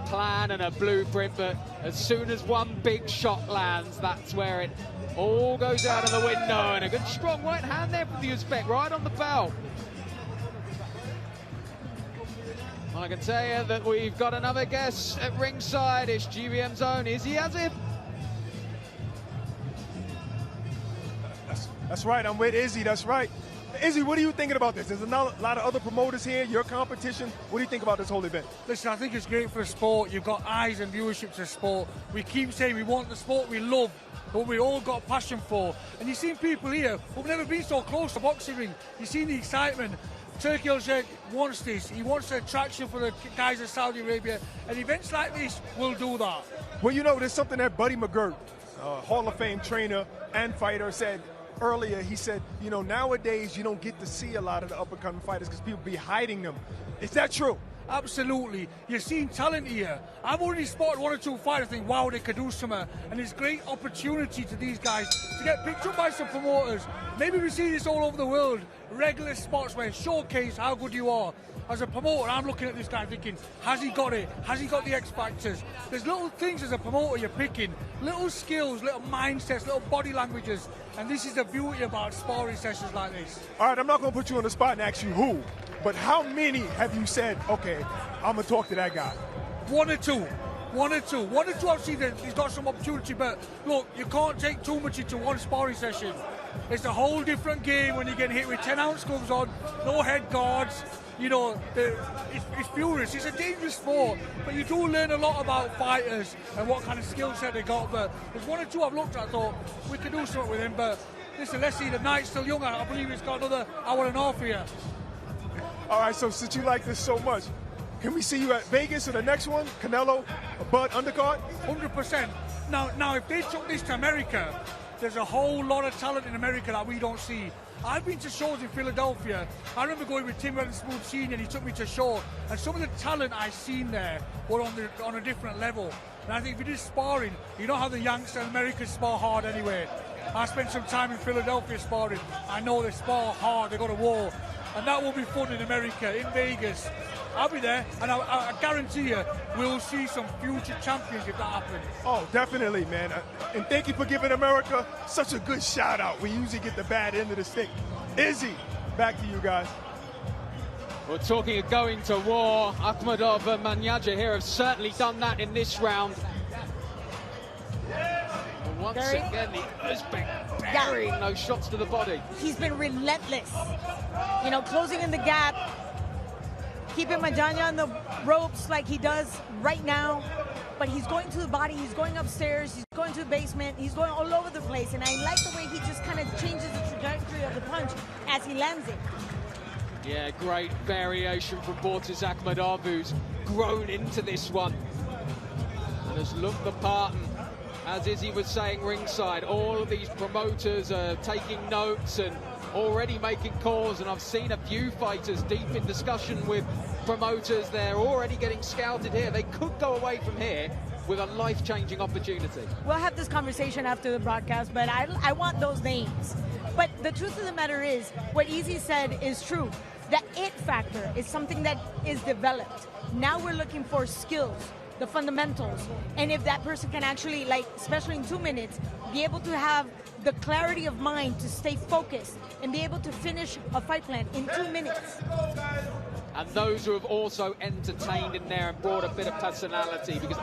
plan and a blueprint, but as soon as one big shot lands, that's where it all goes out of the window. And a good strong right hand there from the Uzbek, right on the bell. I can tell you that we've got another guest at ringside. It's GBM's own Izzy Azib. That's right, I'm with Izzy, that's right. Izzy, what are you thinking about this? There's a lot of other promoters here, your competition. What do you think about this whole event? Listen, I think it's great for the sport. You've got eyes and viewership to sport. We keep saying we want the sport we love, but we all got a passion for. And you've seen people here who've never been so close to boxing ring. You've seen the excitement. Turkey Al-Sheikh wants this. He wants the attraction for the guys in Saudi Arabia. And events like this will do that. Well, you know, there's something that Buddy McGirt, Hall of Fame trainer and fighter, said earlier. He said, you know, nowadays you don't get to see a lot of the up-and-coming fighters because people be hiding them. Is that true? Absolutely. You're seeing talent here. I've already spotted 1 or 2 fighters think, wow, they could do something. And it's great opportunity to these guys to get picked up by some promoters. Maybe we see this all over the world. Regular spots where showcase how good you are. As a promoter, I'm looking at this guy thinking, has he got it? Has he got the X factors? There's little things as a promoter you're picking. Little skills, little mindsets, little body languages. And this is the beauty about sparring sessions like this. All right, I'm not going to put you on the spot and ask you who, but how many have you said, okay, I'm going to talk to that guy? 1 or 2. 1 or 2. 1 or 2 I've seen that he's got some opportunity, but look, you can't take too much into one sparring session. It's a whole different game when you're getting hit with 10-ounce gloves on, no head guards. You know, it's furious. It's a dangerous sport, but you do learn a lot about fighters and what kind of skill set they got. But there's one or two I've looked at, I thought we could do something with him. But listen, let's see. The night's still young. I believe he's got another hour and a half here. All right, so since you like this so much, can we see you at Vegas or the next one? Canelo, a Bud undercard? 100%. Now, if they took this to America, there's a whole lot of talent in America that we don't see. I've been to shows in Philadelphia. I remember going with Tim Weatherspoon Sr. and he took me to a show, and some of the talent I seen there were on a different level. And I think if you do sparring, you know how the Yanks and Americans spar hard anyway. I spent some time in Philadelphia sparring. I know they spar hard, they go to war. And that will be fun in America, in Vegas. I'll be there, and I guarantee you we'll see some future champions if that happens. Oh, definitely, man. And thank you for giving America such a good shout-out. We usually get the bad end of the stick. Izzy, back to you guys. Well, talking of going to war, Akhmedov and Manyaja here have certainly done that in this round. And once again, the Uzbek burying those shots to the body. He's been relentless. You know, closing in the gap, keeping Manyaja on the ropes like he does right now. But he's going to the body, he's going upstairs, he's going to the basement, he's going all over the place. And I like the way he just kind of changes the trajectory of the punch as he lands it. Yeah, great variation from Bortis Akhmedov, who's grown into this one and has looked the part. And as Izzy was saying ringside, all of these promoters are taking notes and already making calls, and I've seen a few fighters deep in discussion with promoters. They're already getting scouted here. They could go away from here with a life-changing opportunity. We'll have this conversation after the broadcast, but I want those names. But the truth of the matter is, what Izzy said is true. The it factor is something that is developed. Now we're looking for skills, the fundamentals, and if that person can actually, like, especially in 2 minutes, be able to have the clarity of mind to stay focused and be able to finish a fight plan in 2 minutes. And those who have also entertained in there and brought a bit of personality, because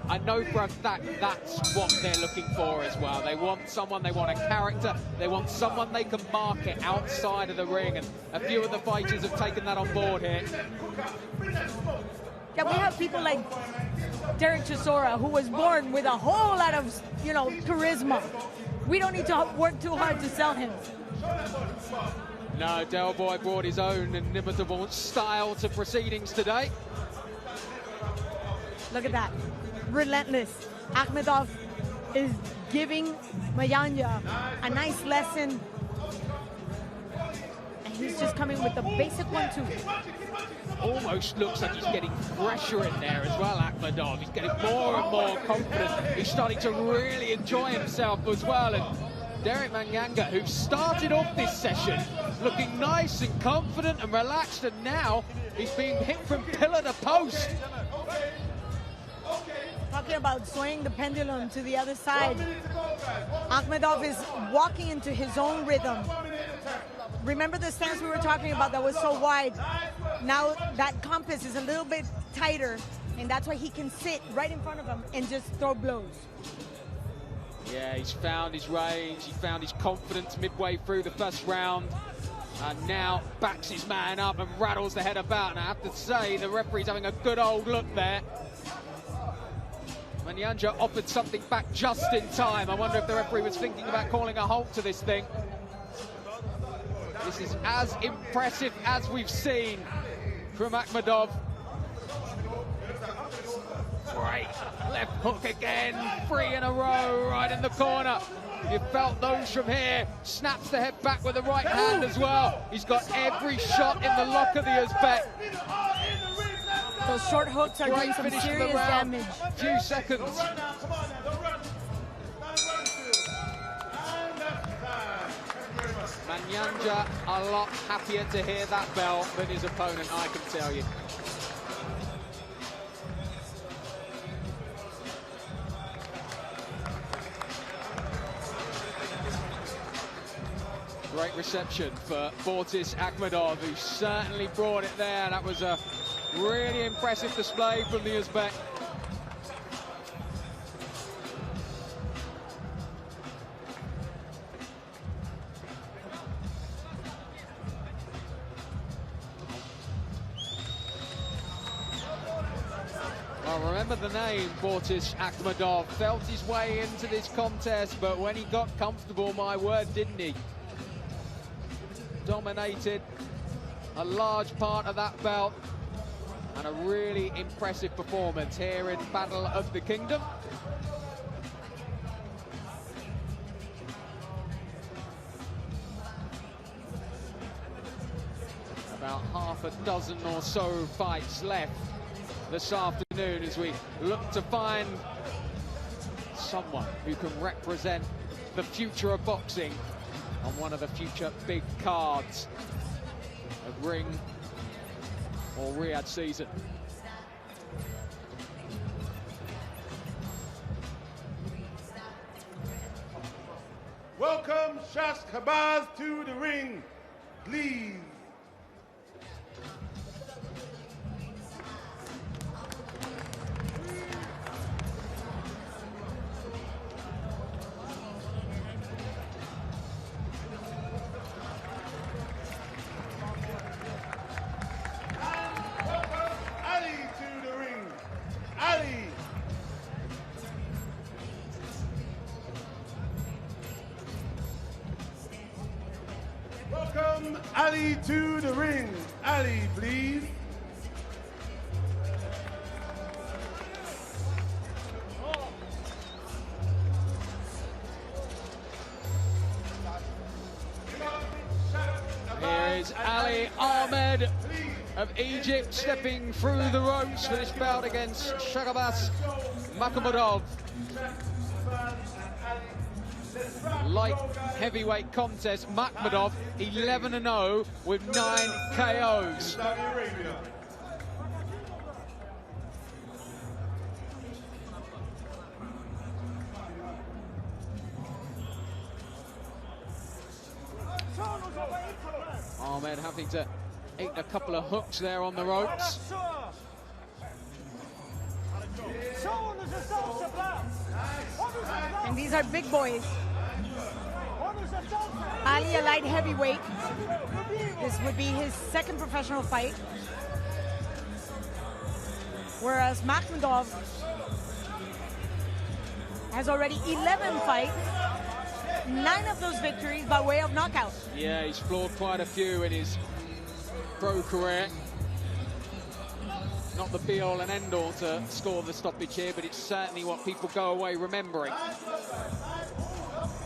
I know for a fact that's what they're looking for as well. They want someone, they want a character, they want someone they can market outside of the ring, and a few of the fighters have taken that on board here. Yeah, we have people like Derek Chisora, who was born with a whole lot of, you know, charisma. We don't need to work too hard to sell him. No, Del Boy brought his own inimitable style to proceedings today. Look at that. Relentless. Akhmedov is giving Manyaja a nice lesson. And he's just coming with the basic 1-2. Almost looks like he's getting pressure in there as well, Akhmedov. He's getting more and more confident. He's starting to really enjoy himself as well. And Derek Manyaja, who started off this session looking nice and confident and relaxed, and now he's being hit from pillar to post. Talking about swaying the pendulum to the other side. Akhmedov is walking into his own rhythm. Remember the stance we were talking about that was so wide? Now that compass is a little bit tighter, and that's why he can sit right in front of him and just throw blows. Yeah, he's found his range, he found his confidence midway through the first round, and now backs his man up and rattles the head about. And I have to say, the referee's having a good old look there. Manyaja offered something back just in time. I wonder if the referee was thinking about calling a halt to this thing. This is as impressive as we've seen from Akhmedov. Great left hook again, 3 in a row, right in the corner. You felt those from here. Snaps the head back with the right hand as well. He's got every shot in the lock of the Uzbek. Those short hooks are doing some serious damage. Few seconds. Manyaja a lot happier to hear that bell than his opponent, I can tell you. Great reception for Bortis Akhmedov, who certainly brought it there. That was a really impressive display from the Uzbek. Well, remember the name, Bortis Akhmadov. Felt his way into this contest, but when he got comfortable, my word, didn't he? Dominated a large part of that bout, and a really impressive performance here in Battle of the Kingdom. About half a dozen or so fights left this afternoon as we look to find someone who can represent the future of boxing on one of the future big cards of Ring or Riyadh season. Welcome Shas Khabaz to the ring, please. Welcome Ali to the ring. Ali, please. Here is Ali Ahmed of Egypt stepping through the ropes for this bout against Shagabas Makhmudov. Light heavyweight contest. Makhmudov 11-0 with 9 KOs. Ahmed having to eat a couple of hooks there on the ropes. And these are big boys. Ali, a light heavyweight. This would be his second professional fight. Whereas Makhmudov has already 11 fights, 9 of those victories by way of knockout. Yeah, he's floored quite a few in his pro career. Not the be-all and end-all to score the stoppage here, but it's certainly what people go away remembering.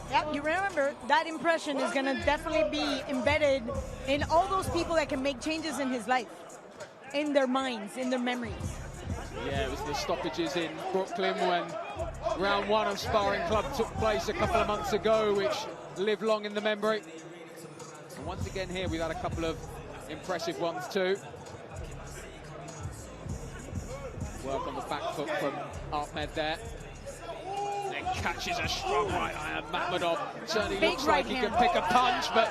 Yeah, you remember, that impression is going to definitely be embedded in all those people that can make changes in his life, in their minds, in their memories. Yeah, it was the stoppages in Brooklyn when round 1 of Sparring Club took place a couple of months ago, which live long in the memory. And once again here, we've had a couple of impressive ones too. Work on the back foot from Ahmed there. Then catches a strong right hand. Makhmudov certainly looks like he can pick a punch, but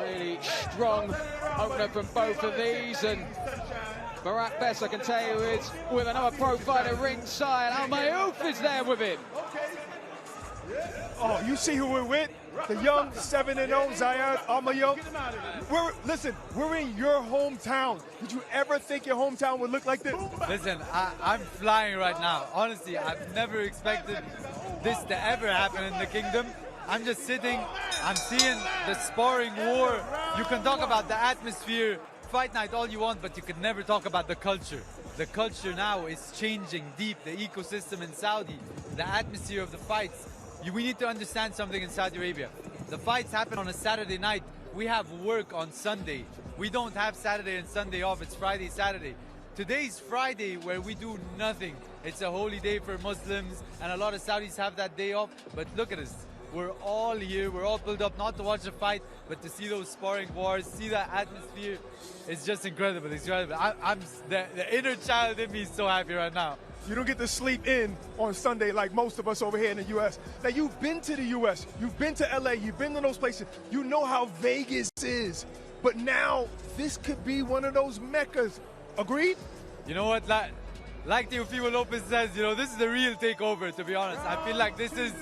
really strong opener from both of these. And Barak Bess, I can tell you, is with another pro fighter ringside. Al Mayouf is there with him. Oh, you see who we're with? The young 7-0 Zayed Al-Mayouf. Listen, we're in your hometown. Did you ever think your hometown would look like this? Listen, I'm flying right now. Honestly, I've never expected this to ever happen in the kingdom. I'm just sitting, I'm seeing the sparring war. You can talk about the atmosphere, fight night all you want, but you can never talk about the culture. The culture now is changing deep. The ecosystem in Saudi, the atmosphere of the fights. We need to understand something in Saudi Arabia. The fights happen on a Saturday night. We have work on Sunday. We don't have Saturday and Sunday off. It's Friday, Saturday. Today's Friday where we do nothing. It's a holy day for Muslims, and a lot of Saudis have that day off. But look at us. We're all here. We're all pulled up not to watch the fight, but to see those sparring wars, see that atmosphere. It's just incredible. It's incredible. The inner child in me is so happy right now. You don't get to sleep in on Sunday like most of us over here in the U.S. Now, you've been to the U.S., you've been to L.A., you've been to those places. You know how Vegas is. But now, this could be one of those meccas. Agreed? You know what, like Teofimo Lopez says, you know, this is the real takeover, to be honest. I feel like this is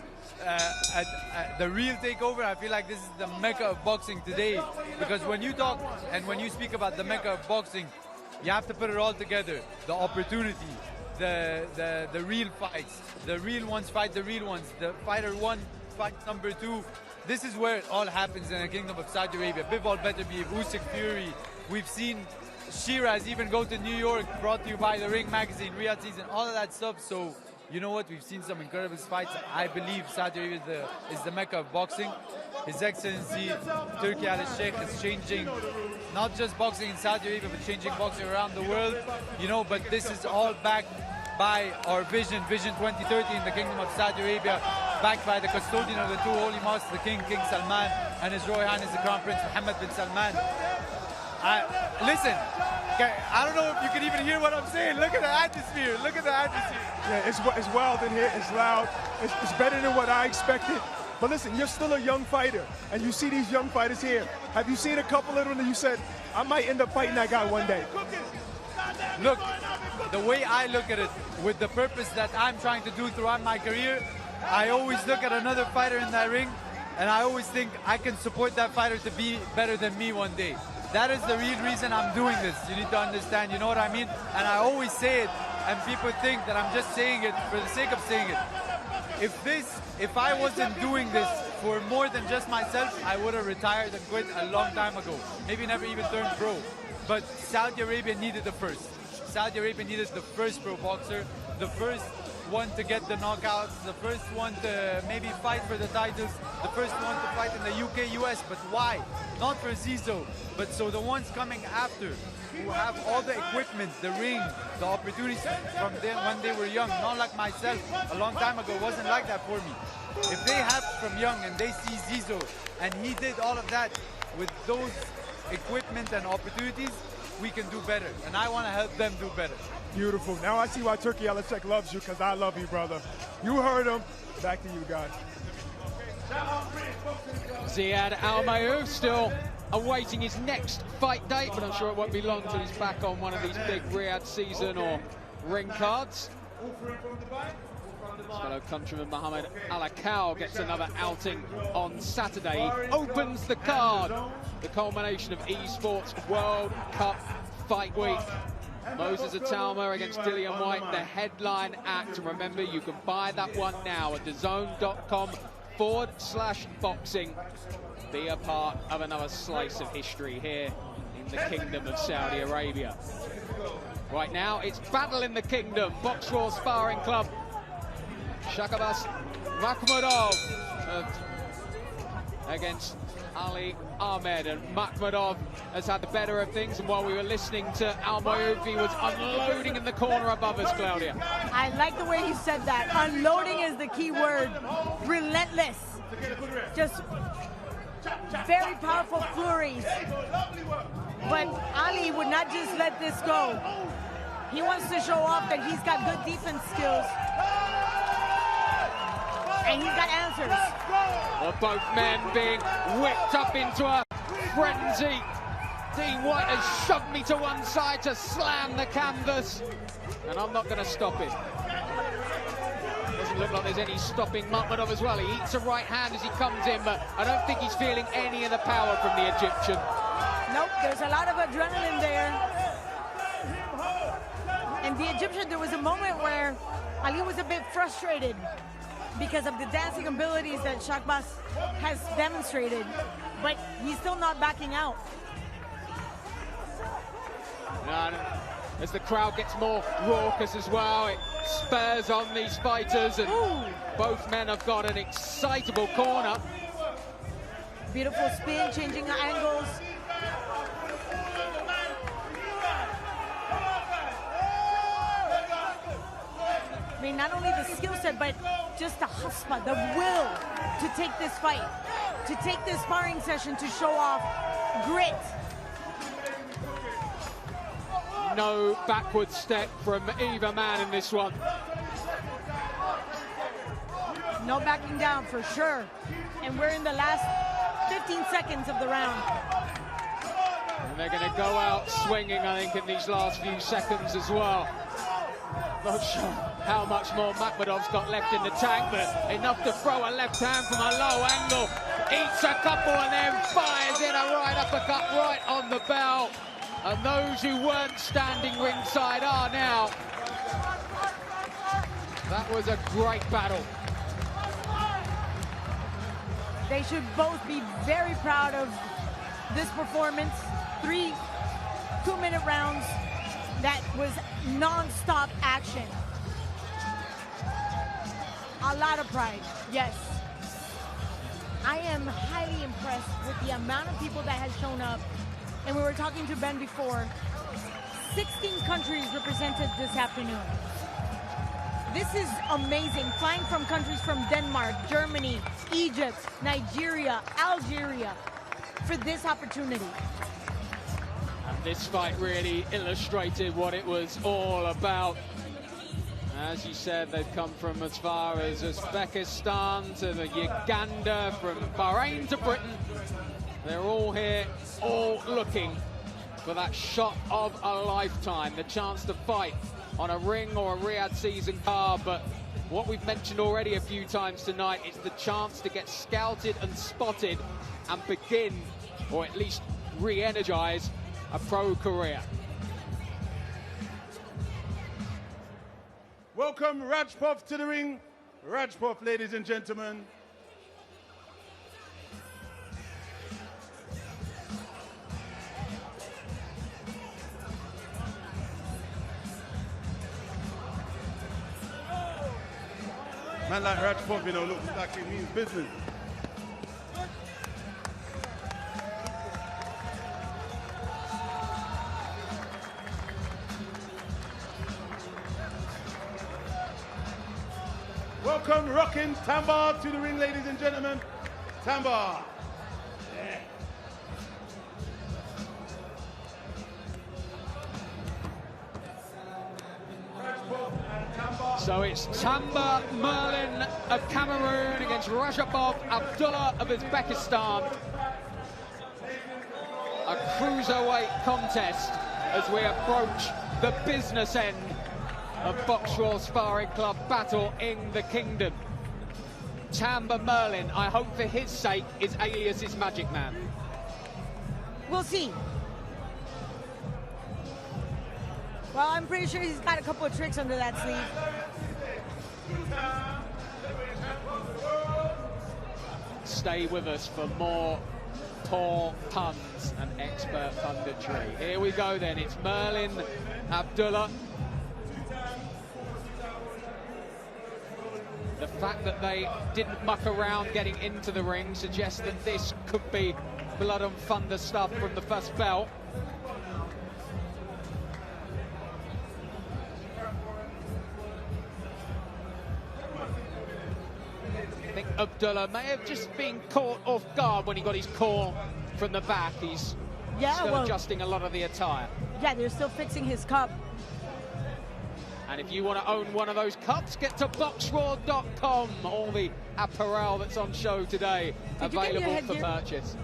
the real takeover. I feel like this is the mecca of boxing today. Because when you talk and when you speak about the mecca of boxing, you have to put it all together. The opportunity, the real fights, the real ones fight the real ones, the fighter one fight number two. This is where it all happens in the Kingdom of Saudi Arabia. Bivol Beterbiev, Usyk Fury. We've seen Shiraz even go to New York, brought to you by the Ring Magazine, Riyadh season, all of that stuff. So, you know what? We've seen some incredible fights. I believe Saudi Arabia is the mecca of boxing. His Excellency Turki Al Sheikh is changing not just boxing in Saudi Arabia, but changing boxing around the world. You know, but this is all backed by our Vision 2030 in the Kingdom of Saudi Arabia, backed by the custodian of the two holy mosques, the King Salman, and His Royal Highness the Crown Prince Mohammed bin Salman. Listen, I don't know if you can even hear what I'm saying. Look at the atmosphere. Look at the atmosphere. Yeah, it's wild in here. It's loud. It's better than what I expected. But listen, you're still a young fighter, and you see these young fighters here. Have you seen a couple of them that you said, I might end up fighting that guy one day? Look, the way I look at it, with the purpose that I'm trying to do throughout my career, I always look at another fighter in that ring, and I always think I can support that fighter to be better than me one day. That is the real reason I'm doing this. You need to understand, you know what I mean? And I always say it, and people think that I'm just saying it for the sake of saying it. If I wasn't doing this for more than just myself, I would have retired and quit a long time ago. Maybe never even turned pro. But Saudi Arabia needed the first. Saudi Arabia needed the first pro boxer, the first one to get the knockouts, the first one to maybe fight for the titles, the first one to fight in the UK, US. But why? Not for Zizou, but so the ones coming after, who have all the equipment, the ring, the opportunities from them when they were young. Not like myself, a long time ago, wasn't like that for me. If they have from young and they see Zizou, and he did all of that with those equipment and opportunities, we can do better, and I want to help them do better. Beautiful. Now I see why Turki Al Sheikh loves you, because I love you, brother. You heard him. Back to you guys. Ziad Al-Mayouf still awaiting his next fight date, but I'm sure it won't be long till he's back on one of these big Riyadh season or ring cards. His fellow countryman Mohammed Alakal gets another outing on Saturday. He opens the card, the culmination of eSports World Cup Fight Week. Moses Atalma against Dillian White, the headline act. Remember, you can buy that one now at DAZN.com/boxing. Be a part of another slice of history here in the Kingdom of Saudi Arabia. Right now, it's battle in the Kingdom. BoxRaw Sparring Club. Shakabas Makhmudov against Ali Ahmed, and Makhmudov has had the better of things, and while we were listening to Al-Mayouf, he was unloading in the corner above us, Claudia. I like the way you said that. Unloading is the key word. Relentless. Just very powerful flurries. But Ali would not just let this go. He wants to show off that he's got good defense skills. And he's got answers. Well, both men being whipped up into a frenzy. Dean White has shoved me to one side to slam the canvas, and I'm not going to stop it. Doesn't look like there's any stopping Makhmudov as well. He eats a right hand as he comes in, but I don't think he's feeling any of the power from the Egyptian. Nope, there's a lot of adrenaline there. And the Egyptian, there was a moment where Ali was a bit frustrated because of the dancing abilities that Shakbas has demonstrated, but he's still not backing out. And as the crowd gets more raucous as well, it spurs on these fighters, and both men have got an excitable corner. Beautiful spin, changing the angles. I mean, not only the skill set, but just the huspa, the will to take this fight, to take this sparring session to show off grit. No backward step from either man in this one. No backing down for sure. And we're in the last 15 seconds of the round. And they're going to go out swinging, I think, in these last few seconds as well. Not sure how much more Makhmudov's got left in the tank, but enough to throw a left hand from a low angle. Eats a couple and then fires in a right uppercut right on the bell. And those who weren't standing ringside are now. That was a great battle. They should both be very proud of this performance. 3 two-minute rounds that was non-stop action. A lot of pride, yes. I am highly impressed with the amount of people that has shown up. And we were talking to Ben before. 16 countries represented this afternoon. This is amazing. Flying from countries from Denmark, Germany, Egypt, Nigeria, Algeria for this opportunity. And this fight really illustrated what it was all about. As you said, they've come from as far as Uzbekistan to the Uganda, from Bahrain to Britain. They're all here, all looking for that shot of a lifetime, the chance to fight on a ring or a Riyadh season card. But what we've mentioned already a few times tonight is the chance to get scouted and spotted and begin, or at least re-energize, a pro career. Welcome Rajpov to the ring. Rajpov, ladies and gentlemen. Man like Rajpov, you know, looks like it means business. Welcome Rockin' Tamba to the ring, ladies and gentlemen. Tamba. Yeah. So it's Tamba Merlin of Cameroon against Rajapov Abdullah of Uzbekistan. A cruiserweight contest as we approach the business end of BoxRaw Sparring Club battle in the Kingdom. Tamba Merlin, I hope for his sake, his alias is Magic Man. We'll see. Well, I'm pretty sure he's got a couple of tricks under that sleeve. Stay with us for more poor puns and expert punditry. Here we go then, it's Merlin Abdullah. The fact that they didn't muck around getting into the ring suggests that this could be blood and thunder stuff from the first bell. I think Abdullah may have just been caught off guard when he got his call from the back. He's still adjusting a lot of the attire. Yeah, they're still fixing his cup. And if you want to own one of those cups, get to BoxRaw.com. All the apparel that's on show today available for purchase.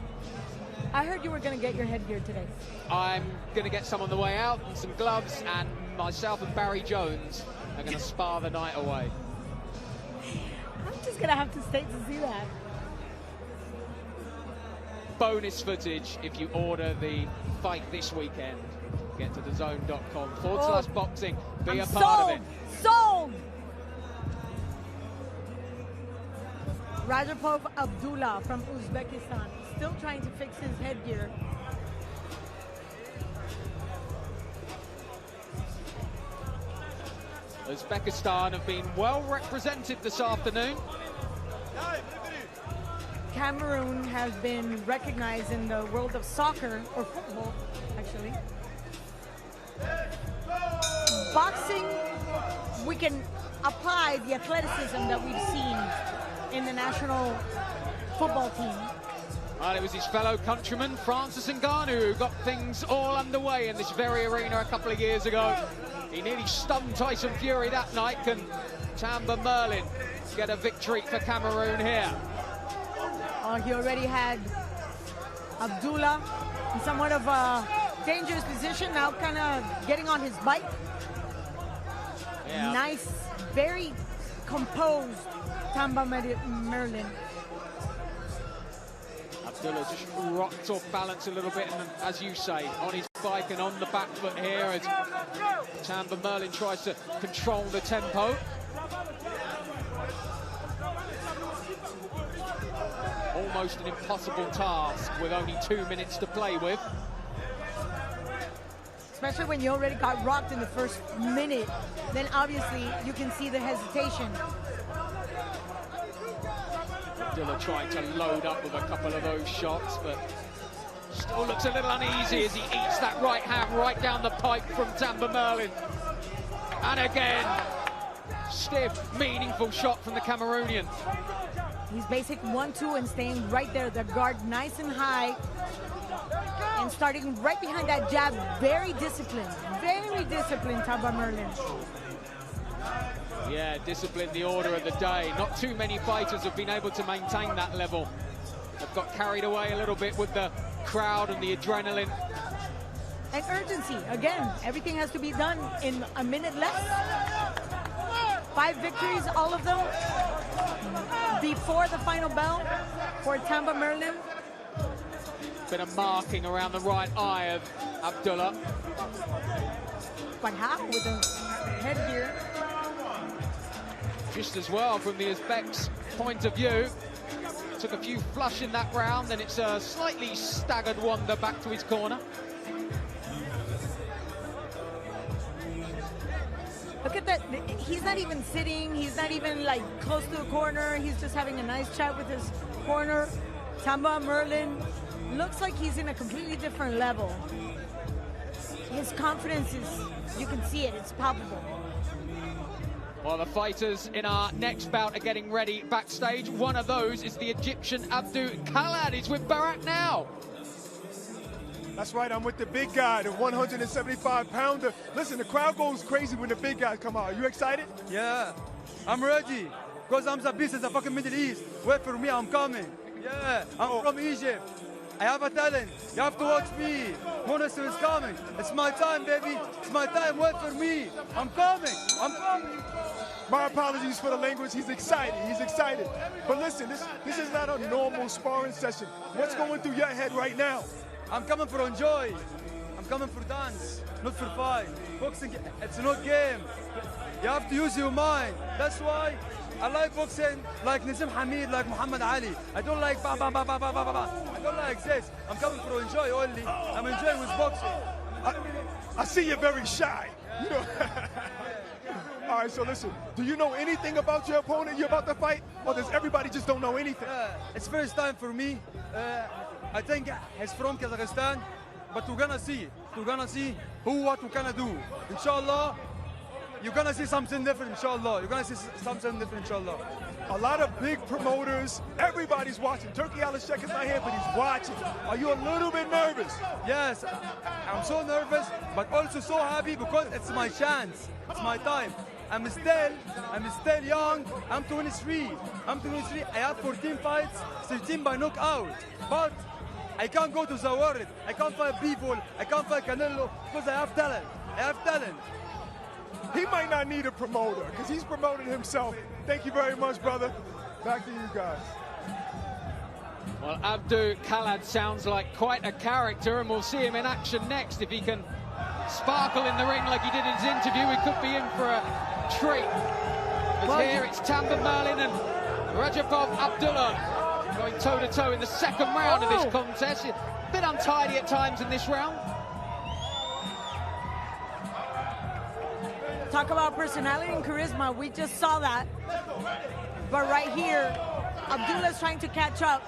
I heard you were going to get your headgear today. I'm going to get some on the way out and some gloves, and myself and Barry Jones are going to spar the night away. I'm just going to have to stay to see that. Bonus footage if you order the fight this weekend. Get to thezone.com/boxing. Be a part of it. Sold! Rajapov Abdullah from Uzbekistan, still trying to fix his headgear. Uzbekistan have been well represented this afternoon. Cameroon has been recognized in the world of soccer, or football, actually. Boxing, we can apply the athleticism that we've seen in the national football team. Well, it was his fellow countryman, Francis Ngannou, who got things all underway in this very arena a couple of years ago. He nearly stunned Tyson Fury that night. Can Tamba Merlin get a victory for Cameroon here? He already had Abdullah in somewhat of a dangerous position, now kind of getting on his bike. Yeah. Nice, very composed Tamba Merlin. Abdullah just rocked off balance a little bit, and as you say, on his bike and on the back foot here as Tamba Merlin tries to control the tempo. Almost an impossible task with only 2 minutes to play with. Especially when you already got rocked in the first minute, then obviously you can see the hesitation. Abdullah trying to load up with a couple of those shots, but still looks a little uneasy as he eats that right hand right down the pipe from Tamba Merlin. And again, stiff, meaningful shot from the Cameroonian. He's basic 1-2 and staying right there, the guard nice and high. And starting right behind that jab, very disciplined, Tamba Merlin. Yeah, discipline the order of the day. Not too many fighters have been able to maintain that level. They've got carried away a little bit with the crowd and the adrenaline. And urgency, again, everything has to be done in a minute less. 5 victories, all of them before the final bell for Tamba Merlin. Bit of marking around the right eye of Abdullah. But how with the headgear? Just as well from the Uzbek's point of view. Took a few flush in that round, then it's a slightly staggered wander back to his corner. Look at that, he's not even sitting, he's not even like close to the corner, he's just having a nice chat with his corner. Tamba Merlin looks like he's in a completely different level. His confidence is, you can see it, it's palpable. While the fighters in our next bout are getting ready backstage, one of those is the Egyptian Abdul Khalad. He's with Barak now. That's right, I'm with the big guy, the 175-pounder. Listen, the crowd goes crazy when the big guys come out. Are you excited? Yeah, I'm ready. Because I'm the beast of the fucking Middle East. Wait for me, I'm coming. Yeah, I'm from Egypt. I have a talent. You have to watch me. Monster is coming. It's my time, baby. It's my time. Wait for me. I'm coming. I'm coming. My apologies for the language. He's excited. He's excited. But listen, this is not a normal sparring session. What's going through your head right now? I'm coming for enjoy. I'm coming for dance, not for fight. Boxing, it's not game. You have to use your mind. That's why I like boxing like Nizam Hamid, like Muhammad Ali. I don't like ba ba ba ba ba ba ba. I don't like this. I'm coming for enjoy only. I'm enjoying with boxing. I see you're very shy. You know. All right, so listen, do you know anything about your opponent you're about to fight? Or does everybody just don't know anything? It's first time for me. I think he's from Kazakhstan, but we're gonna see. We're gonna see what we're gonna do. Inshallah, you're gonna see something different, inshallah. You're gonna see something different, inshallah. A lot of big promoters, everybody's watching. Turki Alashek is not here, but he's watching. Are you a little bit nervous? Yes, I'm so nervous, but also so happy because it's my chance. It's my time. I'm still young. I'm 23. I have 14 fights, 13 by knockout. But I can't go to the world. I can't fight people. I can't fight Canelo because I have talent. I have talent. He might not need a promoter because he's promoting himself. Thank you very much, brother. Back to you guys. Well, Abdul Khalad sounds like quite a character, and we'll see him in action next. If he can sparkle in the ring like he did in his interview, he could be in for a treat. But here it's Tamba Merlin and Rajapov Abdullah going toe-to-toe in the second round of this contest. A bit untidy at times in this round. Talk about personality and charisma. We just saw that. But right here, Abdullah's trying to catch up.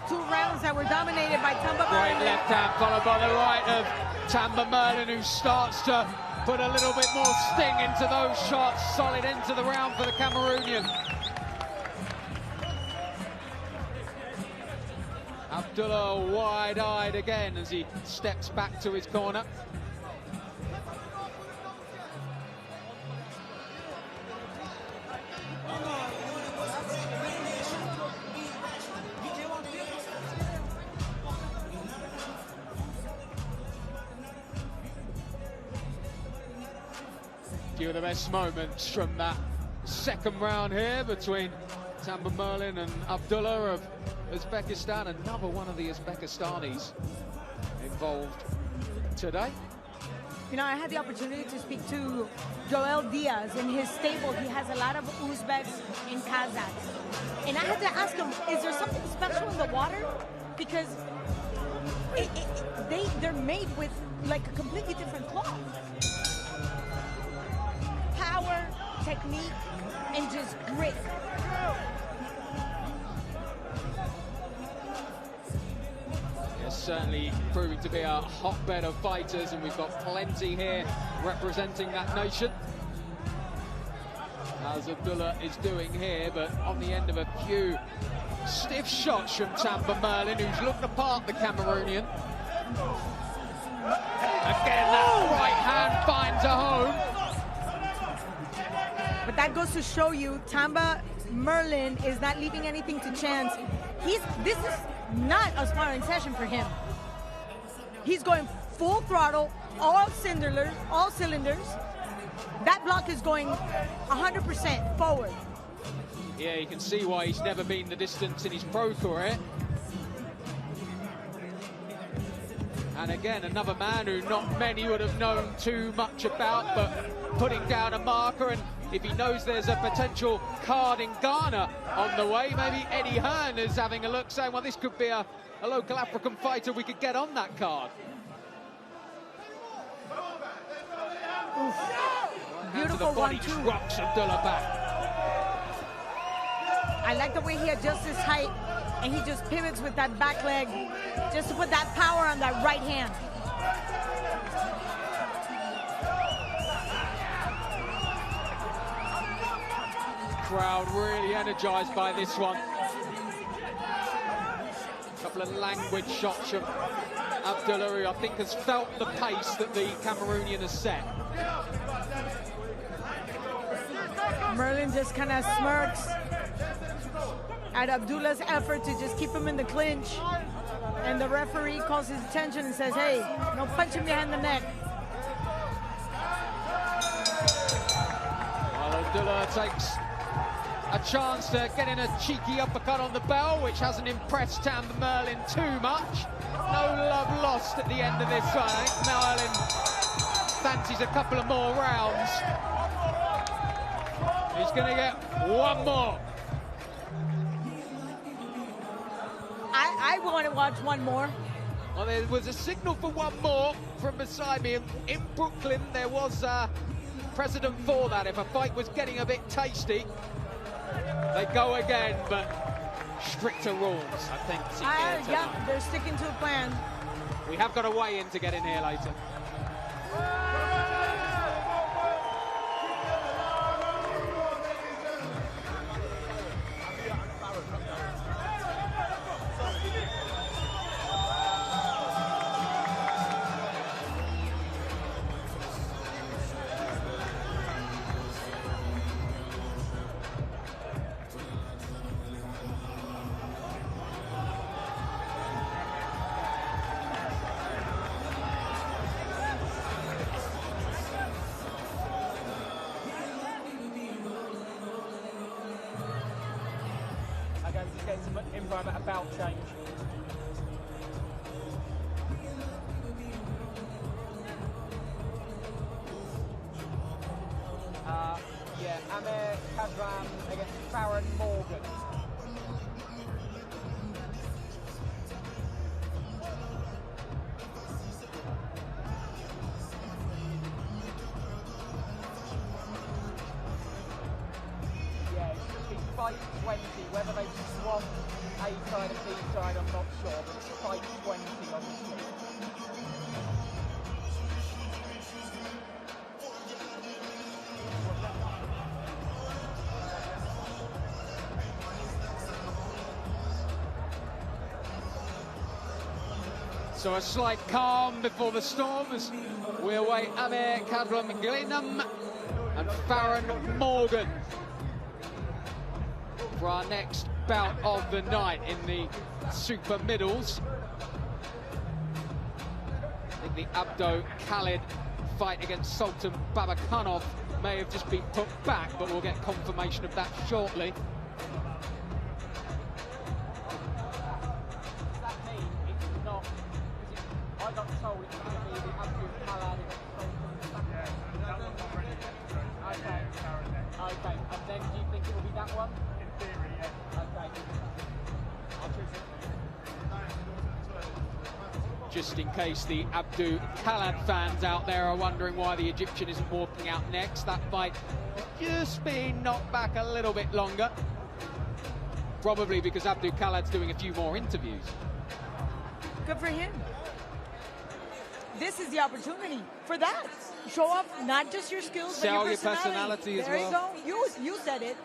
2 rounds that were dominated by Tamba Merlin. Right left hand followed by the right of Tamba Merlin, who starts to put a little bit more sting into those shots. Solid end to the round for the Cameroonian. Abdullah wide-eyed again as he steps back to his corner. few of the best moments from that second round here between Tamba Merlin and Abdullah of Uzbekistan. Another one of the Uzbekistanis involved today. You know, I had the opportunity to speak to Joel Diaz in his stable. He has a lot of Uzbeks and Kazakhs. And I had to ask him, is there something special in the water? Because they're made with like a completely different cloth. Power, technique, and just grit. Certainly proving to be a hotbed of fighters, and we've got plenty here representing that nation, as Abdullah is doing here, but on the end of a few stiff shots from Tamba Merlin, who's looked apart the Cameroonian. Again, that right hand finds a home. But that goes to show you, Tamba Merlin is not leaving anything to chance. This is not a sparring session for him. He's going full throttle, all cylinders. That block is going 100% forward. Yeah, you can see why he's never been the distance in his pro career. And again, another man who not many would have known too much about, but putting down a marker, and if he knows there's a potential card in Ghana on the way, maybe Eddie Hearn is having a look, saying, well, this could be a local African fighter we could get on that card. Beautiful 1-2. Drops Abdullah back. I like the way he adjusts his height, and he just pivots with that back leg just to put that power on that right hand. Crowd really energized by this one. A couple of languid shots from Abdullah, who I think has felt the pace that the Cameroonian has set. Merlin just kind of smirks at Abdullah's effort to just keep him in the clinch. And the referee calls his attention and says, hey, no punching behind the neck. Well, Abdullah takes a chance to get in a cheeky uppercut on the bell, which hasn't impressed Tamba Merlin too much. No love lost at the end of this fight. Merlin fancies a couple of more rounds. He's going to get one more. I want to watch one more. Well, there was a signal for one more from beside me. In Brooklyn, there was precedent for that. If a fight was getting a bit tasty, they go again, but stricter rules, I think. Yeah, they're sticking to a plan. We have got a way in to get in here later. At a bout change. Yeah, Amir Kazram against Farron Morgan. Yeah, it should be fight 20, whether they swap A side and B side, I'm not sure, but it's fight 20 obviously. So a slight calm before the storm as we await Amir Kazram Glenham and Farron Morgan for our next bout of the night in the super middles. I think the Abdo Khalid fight against Sultan Babakanov may have just been put back, but we'll get confirmation of that shortly. I got told it's going to be the Abdul Khalad. Okay. Okay. And then do you think it will be that one? In theory, yeah. Okay. I'll choose it. Just in case the Abdul Khalad fans out there are wondering why the Egyptian isn't walking out next, that fight has just been knocked back a little bit longer. Probably because Abdul Khalad's doing a few more interviews. Good for him. This is the opportunity for that. Show off not just your skills, Sell but your personality as there well. There you go. You said it.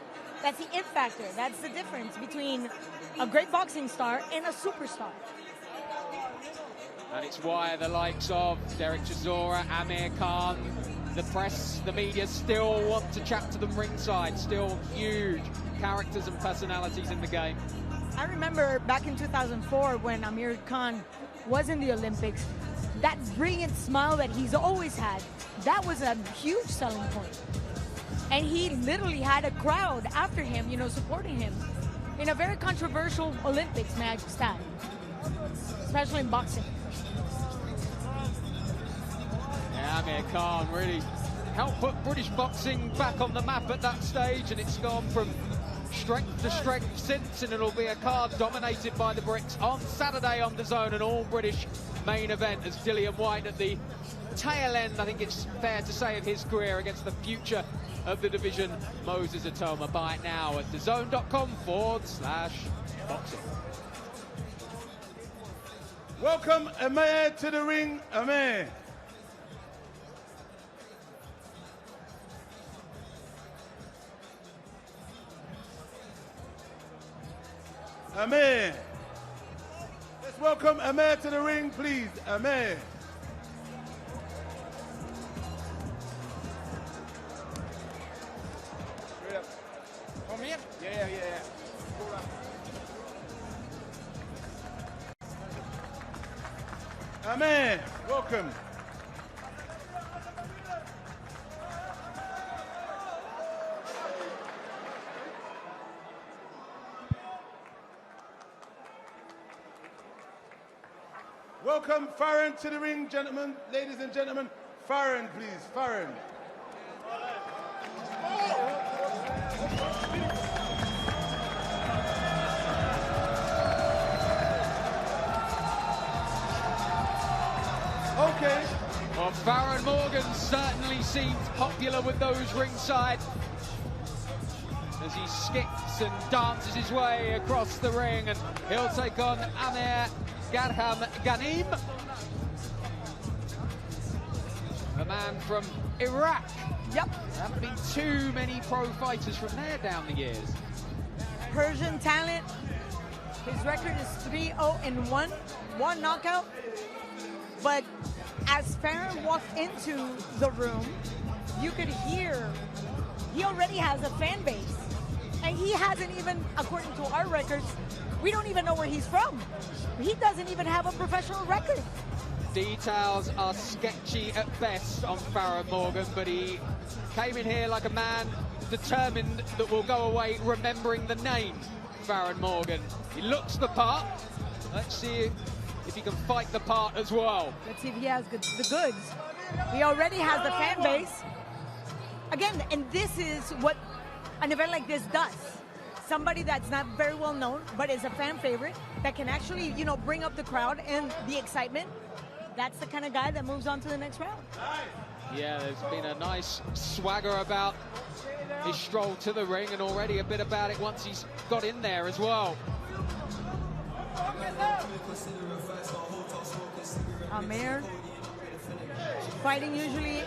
That's the it factor. That's the difference between a great boxing star and a superstar. And it's why the likes of Derek Chisora, Amir Khan, the press, the media still want to chat to them ringside. Still huge characters and personalities in the game. I remember back in 2004 when Amir Khan was in the Olympics, that brilliant smile that he's always had, that was a huge selling point. And he literally had a crowd after him, you know, supporting him in a very controversial Olympics, may I just add, especially in boxing. Yeah, Amir Khan really helped put British boxing back on the map at that stage, and it's gone from strength to strength since, and it'll be a card dominated by the Brits on Saturday on DAZN, an all-British main event as Dillian White at the tail end, I think it's fair to say, of his career against the future of the division, Moses Atoma. Buy it now at DAZN.com/boxing. Welcome Amir to the ring, Amir. Amir. Let's welcome Amir to the ring, please. Amir. Come here? Yeah. Amir, welcome. Welcome Farron to the ring, gentlemen, ladies and gentlemen. Farron, please, Farron. Okay. Well, Farron Morgan certainly seems popular with those ringside as he skips and dances his way across the ring, and he'll take on Amir Ghanem, a man from Iraq. Yep. There haven't been too many pro fighters from there down the years. Persian talent. His record is 3-0-1, one knockout. But as Farron walked into the room, you could hear he already has a fan base. And he hasn't even, according to our records, we don't even know where he's from. He doesn't even have a professional record. Details are sketchy at best on Farron Morgan, but he came in here like a man determined that will go away remembering the name Farron Morgan. He looks the part. Let's see if he can fight the part as well. Let's see if he has the goods. He already has the fan base. Again, and this is what an event like this does. Somebody that's not very well known, but is a fan favorite, that can actually, you know, bring up the crowd and the excitement. That's the kind of guy that moves on to the next round. Yeah, there's been a nice swagger about his stroll to the ring, and already a bit about it once he's got in there as well. Amir fighting usually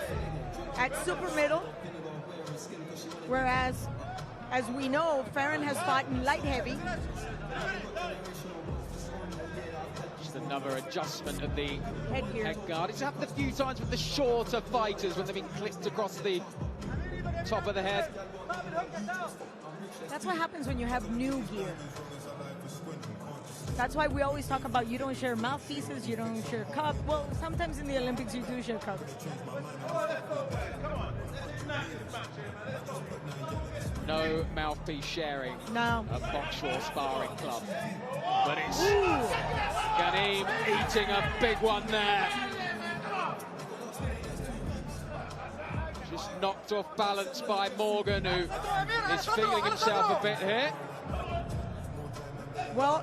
at super middle, whereas, as we know, Farron has fought in light heavy. Just another adjustment of the headgear. Head guard. It's happened a few times with the shorter fighters when they've been clipped across the top of the head. That's what happens when you have new gear. That's why we always talk about you don't share mouthpieces, you don't share cup. Well, sometimes in the Olympics you do share cups. No mouthpiece sharing no. at BoxRaw Sparring Club. But it's Ghanem eating a big one there. Just knocked off balance by Morgan, who is feeling himself a bit here. Well,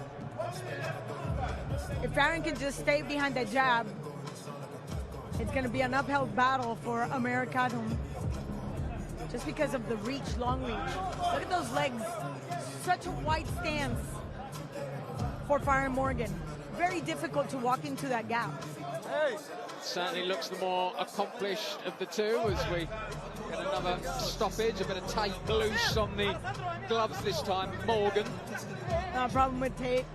if Hearn can just stay behind that jab, it's going to be an uphill battle for Americano. Just because of the reach, long reach. Look at those legs. Such a wide stance for Firearm Morgan. Very difficult to walk into that gap. Certainly looks the more accomplished of the two as we get another stoppage, a bit of tape loose on the gloves this time. Morgan. No problem with tape.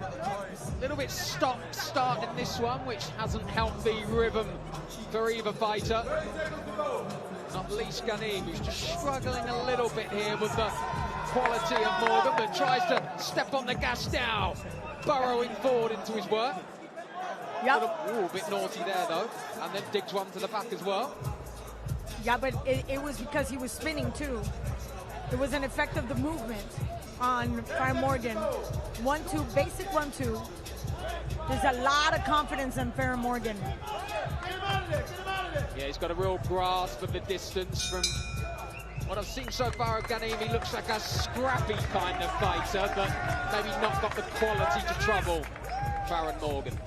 A little bit stop-start in this one, which hasn't helped the rhythm for either fighter. Not least Ghanem, who's just struggling a little bit here with the quality of Morgan, but tries to step on the gas now, burrowing forward into his work. Yep. A bit naughty there, though, and then digs one to the back as well. Yeah, but it was because he was spinning, too. It was an effect of the movement on Firearm Morgan. 1-2, basic 1-2. There's a lot of confidence in Firearm Morgan. Yeah, he's got a real grasp of the distance from what I've seen so far of Ghanem. He looks like a scrappy kind of fighter, but maybe not got the quality to trouble Firearm Morgan.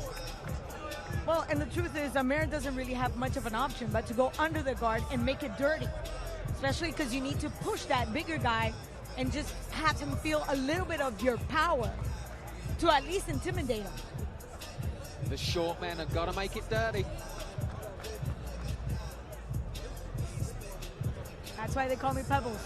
Well, and the truth is, Amir doesn't really have much of an option but to go under the guard and make it dirty. Especially because you need to push that bigger guy and just have him feel a little bit of your power to at least intimidate him. The short men have got to make it dirty. That's why they call me Pebbles.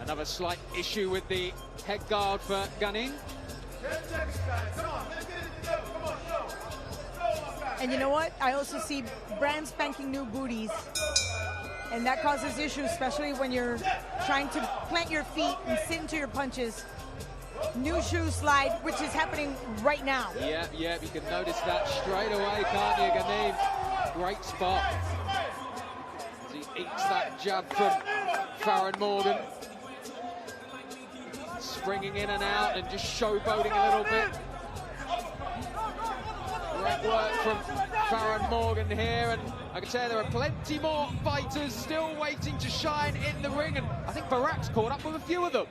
Another slight issue with the head guard for Ghanem. And you know what? I also see brand spanking new booties. And that causes issues, especially when you're trying to plant your feet and sit into your punches. New shoe slide, which is happening right now. Yeah, you can notice that straight away, can't you, Ghanem? Great spot. As he eats that jab from Firearm Morgan. Springing in and out and just showboating a little bit. Great work from Firearm Morgan here, and I can tell you there are plenty more fighters still waiting to shine in the ring, and I think Barak's caught up with a few of them.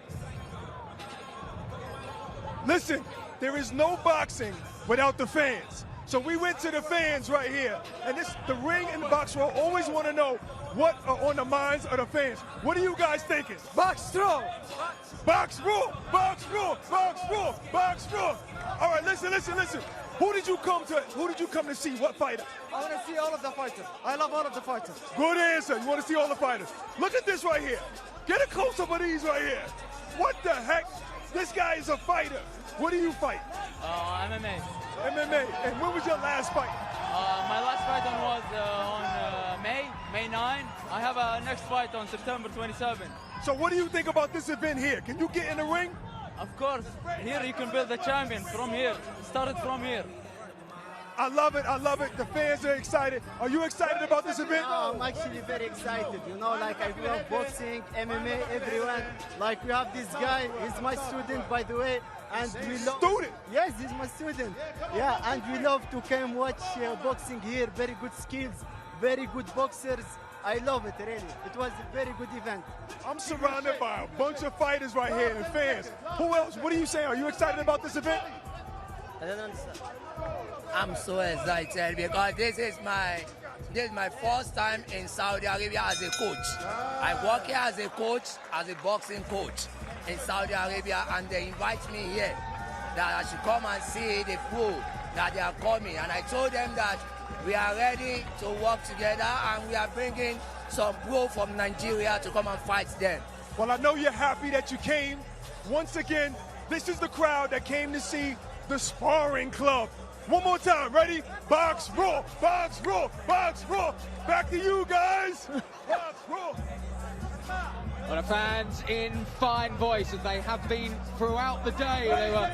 Listen, there is no boxing without the fans. So we went to the fans right here, and the ring and the BoxRaw always want to know what are on the minds of the fans. What are you guys thinking? BoxRaw! BoxRaw! BoxRaw! BoxRaw! BoxRaw! All right, listen. Who did you come to see? What fighter? I want to see all of the fighters. I love all of the fighters. Good answer. You want to see all the fighters. Look at this right here. Get a close-up of these right here. What the heck? This guy is a fighter. What do you fight? MMA. MMA. And when was your last fight? My last fight was on May 9. I have a next fight on September 27. So what do you think about this event here? Can you get in the ring? Of course. Here you can build a champion from here. Started from here. I love it. The fans are excited. Are you excited about this event? I'm actually very excited. You know, like I love boxing, MMA, everyone. Like we have this guy. He's my student, by the way. And we love. Student? Yes, he's my student. Yeah, and we love to come watch boxing here. Very good skills, very good boxers. I love it, really. It was a very good event. I'm surrounded by a bunch of fighters right here and fans. Who else? What are you saying? Are you excited about this event? I don't understand. I'm so excited because this is my first time in Saudi Arabia as a coach. I work here as a coach, as a boxing coach in Saudi Arabia, and they invite me here that I should come and see the pro that they are coming. And I told them that we are ready to work together, and we are bringing some pro from Nigeria to come and fight them. Well, I know you're happy that you came. Once again, this is the crowd that came to see the Sparring Club. One more time. Ready? Box, raw, box, raw, box, raw. Back to you guys. Box, raw. Well, the fans in fine voice, as they have been throughout the day. They were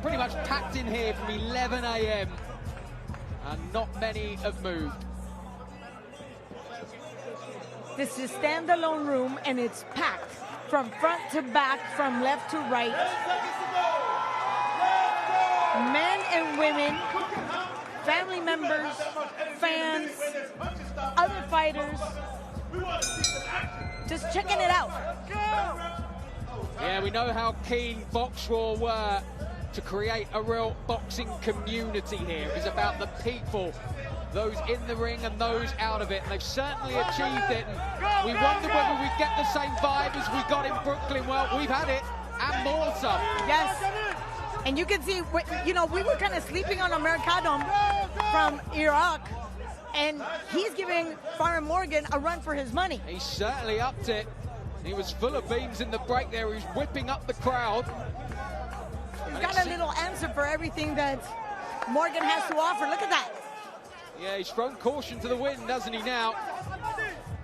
pretty much packed in here from 11 a.m. and not many have moved. This is standalone room, and it's packed from front to back, from left to right. Men and women, family members, fans, other fighters, just checking it out. Yeah, we know how keen BoxRaw were to create a real boxing community here. It was about the people, those in the ring and those out of it, and they've certainly achieved it. And we wondered whether we'd get the same vibe as we got in Brooklyn. Well, we've had it, and more so. Yes, and you can see, you know, we were kind of sleeping on Americano from Iraq, and he's giving Farron Morgan a run for his money. He certainly upped it. He was full of beams in the break there. He was whipping up the crowd. He's got a little answer for everything that Morgan has to offer. Look at that. Yeah, he's thrown caution to the wind, doesn't he, now?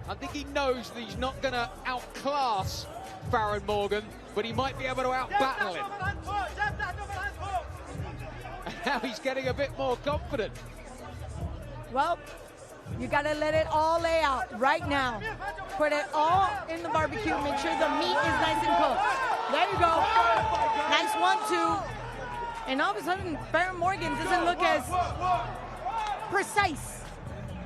I think he knows that he's not going to outclass Farron Morgan, but he might be able to out-battle him. And now he's getting a bit more confident. Well, you got to let it all lay out right now. Put it all in the barbecue. Make sure the meat is nice and cooked. There you go. Nice 1-2. And all of a sudden, Farron Morgan doesn't look as precise.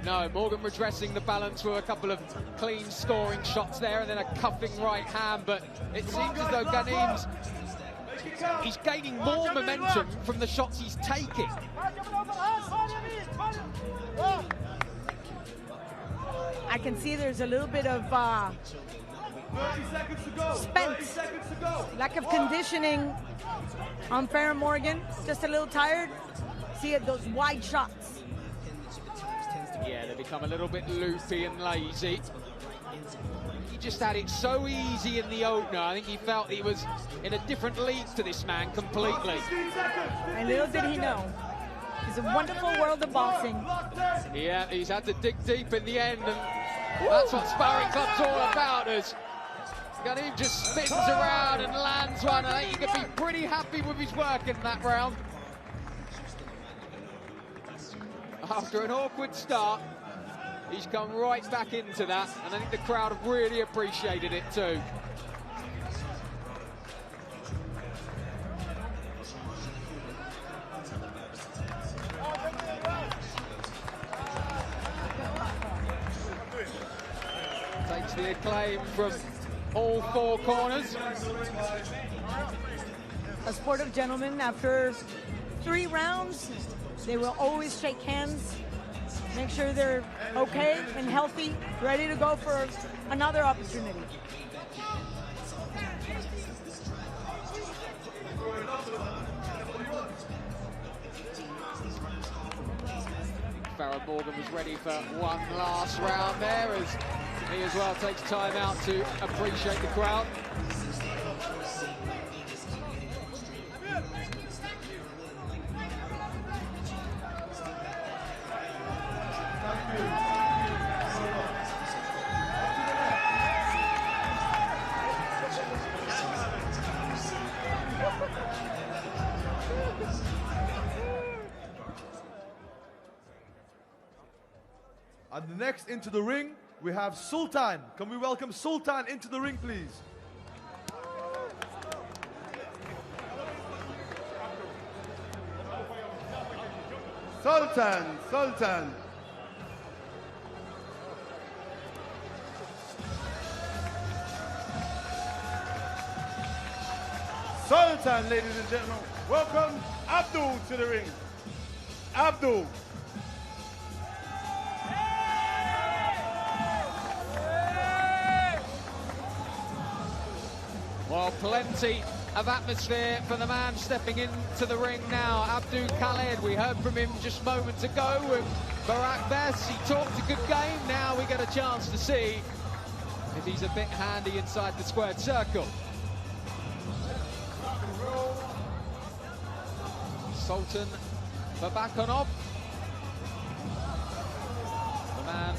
No, Morgan redressing the balance with a couple of clean scoring shots there and then a cuffing right hand, but it seems as though Ghanim's he's gaining more momentum from the shots he's taking. I can see there's a little bit of spent, lack of conditioning on Farron Morgan. Just a little tired. See it, those wide shots. Yeah, they become a little bit loopy and lazy. He just had it so easy in the opener. I think he felt he was in a different league to this man completely. And little did he know, it's a wonderful world of boxing. Yeah, he's had to dig deep in the end, and that's what Sparring Club's all about. As Ghanim just spins around and lands one. I think he could be pretty happy with his work in that round. After an awkward start, he's come right back into that, and I think the crowd have really appreciated it too. Takes the acclaim from all four corners. A sportive gentleman. After 3 rounds, they will always shake hands, make sure they're okay and healthy, ready to go for another opportunity. Farron Morgan was ready for one last round there, as he as well takes time out to appreciate the crowd. And the next into the ring, we have Sultan. Can we welcome Sultan into the ring, please? Sultan, Sultan. Sultan, ladies and gentlemen. Welcome Abdul to the ring. Abdul. Well, plenty of atmosphere for the man stepping into the ring now, Abdul Khaled. We heard from him just moments ago with Barack Bess. He talked a good game. Now we get a chance to see if he's a bit handy inside the squared circle. Sultan for Bakanov. The man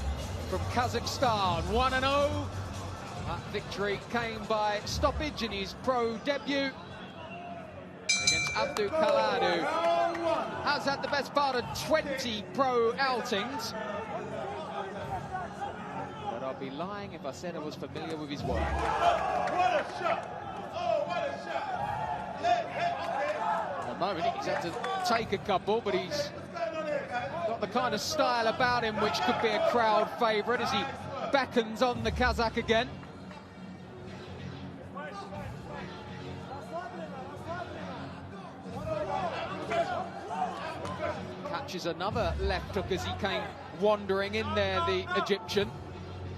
from Kazakhstan, 1-0. That victory came by stoppage in his pro debut against Abdul Khalad, who has had the best part of 20 pro outings. But I'd be lying if I said I was familiar with his work. What a shot! Oh, what a shot! At the moment, he's had to take a couple, but he's got the kind of style about him which could be a crowd favourite as he beckons on the Kazakh again. Catches another left hook as he came wandering in there, the Egyptian.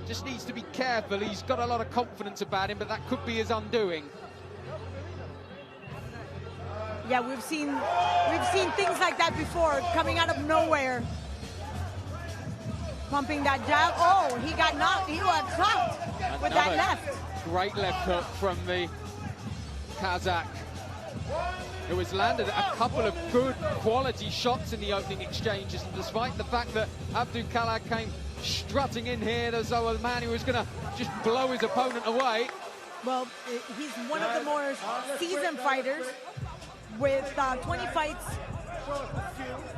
Just needs to be careful. He's got a lot of confidence about him, but that could be his undoing. Yeah, we've seen things like that before, coming out of nowhere. Pumping that jab. Oh, he got knocked. He got clocked with that left. Great left hook from the Kazakh, who has landed a couple of good quality shots in the opening exchanges, and despite the fact that Abdul Khalad came strutting in here as though a man who was going to just blow his opponent away. Well, he's one of the more seasoned fighters with 20 fights,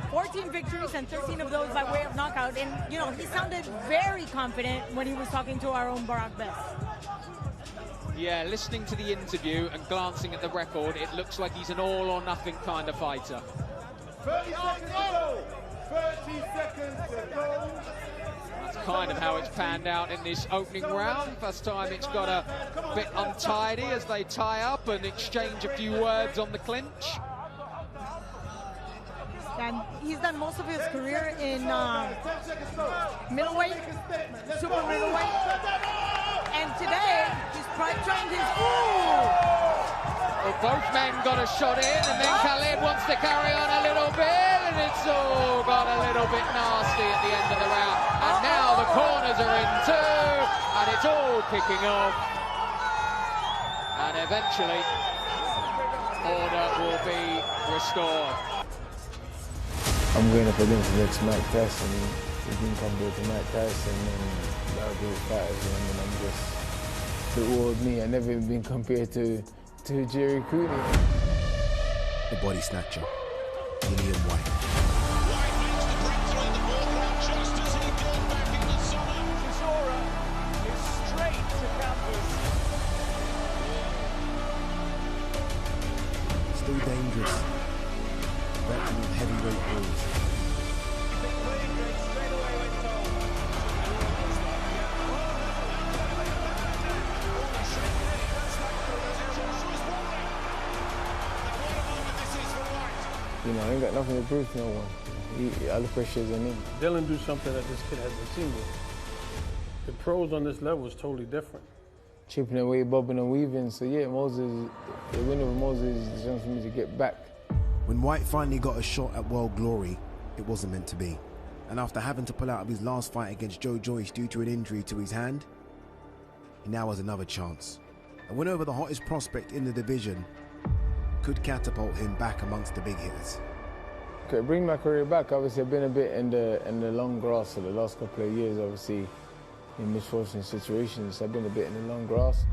14 victories, and 13 of those by way of knockout. And, you know, he sounded very confident when he was talking to our own Barack Best. Yeah, listening to the interview and glancing at the record, it looks like he's an all-or-nothing kind of fighter. 30 seconds to go! 30 seconds to go! That's kind of how it's panned out in this opening round. First time it's got a bit untidy as they tie up and exchange a few words on the clinch. And he's done most of his career in middleweight, super middleweight. And today, he's trying his... Well, both men got a shot in, and then Khaled wants to carry on a little bit, and it's all got a little bit nasty at the end of the round. And now the corners are in too, and it's all kicking off. And eventually, order will be restored. I'm going up against the next Mike Tyson. He didn't compare to Mike Tyson and the other fighters, and I'm just the old me. I've never been compared to Jerry Cooney. The body snatcher, Dillian Whyte. Still dangerous. Battling heavyweight rules. You know, I ain't got nothing to prove to no one. All the pressure's on him. Dylan do something that this kid hasn't seen before. The pros on this level is totally different. Chipping away, bobbing and weaving. So yeah, Moses, the win over Moses is something for me to get back. When Whyte finally got a shot at world glory, it wasn't meant to be. And after having to pull out of his last fight against Joe Joyce due to an injury to his hand, he now has another chance. A win over the hottest prospect in the division could catapult him back amongst the big hitters. Okay, bring my career back. Obviously, I've been a bit in the long grass for the last couple of years, obviously, in misfortunate situations. I've been a bit in the long grass.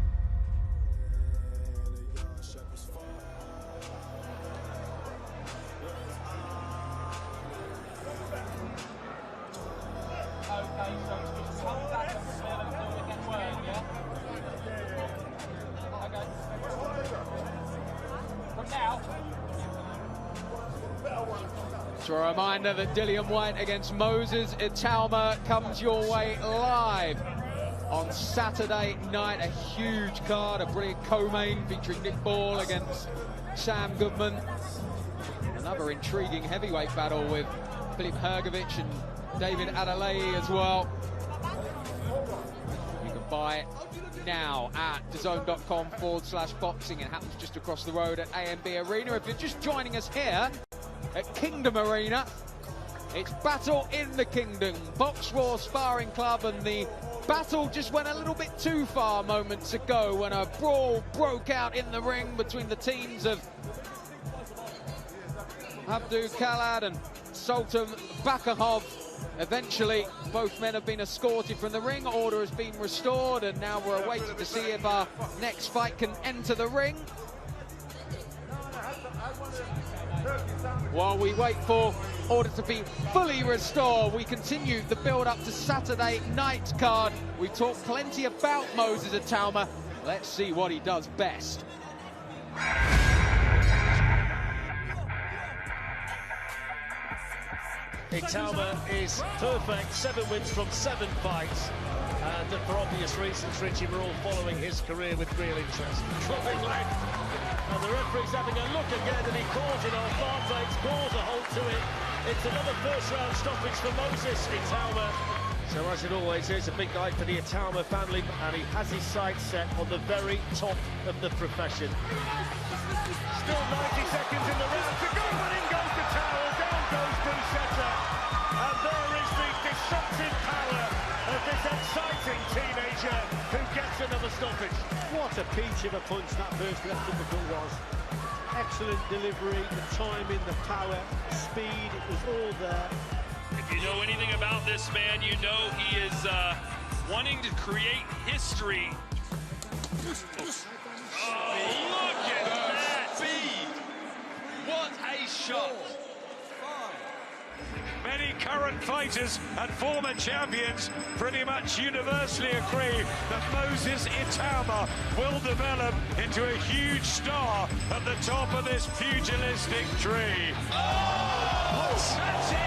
So a reminder that Dillian Whyte against Moses Itauma comes your way live on Saturday night. A huge card, a brilliant co-main featuring Nick Ball against Sam Goodman. Another intriguing heavyweight battle with Filip Hrgovic and David Adelaide as well. You can buy it now at DAZN.com/boxing. It happens just across the road at AMB Arena. If you're just joining us here at Kingdom Arena, it's Battle in the Kingdom, BoxRaw Sparring Club, and the battle just went a little bit too far moments ago when a brawl broke out in the ring between the teams of Abdul Khalad and Sultan Bakahov. Eventually, both men have been escorted from the ring. Order has been restored, and now we're awaiting to see if our next fight can enter the ring. While we wait for order to be fully restored, we continue the build-up to Saturday night card. We talked plenty about Moses Itauma. Let's see what he does best. Itauma is perfect, 7 wins from 7 fights. And for obvious reasons, Richie, we're all following his career with real interest. Dropping leg. And the referee's having a look again, and he calls it off. Barclays calls a hold to it. It's another first-round stoppage for Moses Itauma. So as it always is, a big night for the Itauma family, and he has his sights set on the very top of the profession. Still 90 seconds in the round to go, and in goes the towel, down goes Buchetta. And there is the disruptive power of this exciting teenager who gets another stoppage. What a peach of a punch that first left uppercut was. Excellent delivery, the timing, the power, speed, it was all there. If you know anything about this man, you know he is wanting to create history. Oh, look at that! Speed! What a shot! Many current fighters and former champions pretty much universally agree that Moses Itauma will develop into a huge star at the top of this pugilistic tree. Oh, that's it!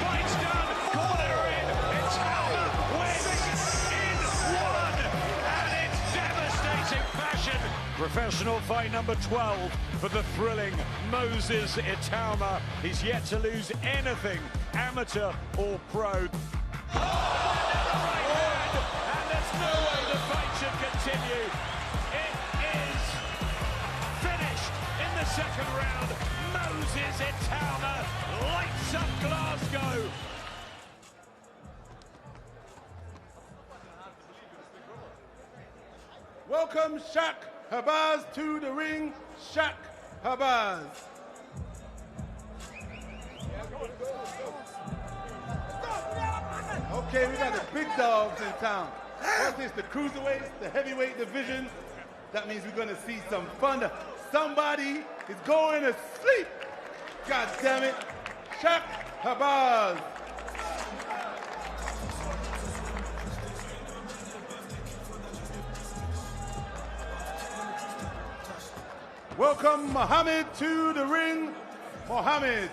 Fight's done! Corner in! Itauma wins in 1! And it's devastating fashion! Professional fight number 12 for the thrilling Moses Itauma. He's yet to lose anything, amateur or pro. Oh, another right hand, and there's no way the fight should continue. It is finished in the second round. Moses Itauma lights up Glasgow. Welcome Shaq Habaz to the ring. Shaq Habaz. Okay, we got the big dogs in town. What's this, the cruiserweights, the heavyweight division? That means we're going to see some fun. Somebody is going to sleep. God damn it. Shaq Habaz. Welcome Muhammad to the ring. Muhammad.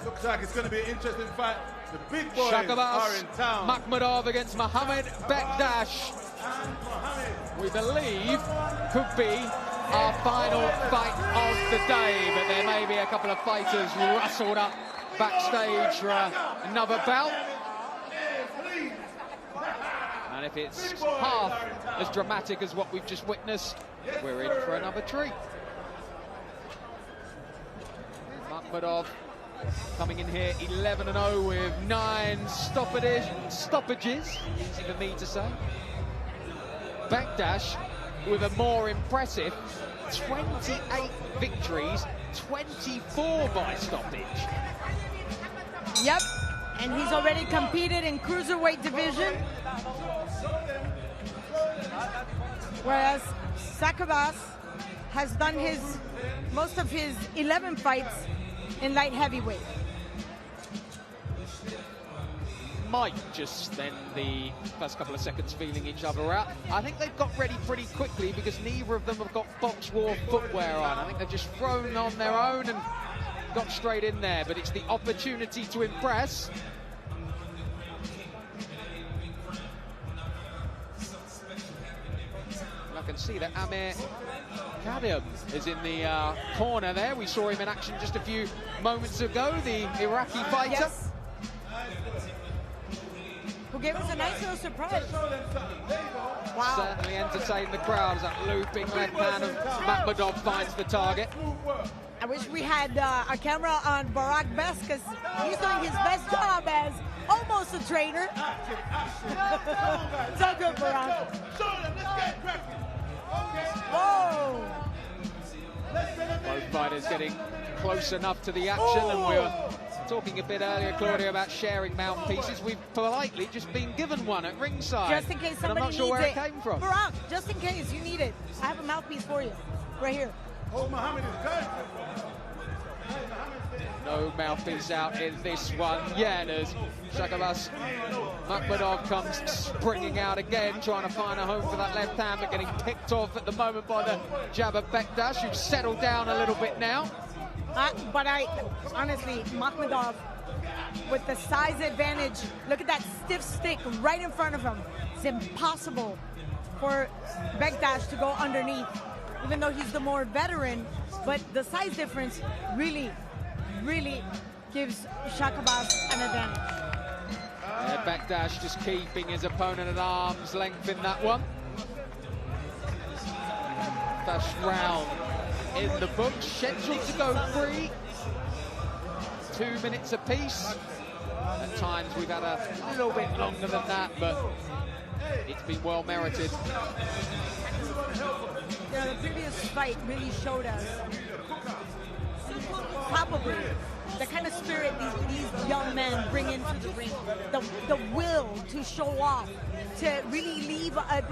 Looks like it's going to be an interesting fight. The big boys are in town. Makhmudov against Mohamed Bekdash. We believe could be our final fight of the day, but there may be a couple of fighters rustled up backstage for another bout. And if it's half as dramatic as what we've just witnessed, we're in for another treat. Makhmudov coming in here 11-0 with 9 stoppages, easy for me to say. Bekdash with a more impressive 28 victories, 24 by stoppage. Yep, and he's already competed in cruiserweight division, whereas Sakabas has done most of his 11 fights in light heavyweight. Might just spend the first couple of seconds feeling each other out. I think they've got ready pretty quickly because neither of them have got BoxRaw footwear on. I think they've just thrown on their own and got straight in there, but it's the opportunity to impress. I can see that Amir Kadim is in the corner there. We saw him in action just a few moments ago, the Iraqi fighter. Yes. Who gave us a nice little surprise. Wow. Certainly entertained the crowd as that looping left hand of Makhmudov finds the target. I wish we had a camera on Barak Best, because he's doing his best job as almost a trainer. So good, Barak. Whoa! Both fighters getting close enough to the action, and we were talking a bit earlier, Claudia, about sharing mouthpieces. We've politely just been given one at ringside. Just in case somebody I'm not sure needs where it. it came from. Barack, just in case you need it, I have a mouthpiece for you, right here. Oh, Muhammad is good. No mouthpiece out in this one yet as Shakabas Makhmudov comes springing out again, trying to find a home for that left hand, but getting picked off at the moment by the jab of Bekdash, who's settled down a little bit now. But honestly, Makhmudov, with the size advantage, look at that stiff stick right in front of him. It's impossible for Bekdash to go underneath, even though he's the more veteran, but the size difference really gives Shakabas an advantage. Bekdash just keeping his opponent at arm's length in that one. First round in the book, scheduled to go 3. 2 minutes apiece. At times we've had a little bit longer than that, but it's been well merited. Yeah, the previous fight really showed us probably the kind of spirit these young men bring into the ring, the will to show off, to really leave a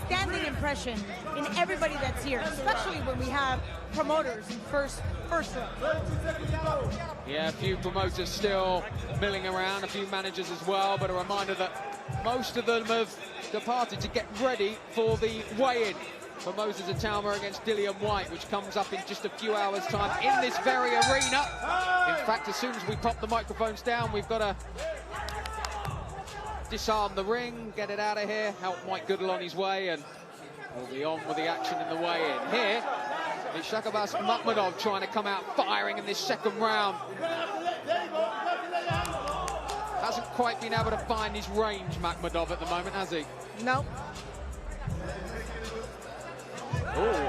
standing impression in everybody that's here, especially when we have promoters in first row. Yeah, a few promoters still milling around, a few managers as well, but a reminder that most of them have departed to get ready for the weigh-in for Moses Atauma against Dillian Whyte, which comes up in just a few hours' time in this very arena. In fact, as soon as we pop the microphones down, we've got to disarm the ring, get it out of here, help Mike Goodall on his way, and we'll be on with the action in the weigh-in. Here, it's Shakabas Makhmudov trying to come out firing in this second round. Hasn't quite been able to find his range, Makhmudov, at the moment, has he? No.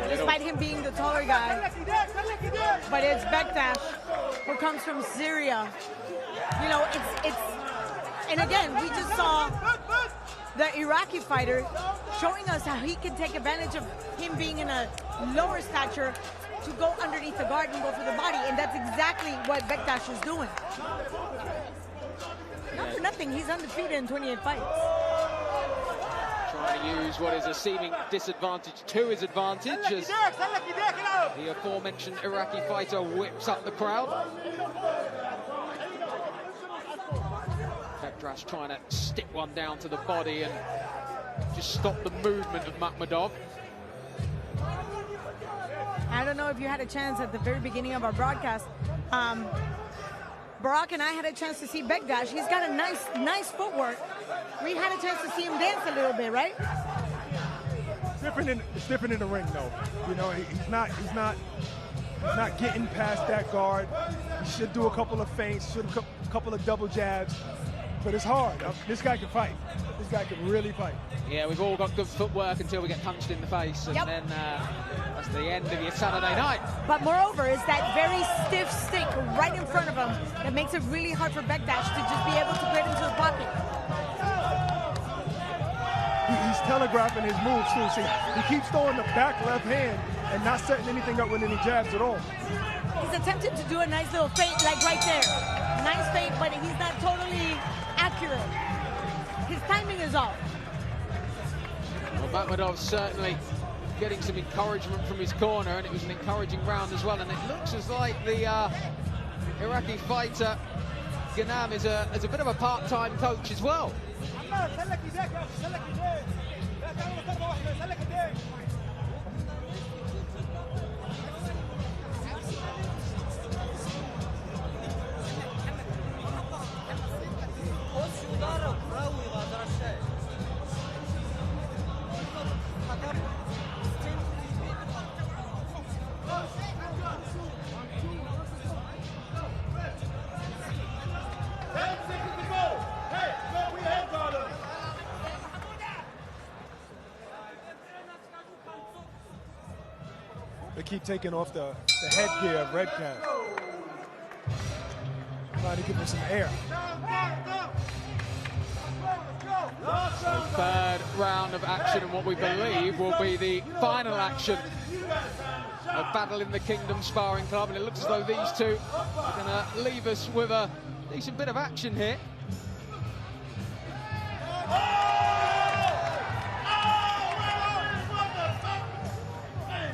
Despite him being the taller guy. But it's Bekdash, who comes from Syria. You know, it's and again, we just saw the Iraqi fighter showing us how he can take advantage of him being in a lower stature to go underneath the guard and go for the body, and that's exactly what Bekdash is doing. Not for nothing, he's undefeated in 28 fights. Trying to use what is a seeming disadvantage to his advantage as the aforementioned Iraqi fighter whips up the crowd. Bekdash trying to stick one down to the body and just stop the movement of Makhmudov. I don't know if you had a chance at the very beginning of our broadcast. Barack and I had a chance to see Bekdash. He's got a nice footwork. We had a chance to see him dance a little bit, right? It's different in the ring, though. You know, he's not getting past that guard. He should do a couple of feints, should do a couple of double jabs, but it's hard. This guy can fight. This guy can really fight. Yeah, we've all got good footwork until we get punched in the face, and then that's the end of your Saturday night. But moreover, it's that very stiff stick right in front of him that makes it really hard for Bekdash to just be able to get into the pocket. He's telegraphing his moves too. See, he keeps throwing the back left hand and not setting anything up with any jabs at all. He's attempted to do a nice little feint, like right there. Nice feint, but he's not totally accurate. His timing is off. Well, Makhmudov certainly getting some encouragement from his corner, and it was an encouraging round as well. And it looks as like the Iraqi fighter Ghanam is a bit of a part-time coach as well. They keep taking off the headgear of Redcap. Trying to give him some air. Third round of action, and what we believe will be the final action of Battle in the Kingdom Sparring Club, and it looks as though these two are going to leave us with a decent bit of action here.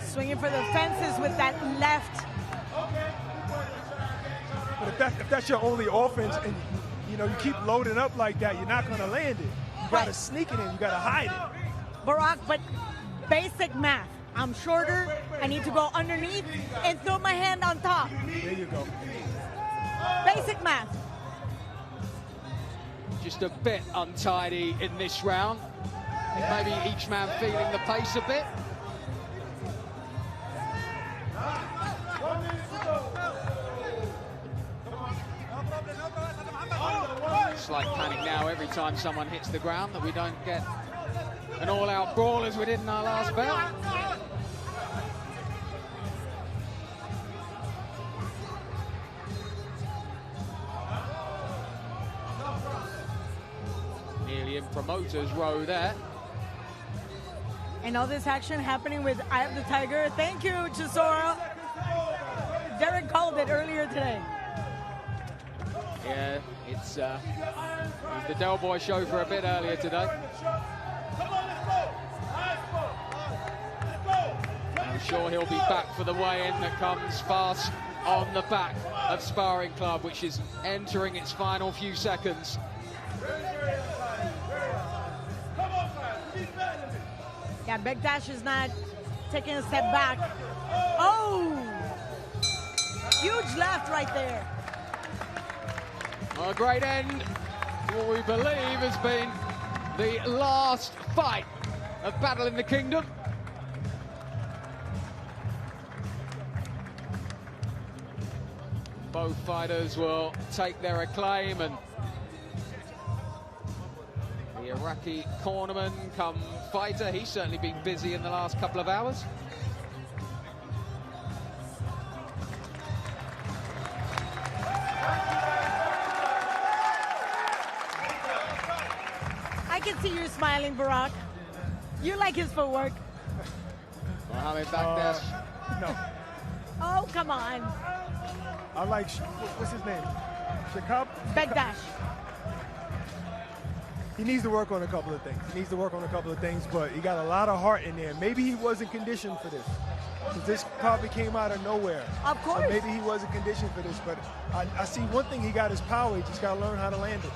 Swinging for the fences with that left. But if that's your only offense, and you keep loading up like that, you're not going to land it. You got to sneak it in. You got to hide it. Barack, but basic math. I'm shorter. I need to go underneath and throw my hand on top. There you go. Basic math. Just a bit untidy in this round. Maybe each man feeling the pace a bit. Slight panic now every time someone hits the ground that we don't get an all-out brawl as we did in our last bout. Nearly in promoter's row there. And all this action happening with Eye of the Tiger. Thank you, Chisora. Derek called it earlier today. Yeah, it was the Del Boy show for a bit earlier today. I'm sure he'll be back for the weigh-in that comes fast on the back of Sparring Club, which is entering its final few seconds. Yeah, Bektash is not taking a step back. Oh! Huge left right there. A great end to what we believe has been the last fight of Battle in the Kingdom. Both fighters will take their acclaim, and the Iraqi cornerman come fighter, he's certainly been busy in the last couple of hours. I can see you smiling, Barack. You like his footwork. Mohamed Bakdash. No. Oh, come on. I like, what's his name? Shakab? Bektash. He needs to work on a couple of things. But he got a lot of heart in there. Maybe he wasn't conditioned for this. Because this probably came out of nowhere. Of course. So maybe he wasn't conditioned for this. But I see one thing, he got his power. He just got to learn how to land it.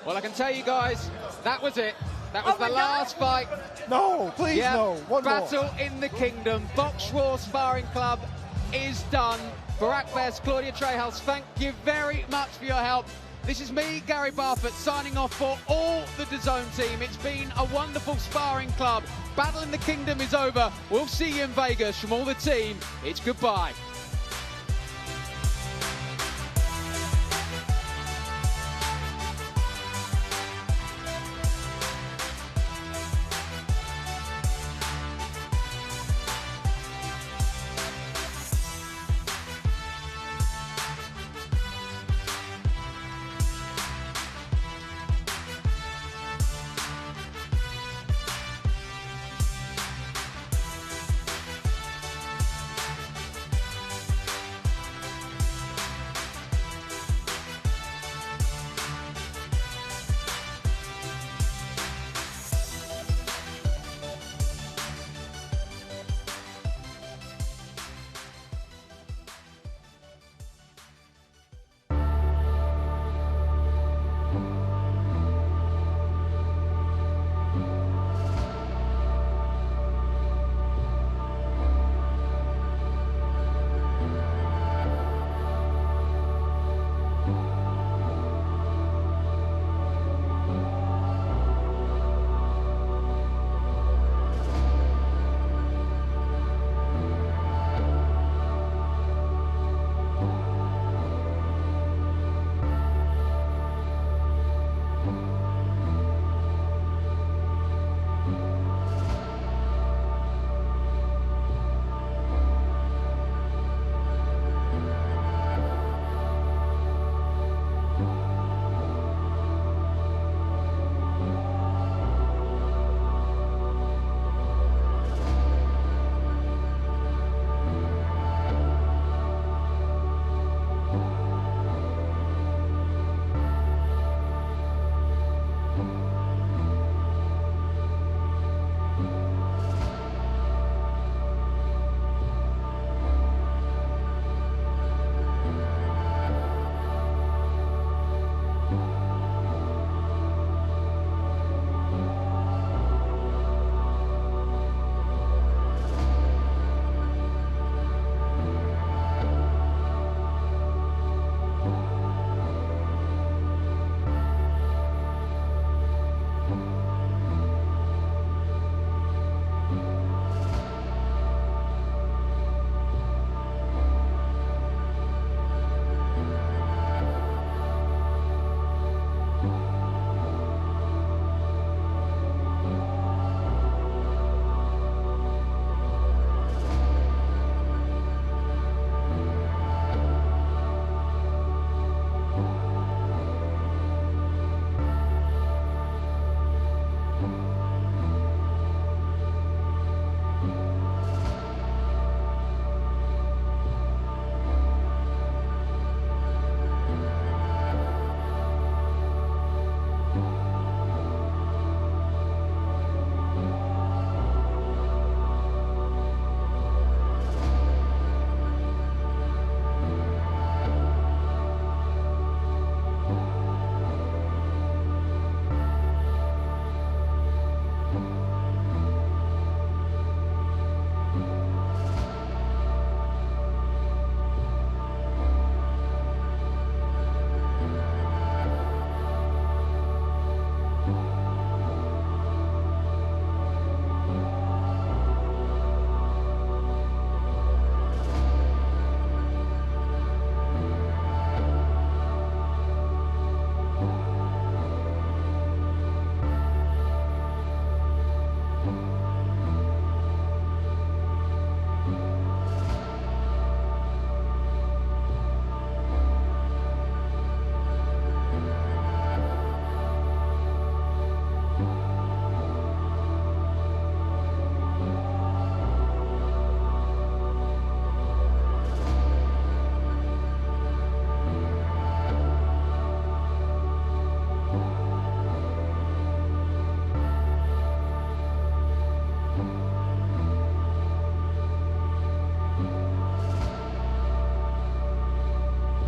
Well, I can tell you guys, that was it. That was the last fight. No, please, yeah, no. One Battle more. in the Kingdom. BoxRaw Sparring Club is done. Barack Best, Claudia Trehouse, thank you very much for your help. This is me, Gary Barfoot, signing off for all the DAZN team. It's been a wonderful Sparring Club. Battle in the Kingdom is over. We'll see you in Vegas. From all the team, it's goodbye.